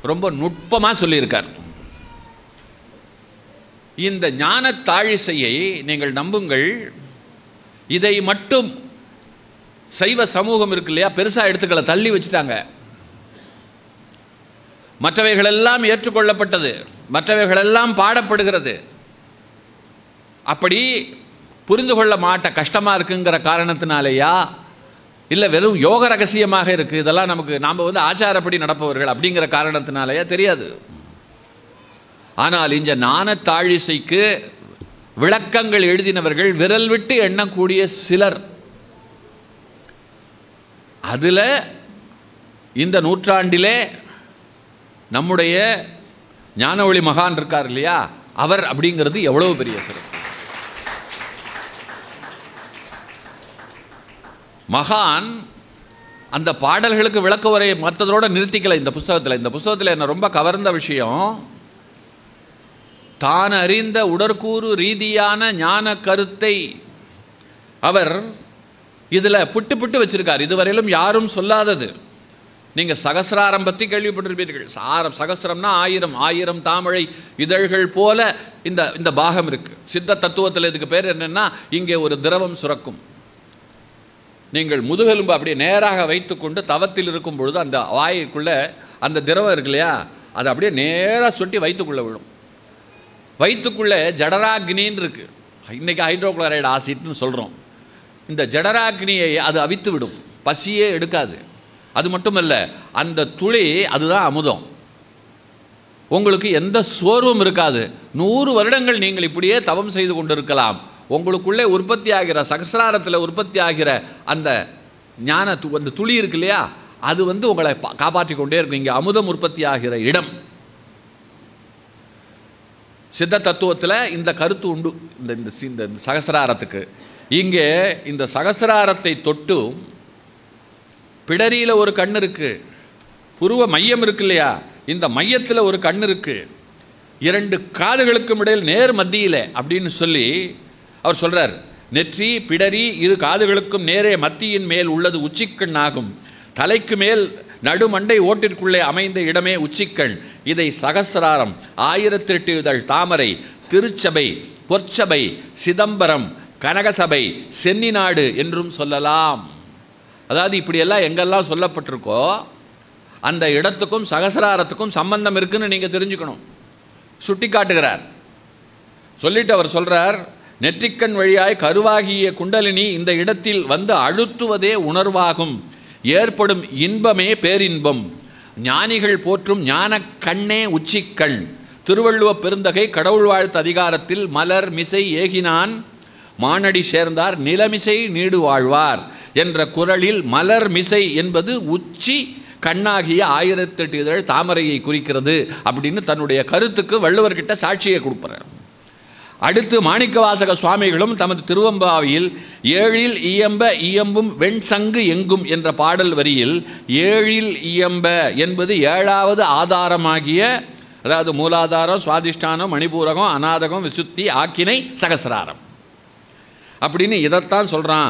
ரொம்ப நுட்பமாக சொல்லியிருக்கார். இந்த ஞான தாழிசையை நீங்கள் நம்புங்கள். இதை மட்டும் சைவ சமூகம் இருக்கு இல்லையா, பெருசா எடுத்துக்களை தள்ளி வச்சுட்டாங்க. மற்றவைகளெல்லாம் ஏற்றுக்கொள்ளப்பட்டது, மற்றவைகளெல்லாம் பாடப்படுகிறது. அப்படி புரிந்து கொள்ள மாட்ட கஷ்டமா இருக்குங்கிற காரணத்தினாலேயா, இல்லை வெறும் யோக ரகசியமாக இருக்கு, இதெல்லாம் நமக்கு நாம் வந்து ஆச்சாரப்படி நடப்பவர்கள் அப்படிங்கிற காரணத்தினாலேயா தெரியாது. ஆனால் இந்த ஞான தாழிசைக்கு விளக்கங்கள் எழுதினவர்கள் விரல் விட்டு எண்ணக்கூடிய சிலர். அதுல இந்த நூற்றாண்டிலே நம்முடைய ஞானவழி மகான் இருக்கார் இல்லையா, அவர் அப்படிங்கிறது எவ்வளவு பெரிய சிறப்பு. மகான் அந்த பாடல்களுக்கு விளக்க உரை மற்றதோட நிறுத்திக்கல. இந்த புஸ்தகத்தில் என்ன ரொம்ப கவர்ந்த விஷயம், தான் அறிந்த உடற்கூறு ரீதியான ஞான கருத்தை அவர் இதுல புட்டு வச்சிருக்கார். இதுவரையிலும் யாரும் சொல்லாதது. நீங்க சகசிராரம் பத்தி கேள்விப்பட்டிருப்பீர்கள். சகசிரம்னா 1000 தாமரை இதழ்கள் போல இந்த பாகம் இருக்கு. சித்த தத்துவத்தில் இதுக்கு பேர் என்னன்னா, இங்கே ஒரு திரவம் சுரக்கும். நீங்கள் முதுகெலும்பு அப்படியே நேராக வைத்துக்கொண்டு தவத்தில் இருக்கும் பொழுது அந்த வாய்க்குள்ள அந்த திரவம் இருக்கு இல்லையா, அது அப்படியே நேராக சொட்டி வயிற்றுக்குள்ள விழும். வயிற்றுக்குள்ள ஜடராக்னின்னு இருக்கு. இன்னைக்கு ஹைட்ரோகுளோரைடு ஆசிட்னு சொல்றோம். இந்த ஜடராக்னியை அது அவித்து விடும், பசியே எடுக்காது. அது மட்டுமல்ல, அந்த துளி அதுதான் அமுதம். உங்களுக்கு எந்த சோர்வும் இருக்காது. 100 வருடங்கள் நீங்கள் இப்படியே தவம் செய்து கொண்டிருக்கலாம். உங்களுக்குள்ளே உற்பத்தி ஆகிற சகசிராரத்தில் உற்பத்தி ஆகிற அந்த ஞான அந்த துளி இருக்கு இல்லையா, அது வந்து உங்களை காப்பாற்றி கொண்டே இருக்கும். இங்கே அமுதம் உற்பத்தி ஆகிற இடம். சித்த தத்துவத்தில் இந்த கருத்து உண்டு. இந்த சகசிராரத்துக்கு இங்கே இந்த சகசிராரத்தை தொட்டு பிடரியில் ஒரு கண் இருக்கு, புருவ மையம் இருக்கு இல்லையா, இந்த மையத்தில் ஒரு கண் இருக்கு, 2 காதுகளுக்கும் இடையில் நேர் மத்தியில் அப்படின்னு சொல்லி அவர் சொல்றார். நெற்றி பிடரி 2 காதுகளுக்கும் நேரே மத்தியின் மேல் உள்ளது உச்சிக்கண் ஆகும். தலைக்கு மேல் நடுமண்டை ஓட்டிற்குள்ளே அமைந்த இடமே உச்சிக்கண். இதை சகசிராரம், 1008 இதழ் தாமரை, திருச்சபை, பொற்சபை, சிதம்பரம், கனகசபை, சென்னிநாடு என்றும் சொல்லலாம். அதாவது இப்படியெல்லாம் எங்கெல்லாம் சொல்லப்பட்டிருக்கோ அந்த இடத்துக்கும் சகசிராரத்துக்கும் சம்பந்தம் இருக்குன்னு நீங்கள் தெரிஞ்சுக்கணும். சுட்டி காட்டுகிறார். சொல்லிட்டு அவர் சொல்றார், நெற்றிக்கண் வழியாய் கருவாகிய குண்டலினி இந்த இடத்தில் வந்து அழுத்துவதே உணர்வாகும். ஏற்படும் இன்பமே பேரின்பம். ஞானிகள் போற்றும் ஞான கண்ணே உச்சிக்கண். திருவள்ளுவ பெருந்தகை கடவுள் வாழ்த்து அதிகாரத்தில் மலர் மிசை ஏகினான் மானடி சேர்ந்தார் நிலமிசை நீடு வாழ்வார் என்ற குறளில் மலர் மிசை என்பது உச்சி கண்ணாகிய 1008 இதழ் தாமரையை குறிக்கிறது அப்படின்னு தன்னுடைய கருத்துக்கு வள்ளுவர்கிட்ட சாட்சியை கொடுப்பார். அடுத்து மாணிக்கவாசக சுவாமிகளும் தமது திருவம்பாவையில் 7ல் இயம்ப இயம்பும் வெண்சங்கு எங்கும் என்ற பாடல் வரியில் 7ல் இயம்ப என்பது 7வது ஆதாரமாகிய, அதாவது மூலாதாரம், சுவாதிஷ்டானம், மணிபூரகம், அநாதகம், விசுத்தி, ஆக்கினை, சகசிராரம் அப்படின்னு இதைத்தான் சொல்றான்.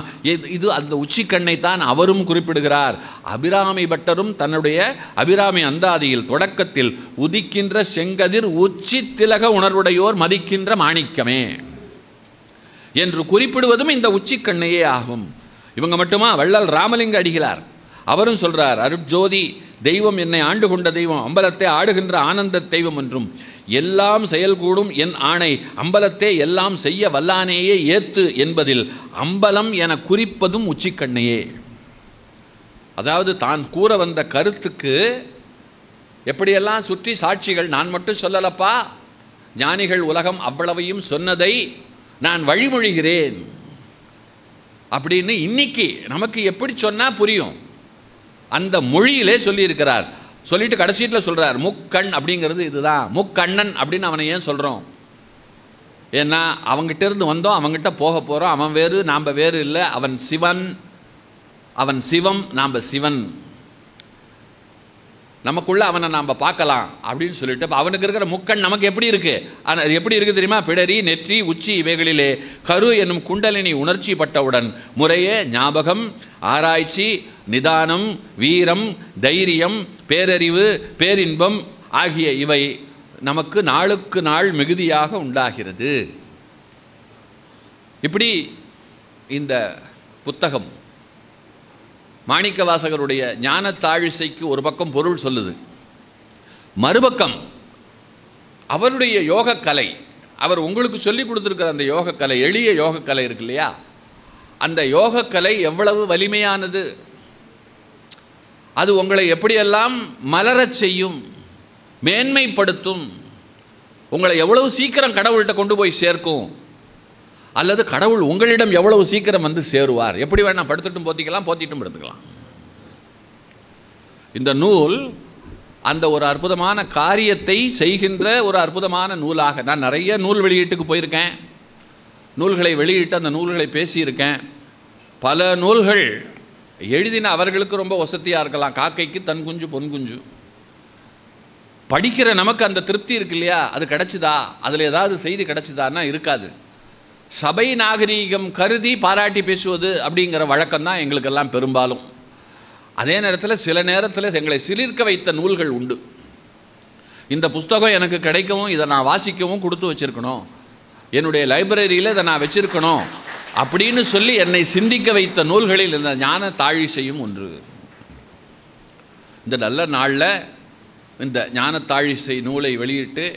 இது அந்த உச்சிக்கண்ணை தான் அவரும் குறிப்பிடுகிறார். அபிராமி பட்டரும் தன்னுடைய அபிராமி அந்தாதியில் தொடக்கத்தில் உதிக்கின்ற செங்கதிர் உச்சி திலக உணர்வுடையோர் மதிக்கின்ற மாணிக்கமே என்று குறிப்பிடுவதும் இந்த உச்சிக்கண்ணையே ஆகும். இவங்க மட்டுமா, வள்ளல் ராமலிங்க அடிகளார் அவரும் சொல்றார், அருட்ஜோதி தெய்வம் என்னை ஆண்டு கொண்ட தெய்வம், அம்பலத்தை ஆடுகின்ற ஆனந்த தெய்வம் என்றும் எல்லாம் செயல்கூடும் என் ஆணை அம்பலத்தே எல்லாம் செய்ய வல்லானேயே ஏத்து என்பதில் அம்பலம் என குறிப்பதும் உச்சிக்கண்ணையே. அதாவது தான் கூற வந்த கருத்துக்கு எப்படியெல்லாம் சுற்றி சாட்சிகள், நான் மட்டும் சொல்லலப்பா, ஞானிகள் உலகம் அவ்வளவையும் சொன்னதை நான் வழிமொழிகிறேன் அப்படின்னு இன்னைக்கு நமக்கு எப்படி சொன்னா புரியும் அந்த மொழியிலே சொல்லியிருக்கிறார். சொல்லிட்டு கடைசியில் சொல்றார், முக்கண் அப்படிங்கிறது இதுதான். முக்கண்ணன் அப்படின்னு அவனை ஏன் சொல்றோம்? ஏன்னா அவங்கிட்ட இருந்து வந்தோம், அவங்கிட்ட போக போறோம். அவன் வேறு, நாம் வேறு இல்லை. அவன் சிவன், அவன் சிவம், நாம் சிவன். நமக்குள்ள அவனை நாம் பார்க்கலாம் அப்படின்னு சொல்லிட்டு அவனுக்கு இருக்கிற முக்கண் நமக்கு எப்படி இருக்கு? அது எப்படி இருக்கு தெரியுமா? பிடரி, நெற்றி, உச்சி இவைகளிலே கரு என்னும் குண்டலினி உணர்ச்சி பட்டவுடன் முறையே ஞாபகம், ஆராய்ச்சி, நிதானம், வீரம், தைரியம், பேரறிவு, பேரின்பம் ஆகிய இவை நமக்கு நாளுக்கு நாள் மிகுதியாக உண்டாகிறது. இப்படி இந்த புத்தகம் மாணிக்கவாசகருடைய ஞான தாழிசைக்கு ஒரு பக்கம் பொருள் சொல்லுது, மறுபக்கம் அவருடைய யோகக்கலை, அவர் உங்களுக்கு சொல்லி கொடுத்துருக்கிற அந்த யோகக்கலை, எளிய யோகக்கலை இருக்கு இல்லையா, அந்த யோகக்கலை எவ்வளவு வலிமையானது, அது உங்களை எப்படியெல்லாம் மலரச் செய்யும், மேன்மைப்படுத்தும், உங்களை எவ்வளவு சீக்கிரம் கடவுள்கிட்ட கொண்டு போய் சேர்க்கும், அல்லது கடவுள் உங்களிடம் எவ்வளவு சீக்கிரம் வந்து சேருவார். எப்படி வேணா படுத்துட்டும் போத்திக்கலாம், போத்திட்டும் படுத்துக்கலாம். இந்த நூல் அந்த ஒரு அற்புதமான காரியத்தை செய்கின்ற ஒரு அற்புதமான நூலாக, நான் நிறைய நூல் வெளியீட்டுக்கு போயிருக்கேன், நூல்களை வெளியிட்டு அந்த நூல்களை பேசியிருக்கேன். பல நூல்கள் எழுதின அவர்களுக்கு ரொம்ப வசதியாக இருக்கலாம், காக்கைக்கு தன் குஞ்சு பொன் குஞ்சு. படிக்கிற நமக்கு அந்த திருப்தி இருக்கு இல்லையா, அது கிடைச்சிதா, அதில் ஏதாவது செய்தி கிடைச்சிதான்னா இருக்காது. சபை நாகரீகம் கருதி பாராட்டி பேசுவது அப்படிங்கிற வழக்கம் தான் எங்களுக்கெல்லாம் பெரும்பாலும். அதே நேரத்தில் சில நேரத்தில் எங்களை சிலிர்க்க வைத்த நூல்கள் உண்டு. இந்த புஸ்தகம் எனக்கு கிடைக்கவும், இதை நான் வாசிக்கவும் கொடுத்து வச்சிருக்கணும், என்னுடைய லைப்ரரியில் இதை நான் வச்சிருக்கணும் அப்படின்னு சொல்லி என்னை சிந்திக்க வைத்த நூல்களில் இந்த ஞான தாழிசையும் ஒன்று. இந்த நல்ல நாளில் இந்த ஞான தாழிசை நூலை வெளியிட்டு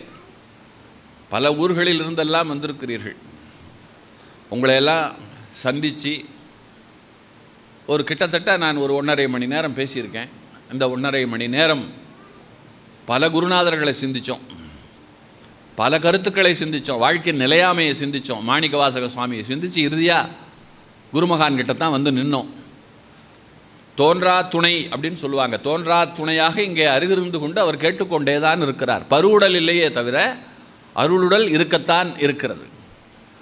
பல ஊர்களில் இருந்தெல்லாம் வந்திருக்கிறீர்கள். உங்களையெல்லாம் சந்தித்து ஒரு கிட்டத்தட்ட நான் ஒரு 1.5 மணி நேரம் பேசியிருக்கேன். இந்த 1.5 மணி நேரம் பல குருநாதர்களை சிந்தித்தோம், பல கருத்துக்களை சிந்தித்தோம், வாழ்க்கை நிலையாமையை சிந்தித்தோம், மாணிக்கவாசக சுவாமியை சிந்தித்து இறுதியாக குருமகான் கிட்ட தான் வந்து நின்னோம். தோன்றா துணை அப்படின்னு சொல்லுவாங்க. தோன்றா துணையாக இங்கே அருகிருந்து கொண்டு அவர் கேட்டுக்கொண்டே தான் இருக்கிறார். பருவுடல் இல்லையே தவிர அருளுடல் இருக்கத்தான் இருக்கிறது.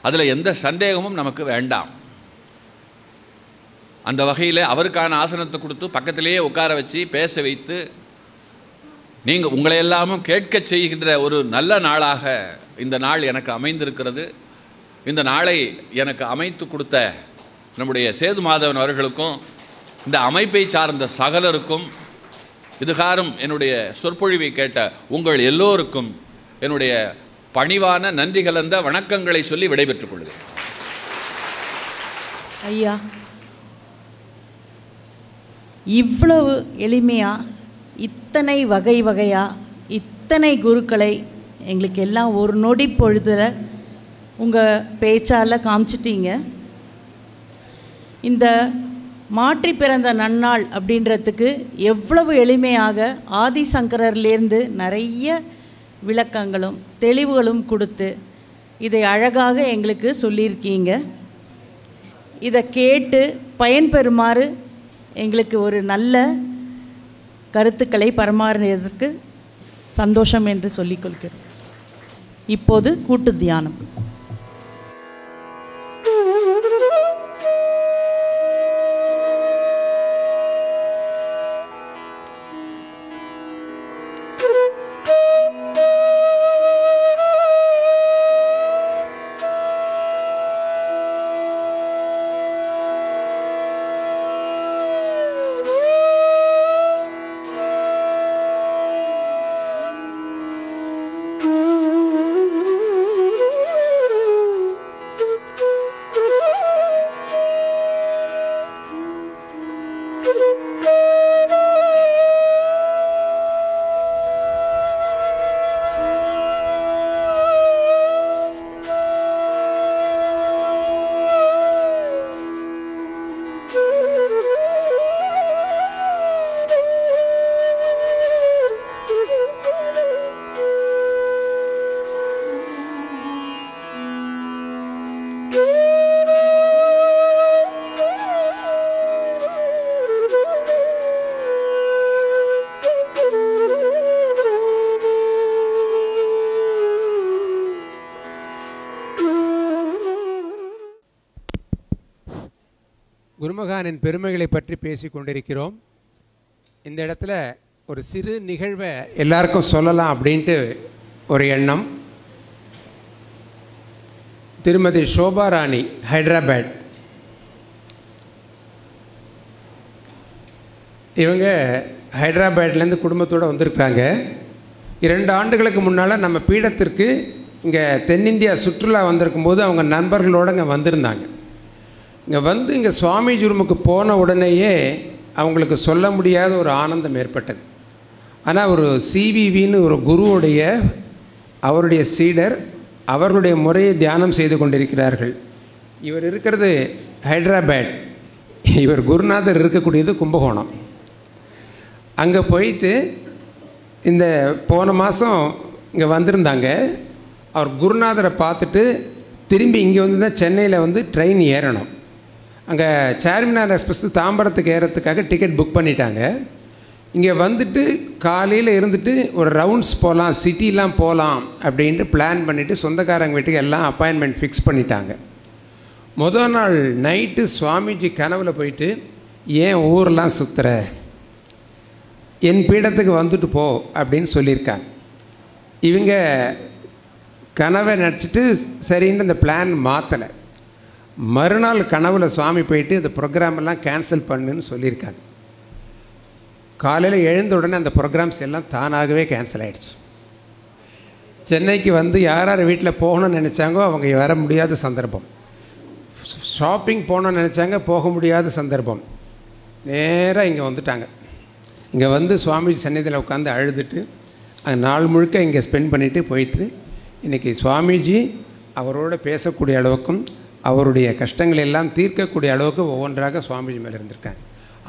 அதில் எந்த சந்தேகமும் நமக்கு வேண்டாம். அந்த வகையில் அவருக்கான ஆசனத்தை கொடுத்து பக்கத்திலேயே உட்கார வச்சு பேச வைத்து நீங்கள் உங்களை எல்லாமும் கேட்க செய்கின்ற ஒரு நல்ல நாளாக இந்த நாள் எனக்கு அமைந்திருக்கிறது. இந்த நாளை எனக்கு அமைத்து கொடுத்த நம்முடைய சேது மாதவன் அவர்களுக்கும் இந்த அமைப்பை சார்ந்த சகலருக்கும் இதுகாரும் என்னுடைய சொற்பொழிவை கேட்ட உங்கள் எல்லோருக்கும் என்னுடைய பணிவான நன்றி கலந்த வணக்கங்களை சொல்லி விடைபெற்றுக் கொள்கிறேன். ஐயா, இவ்வளவு எளிமையா, இத்தனை வகை வகையா, இத்தனை குருக்களை எங்களுக்கு எல்லாம் ஒரு நொடி பொழுதுல உங்கள் பேச்சால் காமிச்சிட்டீங்க. இந்த மாற்றி பிறந்த நன்னாள் அப்படின்றதுக்கு எவ்வளவு எளிமையாக ஆதிசங்கரர்லேருந்து நிறைய விளக்கங்களும் தெளிவுகளும் கொடுத்து இதை அழகாக எங்களுக்கு சொல்லியிருக்கீங்க. இதை கேட்டு பயன்பெறுமாறு எங்களுக்கு ஒரு நல்ல கருத்துக்களை பரிமாறியதற்கு சந்தோஷம் என்று சொல்லிக்கொள்கிறேன். இப்போது கூட்டு தியானம். குருமகானின் பெருமைகளை பற்றி பேசி கொண்டிருக்கிறோம். இந்த இடத்துல ஒரு சிறு நிகழ்வை எல்லாருக்கும் சொல்லலாம் அப்படின்ட்டு ஒரு எண்ணம். திருமதி சோபா ராணி, ஹைதராபாத். இவங்க ஹைதராபாத்லேருந்து குடும்பத்தோடு வந்திருக்காங்க. 2 ஆண்டுகளுக்கு முன்னால் நம்ம பீடத்திற்கு இங்கே தென்னிந்தியா சுற்றுலா வந்திருக்கும்போது அவங்க நண்பர்களோடு இங்கே வந்திருந்தாங்க. இங்கே வந்து இங்கே சுவாமிஜி ரூமுக்கு போன உடனேயே அவங்களுக்கு சொல்ல முடியாத ஒரு ஆனந்தம் ஏற்பட்டது. ஆனால் ஒரு சிவிவின்னு ஒரு குருவுடைய அவருடைய சீடர் அவர்களுடைய முறையை தியானம் செய்து கொண்டிருக்கிறார்கள். இவர் இருக்கிறது ஹைதராபாத், இவர் குருநாதர் இருக்கக்கூடியது கும்பகோணம். அங்கே போயிட்டு இந்த போன மாதம் இங்கே வந்திருந்தாங்க. அவர் குருநாதரை பார்த்துட்டு திரும்பி இங்கே வந்து தான் சென்னையில் வந்து ட்ரெயின் ஏறணும். அங்கே சார்மினார் எக்ஸ்பிரஸ் தாம்பரத்துக்கு ஏறத்துக்காக டிக்கெட் புக் பண்ணிட்டாங்க. இங்கே வந்துட்டு காலையில் இருந்துட்டு ஒரு ரவுண்ட்ஸ் போகலாம், சிட்டிலாம் போகலாம் அப்படின்ட்டு பிளான் பண்ணிவிட்டு சொந்தக்காரங்க வீட்டுக்கு எல்லாம் அப்பாயின்மெண்ட் ஃபிக்ஸ் பண்ணிட்டாங்க. முதல் நாள் நைட்டு சுவாமிஜி கனவில் போயிட்டு, ஏன் ஊரெலாம் சுற்றுற, என் பீடத்துக்கு வந்துட்டு போ அப்படின்னு சொல்லியிருக்காங்க. இவங்க கனவை நினச்சிட்டு சரின்னு இந்த பிளான் மாற்றலை. மறுநாள் கனவுல சுவாமி போயிட்டு இந்த ப்ரோக்ராமெல்லாம் கேன்சல் பண்ணுன்னு சொல்லியிருக்காங்க. காலையில் எழுந்த உடனே அந்த ப்ரோக்ராம்ஸ் எல்லாம் தானாகவே கேன்சல் ஆகிடுச்சு. சென்னைக்கு வந்து யார் யார் வீட்டில் போகணும்னு நினச்சாங்கோ அவங்க வர முடியாத சந்தர்ப்பம். ஷாப்பிங் போகணுன்னு நினச்சாங்க, போக முடியாத சந்தர்ப்பம். நேராக இங்கே வந்துட்டாங்க. இங்கே வந்து சுவாமிஜி சன்னிதியில் உட்காந்து அழுதுட்டு அந்த நாள் முழுக்க இங்கே ஸ்பெண்ட் பண்ணிவிட்டு போயிட்டு இன்றைக்கி சுவாமிஜி அவரோட பேசக்கூடிய அளவுக்கும் அவருடைய கஷ்டங்களை எல்லாம் தீர்க்கக்கூடிய அளவுக்கு ஒவ்வொன்றாக சுவாமிஜி மேலே இருந்திருக்காங்க.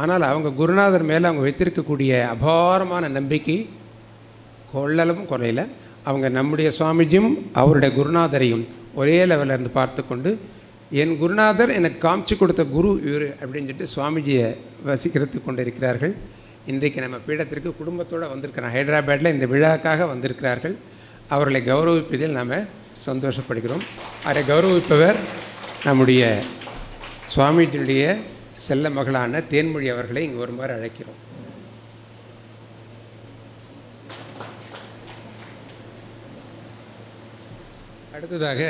ஆனால் அவங்க குருநாதர் மேலே அவங்க வைத்திருக்கக்கூடிய அபாரமான நம்பிக்கை கொள்ளளவும் குறையில. அவங்க நம்முடைய சுவாமிஜியும் அவருடைய குருநாதரையும் ஒரே லெவலில் இருந்து பார்த்து கொண்டு, என் குருநாதர் எனக்கு காமிச்சு கொடுத்த குரு இவர் அப்படின்னு சொல்லிட்டு சுவாமிஜியை வசிக்கிறது கொண்டு இருக்கிறார்கள். இன்றைக்கு நம்ம பீடத்திற்கு குடும்பத்தோடு வந்திருக்கிறோம். ஹைதராபாத்தில் இந்த விழாக்காக வந்திருக்கிறார்கள். அவர்களை கௌரவிப்பதில் நாம் சந்தோஷப்படுகிறோம். அவரை கௌரவிப்பவர் நம்முடைய சுவாமிஜியுடைய செல்ல மகளான தேன்மொழி அவர்களை இங்கு வருமாறு அழைக்கிறோம். அடுத்ததாக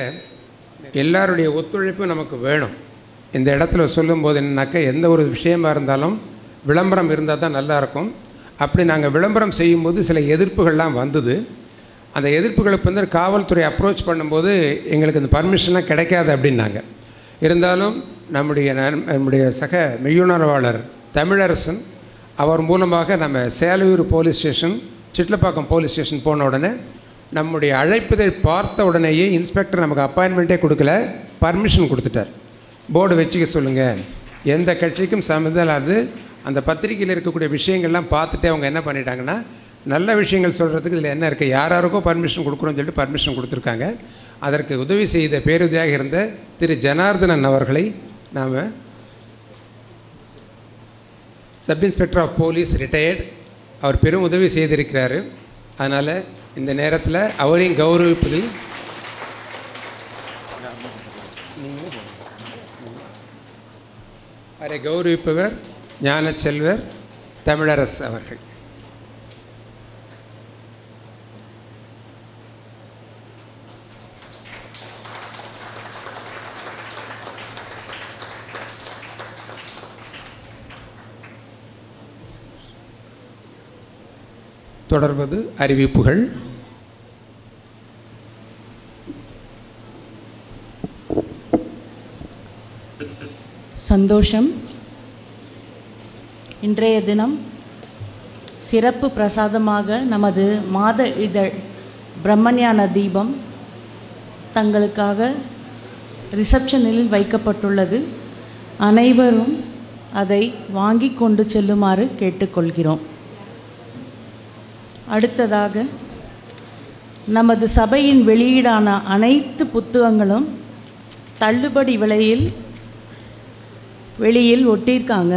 எல்லாருடைய ஒத்துழைப்பும் நமக்கு வேணும். இந்த இடத்துல சொல்லும்போது என்னன்னாக்கா, எந்த ஒரு விஷயமா இருந்தாலும் விளம்பரம் இருந்தால் தான் நல்லாயிருக்கும். அப்படி நாங்கள் விளம்பரம் செய்யும்போது சில எதிர்ப்புகள்லாம் வந்தது. அந்த எதிர்ப்புகளுக்கு வந்து காவல்துறை அப்ரோச் பண்ணும்போது எங்களுக்கு இந்த பர்மிஷன்லாம் கிடைக்காது அப்படின்னாங்க. இருந்தாலும் நம்முடைய சக மெய்யுணர்வாளர் தமிழரசன் அவர் மூலமாக நம்ம Selaiyur police station, Chitlapakkam police station போன உடனே நம்முடைய அழைப்பதை பார்த்த உடனேயே இன்ஸ்பெக்டர் நமக்கு அப்பாயின்மெண்ட்டே கொடுக்கல, பர்மிஷன் கொடுத்துட்டார். போர்டு வச்சுக்க சொல்லுங்கள், எந்த கட்சிக்கும் சம்மந்தம். அந்த பத்திரிகையில் இருக்கக்கூடிய விஷயங்கள்லாம் பார்த்துட்டு அவங்க என்ன பண்ணிட்டாங்கன்னா, நல்ல விஷயங்கள் சொல்கிறதுக்கு இதில் என்ன இருக்குது, யாருக்கும் பர்மிஷன் கொடுக்கணும்னு சொல்லிட்டு பர்மிஷன் கொடுத்துருக்காங்க. அதற்கு உதவி செய்த பேருதவியாக இருந்த திரு ஜனார்தனன் அவர்களை நாம் sub inspector of police retired, அவர் பெரும் உதவி செய்திருக்கிறார். அதனால் இந்த நேரத்தில் அவரையும் கௌரவிப்பதில் அவரை கௌரவிப்பவர் ஞானச்செல்வர் தமிழரசு அவர்கள். தொடர்வது அறிவிப்புகள். சந்தோஷம். இன்றைய தினம் சிறப்பு பிரசாதமாக நமது மாத இதழ் பிரம்மஞான தீபம் தங்களுக்காக ரிசப்ஷனில் வைக்கப்பட்டுள்ளது. அனைவரும் அதை வாங்கி கொண்டு செல்லுமாறு கேட்டுக்கொள்கிறோம். அடுத்ததாக நமது சபையின் வெளியீடான அனைத்து புத்தகங்களும் தள்ளுபடி விலையில் வெளியில் ஒட்டியிருக்காங்க.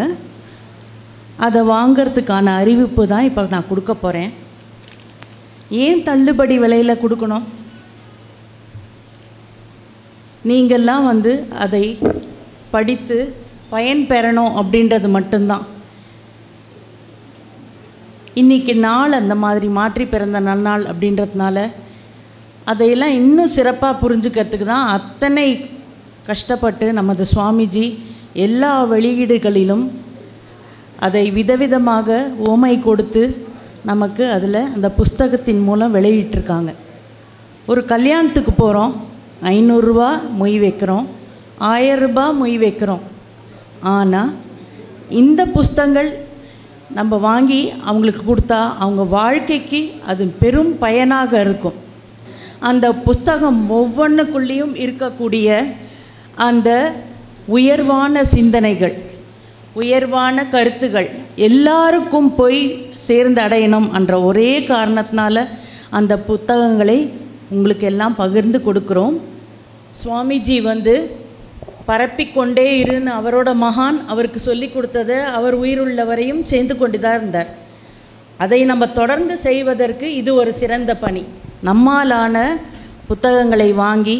அதை வாங்கிறதுக்கான அறிவிப்பு தான் இப்போ நான் கொடுக்க போகிறேன். ஏன் தள்ளுபடி விலையில் கொடுக்கணும்? நீங்கள்லாம் அதை படித்து பயன்பெறணும் அப்படின்றது மட்டும்தான். இன்றைக்கி நாள் அந்த மாதிரி மாற்றி பிறந்த நன்னாள் அப்படின்றதுனால அதையெல்லாம் இன்னும் சிறப்பாக புரிஞ்சுக்கிறதுக்கு தான் அத்தனை கஷ்டப்பட்டு நமது சுவாமிஜி எல்லா வெளியீடுகளிலும் அதை விதவிதமாக ஓமை கொடுத்து நமக்கு அதில் அந்த புஸ்தகத்தின் மூலம் வெளியிட்டிருக்காங்க. ஒரு கல்யாணத்துக்கு போகிறோம், 500 ரூபா மொய் வைக்கிறோம், 1000 ரூபா மொய் வைக்கிறோம். ஆனால் இந்த புஸ்தகங்கள் நம்ம வாங்கி அவங்களுக்கு கொடுத்தா அவங்க வாழ்க்கைக்கு அது பெரும் பயனாக இருக்கும். அந்த புஸ்தகம் ஒவ்வொன்றுக்குள்ளேயும் இருக்கக்கூடிய அந்த உயர்வான சிந்தனைகள், உயர்வான கருத்துகள் எல்லாருக்கும் போய் சேர்ந்து அடையணும் என்ற ஒரே காரணத்தினால அந்த புத்தகங்களை உங்களுக்கு எல்லாம் பகிர்ந்து கொடுக்குறோம். சுவாமிஜி பரப்பிக்கொண்டே இருன்னு அவரோட மகான் அவருக்கு சொல்லி கொடுத்ததை அவர் உயிருள்ளவரையும் செய்து கொண்டு தான் இருந்தார். அதை நம்ம தொடர்ந்து செய்வதற்கு இது ஒரு சிறந்த பணி. நம்மாலான புத்தகங்களை வாங்கி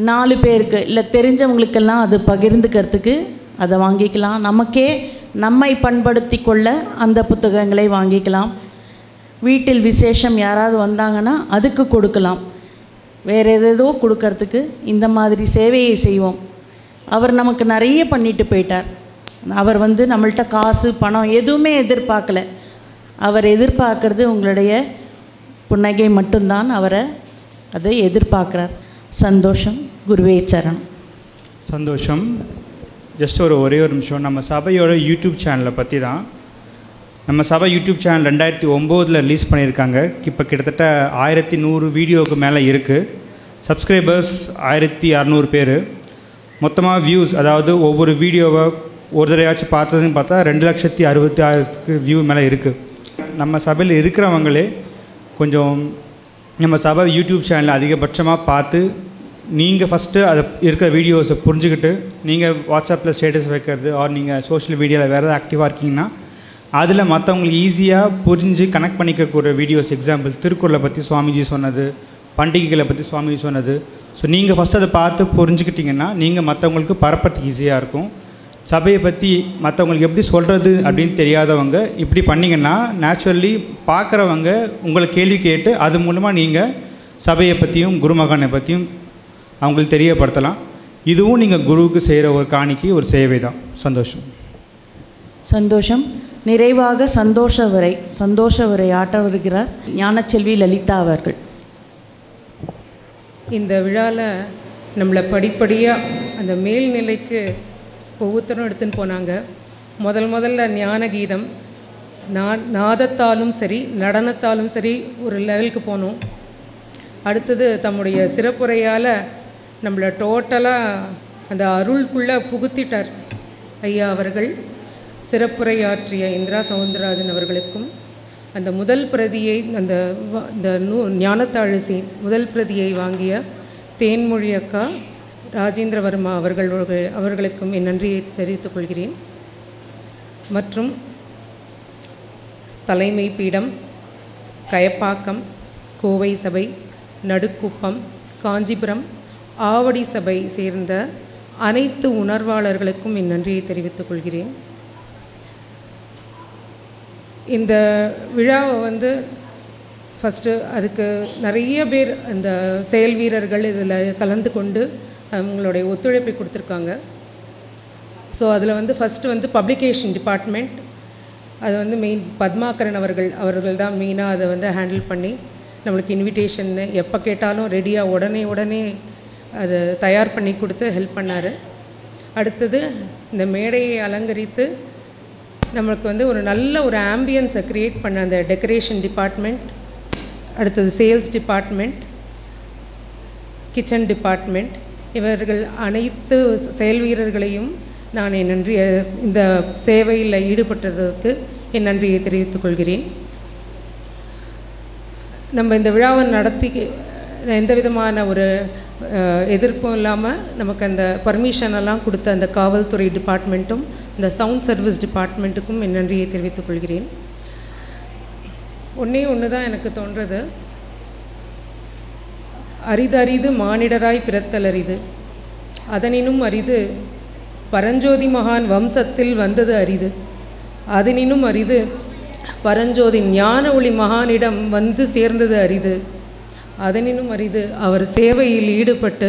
4 பேருக்கு இல்லை தெரிஞ்சவங்களுக்கெல்லாம் அது பகிர்ந்துக்கிறதுக்கு அதை வாங்கிக்கலாம். நமக்கே நம்மை பண்படுத்தி கொள்ள அந்த புத்தகங்களை வாங்கிக்கலாம். வீட்டில் விசேஷம் யாராவது வந்தாங்கன்னா அதுக்கு கொடுக்கலாம். வேறு ஏதேதோ கொடுக்கறதுக்கு இந்த மாதிரி சேவையை செய்வோம். அவர் நமக்கு நிறைய பண்ணிட்டு போயிட்டார். அவர் நம்மள்கிட்ட காசு பணம் எதுவுமே எதிர்பார்க்கல. அவர் எதிர்பார்க்கறது உங்களுடைய புன்னகை மட்டும்தான். அவரை அதை எதிர்பார்க்குறார். சந்தோஷம். குருவே சரணம். சந்தோஷம். ஜஸ்ட் ஒரே ஒரு நிமிஷம். நம்ம சபையோட யூடியூப் சேனலை பற்றி தான். நம்ம சபை யூடியூப் சேனல் 2009 ரிலீஸ் பண்ணியிருக்காங்க. இப்போ கிட்டத்தட்ட 1100 வீடியோவுக்கு மேலே இருக்குது. சப்ஸ்கிரைபர்ஸ் 1600 பேர். மொத்தமாக வியூஸ், அதாவது ஒவ்வொரு வீடியோவை ஒரு தடவையாச்சும் பார்த்ததுன்னு பார்த்தா 2,66,000 வியூ மேலே இருக்குது. நம்ம சபையில் இருக்கிறவங்களே கொஞ்சம் நம்ம சபை யூடியூப் சேனலில் அதிகபட்சமாக பார்த்து நீங்கள் ஃபஸ்ட்டு அதை இருக்கிற வீடியோஸை புரிஞ்சுக்கிட்டு நீங்கள் வாட்ஸ்அப்பில் ஸ்டேட்டஸ் வைக்கிறது ஆர் நீங்கள் சோஷியல் மீடியாவில் வேறு ஏதாவது ஆக்டிவாக இருக்கீங்கன்னா அதில் மற்றவங்களுக்கு ஈஸியாக புரிஞ்சு கனெக்ட் பண்ணிக்கக்கூடிய வீடியோஸ். எக்ஸாம்பிள் திருக்குறளை பற்றி சுவாமிஜி சொன்னது, பண்டிகைகளை பற்றி சுவாமிஜி சொன்னது. ஸோ நீங்கள் ஃபஸ்ட்டு அதை பார்த்து புரிஞ்சுக்கிட்டிங்கன்னா நீங்கள் மற்றவங்களுக்கு பரப்புறதுக்கு ஈஸியாக இருக்கும். சபையை பற்றி மற்றவங்களுக்கு எப்படி சொல்கிறது அப்படின்னு தெரியாதவங்க இப்படி பண்ணிங்கன்னா நேச்சுரலி பார்க்குறவங்க உங்களை கேள்வி கேட்டு அது மூலமாக நீங்கள் சபையை பற்றியும் குருமகானை பற்றியும் அவங்களுக்கு தெரியப்படுத்தலாம். இதுவும் நீங்கள் குருவுக்கு செய்கிற ஒரு காணிக்கை, ஒரு சேவை தான். சந்தோஷம். சந்தோஷம். நிறைவாக சந்தோஷ உரை ஆட்ட வருகிறார் ஞானச்செல்வி லலிதா அவர்கள். இந்த விழாவில் நம்மளை படிப்படியாக அந்த மேல்நிலைக்கு ஒவ்வொருத்தரும் எடுத்துன்னு போனாங்க. முதல்ல ஞான கீதம், நாதத்தாலும் சரி நடனத்தாலும் சரி ஒரு லெவலுக்கு போனோம். அடுத்தது தம்முடைய சிறப்புரையால் நம்மளை டோட்டலாக அந்த அருள்குள்ளே புகுத்திட்டார் ஐயா அவர்கள். சிறப்புரையாற்றிய இந்திரா சவுந்தரராஜன் அவர்களுக்கும் அந்த முதல் பிரதியை அந்த ஞானத்தாழிசை முதல் பிரதியை வாங்கிய தேன்மொழி அக்கா ராஜேந்திரவர்மா அவர்களுக்கும் என் நன்றியை தெரிவித்துக் கொள்கிறேன். மற்றும் தலைமை பீடம், கயப்பாக்கம், கோவை சபை, நடுக்குப்பம், காஞ்சிபுரம், ஆவடி சபை சேர்ந்த அனைத்து உணர்வாளர்களுக்கும் என் நன்றியை தெரிவித்துக் கொள்கிறேன். இந்த விழாவை ஃபஸ்ட்டு அதுக்கு நிறைய பேர் அந்த செயல் வீரர்கள் இதில் கலந்து கொண்டு அவங்களுடைய ஒத்துழைப்பை கொடுத்துருக்காங்க. ஸோ அதில் ஃபஸ்ட்டு பப்ளிகேஷன் டிபார்ட்மெண்ட், அது மெயின் பத்மாகரன் அவர்கள் தான் மெயினாக அதை ஹேண்டில் பண்ணி நம்மளுக்கு இன்விடேஷன் எப்போ கேட்டாலும் ரெடியாக உடனே அதை தயார் பண்ணி கொடுத்து ஹெல்ப் பண்ணார். அடுத்தது இந்த மேடையை அலங்கரித்து நம்மளுக்கு ஒரு நல்ல ஒரு ஆம்பியன்ஸை க்ரியேட் பண்ண அந்த டெக்கரேஷன் டிபார்ட்மெண்ட், அடுத்தது சேல்ஸ் டிபார்ட்மெண்ட், கிச்சன் டிபார்ட்மெண்ட், இவர்கள் அனைத்து செயல் வீரர்களையும் நான் என் நன்றியை, இந்த சேவையில் ஈடுபட்டதற்கு என் நன்றியை தெரிவித்துக் கொள்கிறேன். நம்ம இந்த விழாவை நடத்தி எந்த விதமான ஒரு எதிர்ப்பும் இல்லாமல் நமக்கு அந்த பர்மிஷனெல்லாம் கொடுத்த அந்த காவல்துறை டிபார்ட்மெண்ட்டும் இந்த சவுண்ட் சர்வீஸ் டிபார்ட்மெண்ட்டுக்கும் என் நன்றியை தெரிவித்துக் கொள்கிறேன். ஒன்று தான் எனக்கு தோன்றது, அரிதறிது மானிடராய் பிறத்தல் அரிது, அதனினும் அரிது பரஞ்சோதி மகான் வம்சத்தில் வந்தது அரிது, அதனினும் அரிது பரஞ்சோதி ஞான ஒளி மகானிடம் வந்து சேர்ந்தது அரிது, அதனினும் அரிது அவர் சேவையில் ஈடுபட்டு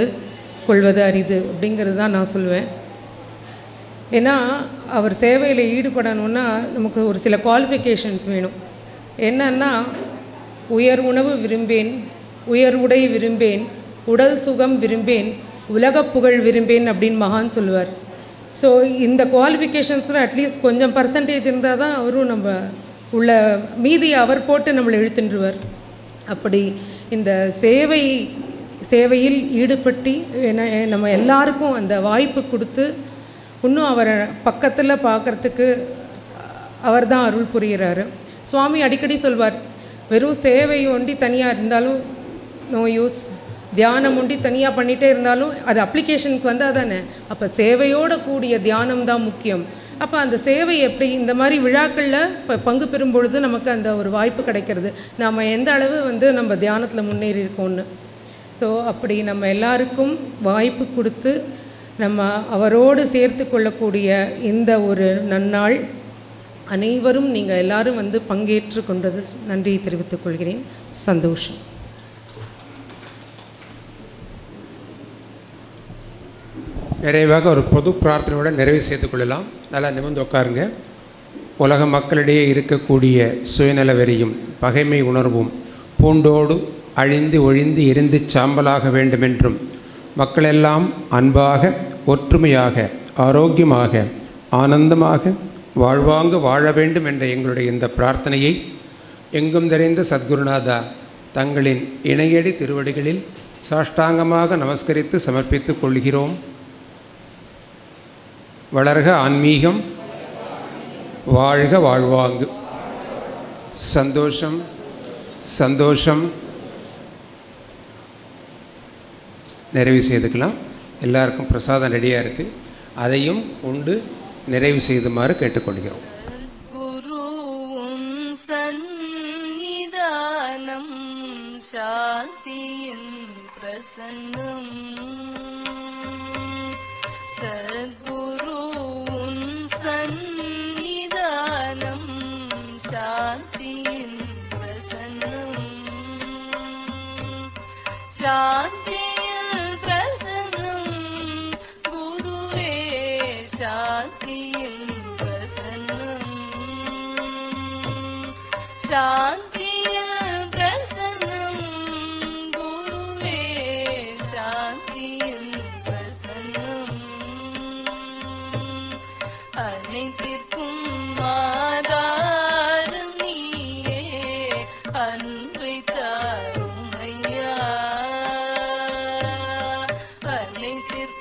கொள்வது அரிது அப்படிங்கிறது தான் நான் சொல்லுவேன். ஏன்னா அவர் சேவையில் ஈடுபடணுன்னா நமக்கு ஒரு சில குவாலிஃபிகேஷன்ஸ் வேணும். என்னன்னா, உயர் உணவு விரும்பேன், உயர் உடை விரும்பேன், உடல் சுகம் விரும்பேன், உலகப் புகழ் விரும்பேன் அப்படின்னு மகான் சொல்லுவார். ஸோ இந்த குவாலிஃபிகேஷன்ஸில் அட்லீஸ்ட் கொஞ்சம் பர்சன்டேஜ் இருந்தால் தான் அவரும் நம்ம உள்ள மீதியை அவர் போட்டு நம்மளை இழுத்துன்றுவார். அப்படி இந்த சேவையில் ஈடுபட்டு நம்ம எல்லாருக்கும் அந்த வாய்ப்பு கொடுத்து இன்னும் அவரை பக்கத்தில் பார்க்குறதுக்கு அவர் தான் அருள் புரிகிறாரு. சுவாமி அடிக்கடி சொல்வார், வெறும் சேவை ஒண்டி தனியாக இருந்தாலும் நோ யூஸ், தியானம் ஒண்டி தனியாக பண்ணிகிட்டே இருந்தாலும் அது அப்ளிகேஷனுக்கு வந்தால் தானே. அப்போ சேவையோடு கூடிய தியானம் தான் முக்கியம். அப்போ அந்த சேவை எப்படி இந்த மாதிரி விழாக்களில் இப்போ பங்கு பெறும் பொழுது நமக்கு அந்த ஒரு வாய்ப்பு கிடைக்கிறது, நாம் எந்த அளவு நம்ம தியானத்தில் முன்னேறி இருக்கோம்னு. ஸோ அப்படி நம்ம எல்லாருக்கும் வாய்ப்பு கொடுத்து நம்ம அவரோடு சேர்த்து கொள்ளக்கூடிய இந்த ஒரு நன்னாள் அனைவரும் நீங்கள் எல்லாரும் பங்கேற்று கொண்டது நன்றியை தெரிவித்துக் கொள்கிறேன். சந்தோஷம். நிறைவாக ஒரு பொது பிரார்த்தனையோட நிறைவு செய்து கொள்ளலாம். நல்லா நிமிர்ந்து உட்காருங்க. உலக மக்களிடையே இருக்கக்கூடிய சுயநல வெறியும் பகைமை உணர்வும் பூண்டோடு அழிந்து ஒழிந்து எரிந்து சாம்பலாக வேண்டுமென்றும், மக்களெல்லாம் அன்பாக ஒற்றுமையாக ஆரோக்கியமாக ஆனந்தமாக வாழ்வாங்க வாழ வேண்டும் என்ற எங்களுடைய இந்த பிரார்த்தனையை எங்கும் நிறைந்த சத்குருநாதா தங்களின் இணையடி திருவடிகளில் சாஷ்டாங்கமாக நமஸ்கரித்து சமர்ப்பித்துக் கொள்கிறோம். வளர்க ஆன்மீகம், வாழ்க வாழ்வாங்கு. சந்தோஷம் சந்தோஷம். நிறைவு செய்துக்கலாம். எல்லாருக்கும் பிரசாதம் ரெடியாக இருக்குது, அதையும் உண்டு நிறைவு செய்துமாறு கேட்டுக்கொள்கிறோம். குருவும் சந்நிதானம் சாந்தியின் பிரசன்னம், சத்குருவும் சந்நிதானம் சாந்தியின் பிரசன்னம், சாந்தியில் பிரசன்னம் சாந்தியின் பிரசன்னம் சாந்தியின் பிரசன்னம் குருவே சாந்தியின் பிரசன்னம் அனைத்திற்கும் ஆதாரம் நீயே அன்பை தாரும் ஐயா அனைத்திற்கும்